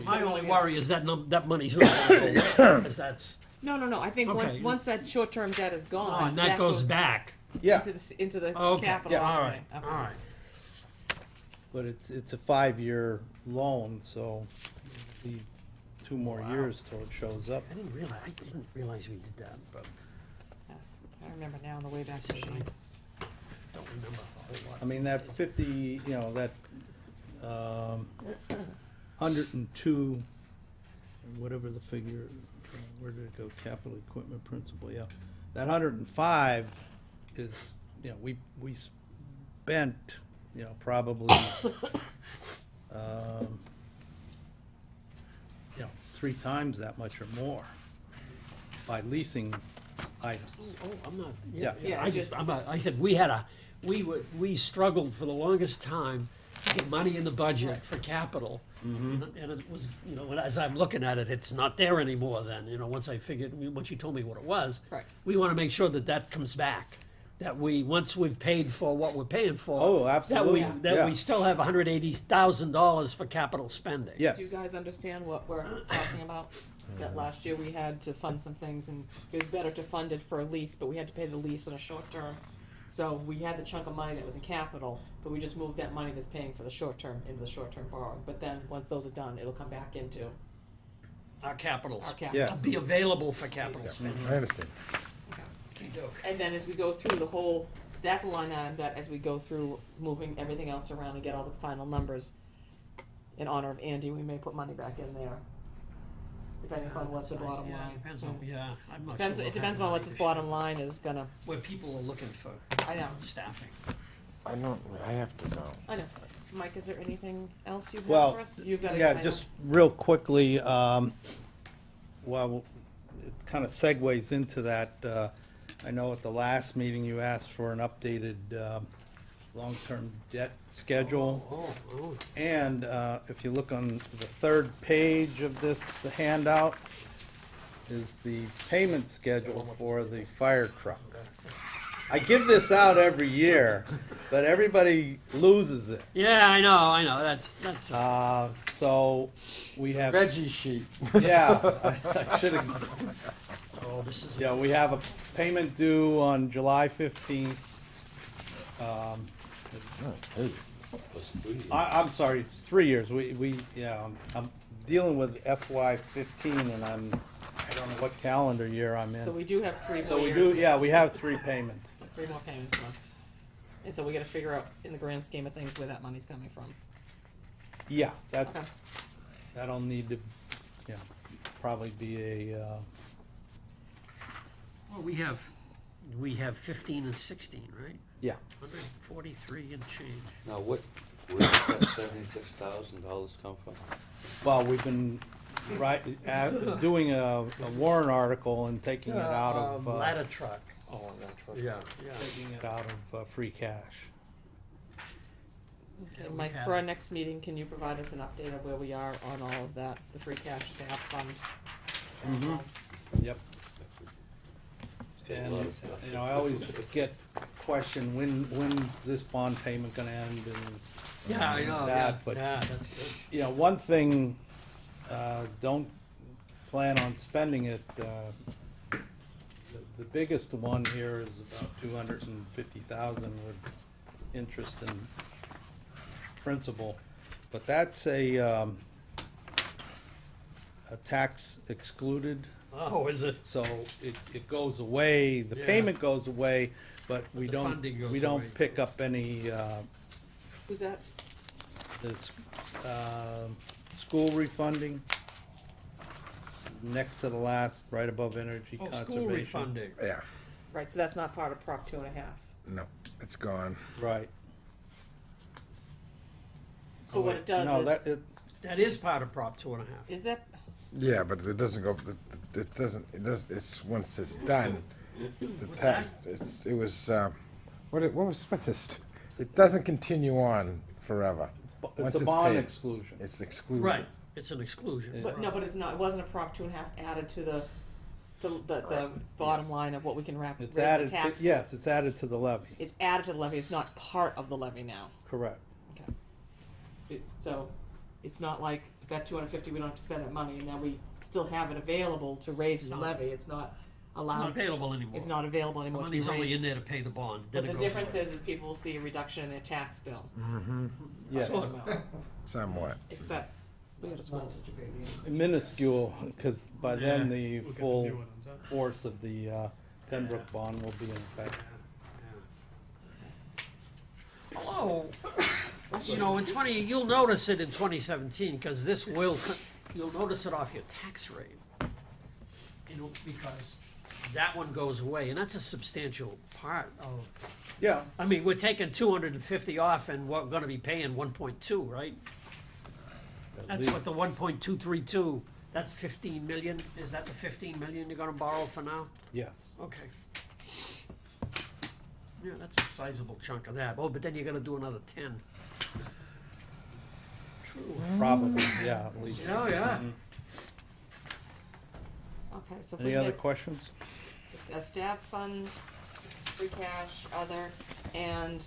[SPEAKER 2] My only worry is that that money's not going to go away, because that's,
[SPEAKER 3] No. I think
[SPEAKER 2] Okay.
[SPEAKER 3] once that short-term debt is gone,
[SPEAKER 2] and that goes back.
[SPEAKER 7] yeah,
[SPEAKER 3] into the
[SPEAKER 2] Okay,
[SPEAKER 3] capital.
[SPEAKER 7] Yeah.
[SPEAKER 2] all right,
[SPEAKER 3] Okay.
[SPEAKER 2] all right.
[SPEAKER 7] but it's a 5-year loan, so it'll be 2 more years till it shows up.
[SPEAKER 2] I didn't realize we did that, but
[SPEAKER 3] I remember now on the way back
[SPEAKER 2] so I
[SPEAKER 3] machine.
[SPEAKER 2] don't remember a whole lot.
[SPEAKER 7] I mean, that 50, that 102, whatever the figure, where did it go, capital equipment principal, yeah. That 105 is, we spent, probably, 3 times that much or more by leasing items.
[SPEAKER 2] Oh, I'm not,
[SPEAKER 7] Yeah.
[SPEAKER 3] Yeah,
[SPEAKER 2] I said, we struggled for the longest time to get money in the budget for capital. And it was, as I'm looking at it, it's not there anymore then, once you told me what it was.
[SPEAKER 3] Right.
[SPEAKER 2] We want to make sure that comes back, that once we've paid for what we're paying for.
[SPEAKER 7] Oh, absolutely,
[SPEAKER 2] That
[SPEAKER 7] yeah.
[SPEAKER 2] we still have $180,000 for capital spending.
[SPEAKER 7] Yes.
[SPEAKER 3] Do you guys understand what we're talking about? That last year we had to fund some things, and it was better to fund it for a lease, but we had to pay the lease in a short term. So we had the chunk of money that was in capital, but we just moved that money that's paying for the short term into the short term borrowing. But then, once those are done, it'll come back into
[SPEAKER 2] Our capitals.
[SPEAKER 3] our capital.
[SPEAKER 7] Yeah.
[SPEAKER 2] Be available for capital spending.
[SPEAKER 8] I understand.
[SPEAKER 2] Okey-doke.
[SPEAKER 3] And then as we go through the whole, that's a line item that as we go through moving everything else around and get all the final numbers, in honor of Andy, we may put money back in there, depending upon what the bottom
[SPEAKER 2] Yeah,
[SPEAKER 3] line.
[SPEAKER 2] depends on, I'm not
[SPEAKER 3] Depends,
[SPEAKER 2] sure.
[SPEAKER 3] it depends on what this bottom line is gonna,
[SPEAKER 2] Where people are looking for
[SPEAKER 3] I know,
[SPEAKER 2] staffing.
[SPEAKER 8] I have to know.
[SPEAKER 3] I know. Mike, is there anything else you have
[SPEAKER 7] Well,
[SPEAKER 3] for us? You've got a-
[SPEAKER 7] yeah,
[SPEAKER 3] I know.
[SPEAKER 7] just real quickly, well, it kind of segues into that. I know at the last meeting you asked for an updated long-term debt schedule.
[SPEAKER 2] Oh,
[SPEAKER 7] And if you look on the 3rd page of this handout is the payment schedule for the fire truck. I give this out every year, but everybody loses it.
[SPEAKER 2] Yeah, I know, that's,
[SPEAKER 7] So we have,
[SPEAKER 8] Veggie sheet.
[SPEAKER 7] yeah, I should have,
[SPEAKER 2] oh, this is.
[SPEAKER 7] yeah, we have a payment due on July 15th.
[SPEAKER 5] Plus 3 years.
[SPEAKER 7] I'm sorry, it's 3 years. I'm dealing with FY 15 and I don't know what calendar year I'm in.
[SPEAKER 3] So we do have 3 more
[SPEAKER 7] So we
[SPEAKER 3] years.
[SPEAKER 7] do, yeah, we have 3 payments.
[SPEAKER 3] 3 more payments left. And so we gotta figure out, in the grand scheme of things, where that money's coming from.
[SPEAKER 7] Yeah,
[SPEAKER 3] Okay.
[SPEAKER 7] that'll need to, probably be a,
[SPEAKER 2] Well, we have 15 and 16, right?
[SPEAKER 7] yeah.
[SPEAKER 2] 143 and change.
[SPEAKER 5] Now, where does that $76,000 come from?
[SPEAKER 7] Well, we've been doing a warrant article and taking it out of,
[SPEAKER 2] Ladder truck.
[SPEAKER 5] Oh, on that truck.
[SPEAKER 2] Yeah.
[SPEAKER 7] taking it out of free cash.
[SPEAKER 3] Okay,
[SPEAKER 2] we
[SPEAKER 3] Mike,
[SPEAKER 2] have
[SPEAKER 3] for our
[SPEAKER 2] it.
[SPEAKER 3] next meeting, can you provide us an update of where we are on all of that, the free cash staff fund?
[SPEAKER 7] Yep.
[SPEAKER 5] Got a
[SPEAKER 7] And,
[SPEAKER 5] lot of stuff.
[SPEAKER 7] I always get questioned, when's this bond payment gonna end and
[SPEAKER 2] Yeah, I know,
[SPEAKER 7] that,
[SPEAKER 2] yeah,
[SPEAKER 7] but,
[SPEAKER 2] yeah, that's good.
[SPEAKER 7] one thing, don't plan on spending it, the biggest one here is about 250,000 with interest and principal, but that's a tax excluded,
[SPEAKER 2] Oh, is it?
[SPEAKER 7] so it goes away, the
[SPEAKER 2] Yeah.
[SPEAKER 7] payment goes away, but we
[SPEAKER 2] the
[SPEAKER 7] don't,
[SPEAKER 2] funding goes
[SPEAKER 7] we don't
[SPEAKER 2] away.
[SPEAKER 7] pick up any,
[SPEAKER 3] Who's that?
[SPEAKER 7] this, school refunding, next to the last, right above energy
[SPEAKER 2] Oh,
[SPEAKER 7] conservation.
[SPEAKER 2] school refunding.
[SPEAKER 8] Yeah,
[SPEAKER 3] Right, so that's not part of Prop 2.5.
[SPEAKER 8] no, it's gone.
[SPEAKER 7] Right.
[SPEAKER 3] But what it does
[SPEAKER 7] No,
[SPEAKER 3] is,
[SPEAKER 2] That is part of Prop 2.5.
[SPEAKER 3] is that,
[SPEAKER 8] Yeah, but it doesn't go, it's, once it's done, the
[SPEAKER 2] What's
[SPEAKER 8] tax, it was, what's this? It doesn't continue on forever. Once
[SPEAKER 7] it's a bond
[SPEAKER 8] paid,
[SPEAKER 7] exclusion.
[SPEAKER 8] It's excluded.
[SPEAKER 2] Right, it's an exclusion.
[SPEAKER 7] Yeah.
[SPEAKER 3] but no, but it's not, it wasn't a Prop 2.5 added to the bottom line of what we can raise
[SPEAKER 7] It's
[SPEAKER 3] the
[SPEAKER 7] added
[SPEAKER 3] tax.
[SPEAKER 7] to, yes, it's added to the levy,
[SPEAKER 3] It's added to the levy, it's not part of the levy now.
[SPEAKER 7] correct.
[SPEAKER 3] Okay. So, it's not like, that 250, we don't have to spend that money, and now we still have it available to raise the
[SPEAKER 2] not-
[SPEAKER 3] levy, it's not
[SPEAKER 2] It's not
[SPEAKER 3] allowed,
[SPEAKER 2] available anymore.
[SPEAKER 3] it's not available
[SPEAKER 2] The
[SPEAKER 3] anymore to be
[SPEAKER 2] money's only in
[SPEAKER 3] raised.
[SPEAKER 2] there to pay the bond,
[SPEAKER 3] But
[SPEAKER 2] then
[SPEAKER 3] the
[SPEAKER 2] it goes
[SPEAKER 3] difference
[SPEAKER 2] away.
[SPEAKER 3] is people will see a reduction in their tax bill,
[SPEAKER 7] Yeah,
[SPEAKER 8] Somewhat.
[SPEAKER 3] except, we got a school.
[SPEAKER 10] Not such a big deal.
[SPEAKER 7] minuscule, because by then
[SPEAKER 2] Yeah.
[SPEAKER 7] the
[SPEAKER 9] We'll get the
[SPEAKER 7] full
[SPEAKER 9] new ones, huh?
[SPEAKER 7] force of the Pembroke bond will be in effect.
[SPEAKER 2] Hello, you'll notice it in 2017, because this will, you'll notice it off your tax rate. Because that one goes away, and that's a substantial part of,
[SPEAKER 7] Yeah,
[SPEAKER 2] I mean, we're taking 250 off and we're gonna be paying 1.2, right?
[SPEAKER 7] at
[SPEAKER 2] That's what
[SPEAKER 7] least.
[SPEAKER 2] the 1.232, that's 15 million, is that the 15 million you're gonna borrow for now?
[SPEAKER 7] Yes,
[SPEAKER 2] Okay. Yeah, that's a sizable chunk of that, oh, but then you're gonna do another 10. True.
[SPEAKER 7] probably, yeah, at least.
[SPEAKER 2] Oh, yeah.
[SPEAKER 7] Mhm.
[SPEAKER 3] Okay, so if we
[SPEAKER 7] Any
[SPEAKER 3] can
[SPEAKER 7] other
[SPEAKER 3] get
[SPEAKER 7] questions?
[SPEAKER 3] a staff fund, free cash, other, and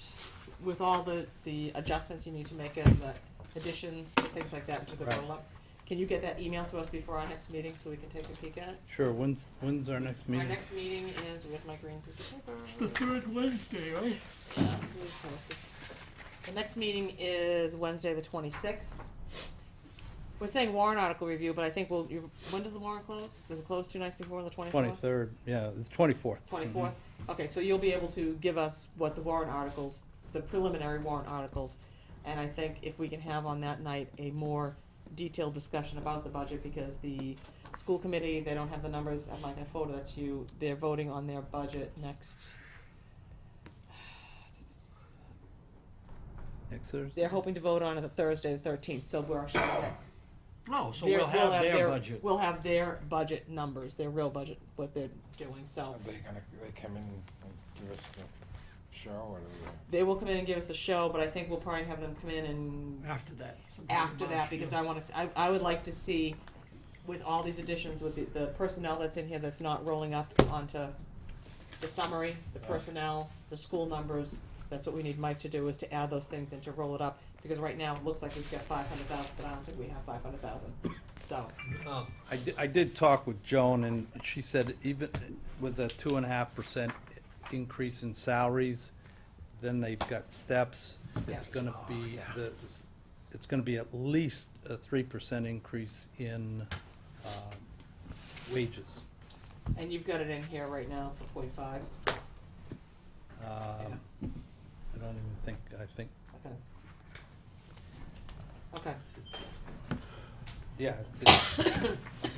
[SPEAKER 3] with all the adjustments you need to make in the additions, things like that, to the
[SPEAKER 7] Right.
[SPEAKER 3] roll-up, can you get that email to us before our next meeting so we can take a peek at it?
[SPEAKER 7] Sure, when's our next
[SPEAKER 3] Our
[SPEAKER 7] meeting?
[SPEAKER 3] next meeting is, where's my green piece of paper?
[SPEAKER 2] It's the third Wednesday, right?
[SPEAKER 3] Yeah, I believe so. The next meeting is Wednesday, the 26th. We're saying warrant article review, but I think when does the warrant close? Does it close 2 nights before the 24th?
[SPEAKER 7] 23rd, yeah, it's 24th.
[SPEAKER 3] 24th? Okay, so you'll be able to give us what the warrant articles, the preliminary warrant articles, and I think if we can have on that night a more detailed discussion about the budget, because the school committee, they don't have the numbers, I might have forwarded that to you, they're voting on their budget next,
[SPEAKER 7] Next Thursday?
[SPEAKER 3] they're hoping to vote on it the Thursday, the 13th, so we're actually,
[SPEAKER 2] Oh, so
[SPEAKER 3] Their-
[SPEAKER 2] we'll have their
[SPEAKER 3] their-
[SPEAKER 2] budget.
[SPEAKER 3] We'll have their budget numbers, their real budget, what they're doing, so.
[SPEAKER 8] Are they come in and give us the show, or do
[SPEAKER 3] They will come in and give us a show, but I think we'll probably have them come in and
[SPEAKER 2] After that. sometime in
[SPEAKER 3] after that,
[SPEAKER 2] March,
[SPEAKER 3] because
[SPEAKER 2] yeah.
[SPEAKER 3] I would like to see, with all these additions, with the personnel that's in here that's not rolling up onto the summary, the personnel, the school numbers, That's what we need Mike to do, is to add those things and to roll it up, because right now it looks like we've got 500,000, but I don't think we have 500,000. So,
[SPEAKER 7] I did talk with Joan, and she said even with a 2.5% increase in salaries, then they've got steps. It's gonna be it's gonna be at least a 3% increase in wages.
[SPEAKER 3] and you've got it in here right now for 45.
[SPEAKER 7] I don't even think, I think,
[SPEAKER 3] Okay. Okay.
[SPEAKER 7] yeah, it's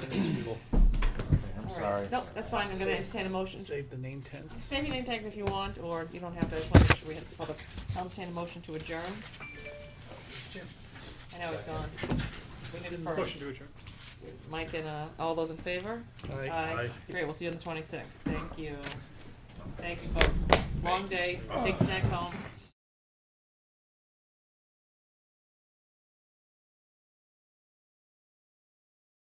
[SPEAKER 7] minuscule.
[SPEAKER 11] I'm
[SPEAKER 3] All
[SPEAKER 11] sorry.
[SPEAKER 3] right. Nope, that's fine. I'm gonna entertain a motion.
[SPEAKER 13] Save the name tags.
[SPEAKER 3] Save your name tags if you want, or you don't have to. I just want to make sure we have the public. I'll entertain a motion to adjourn. I know it's gone. We did it
[SPEAKER 9] Motion
[SPEAKER 3] first.
[SPEAKER 9] to adjourn.
[SPEAKER 3] Mike and, all those in favor?
[SPEAKER 13] Aye.
[SPEAKER 9] Aye.
[SPEAKER 3] Great, we'll see you on the 26th. Thank you. Thank you, folks. Long day. Take snacks home.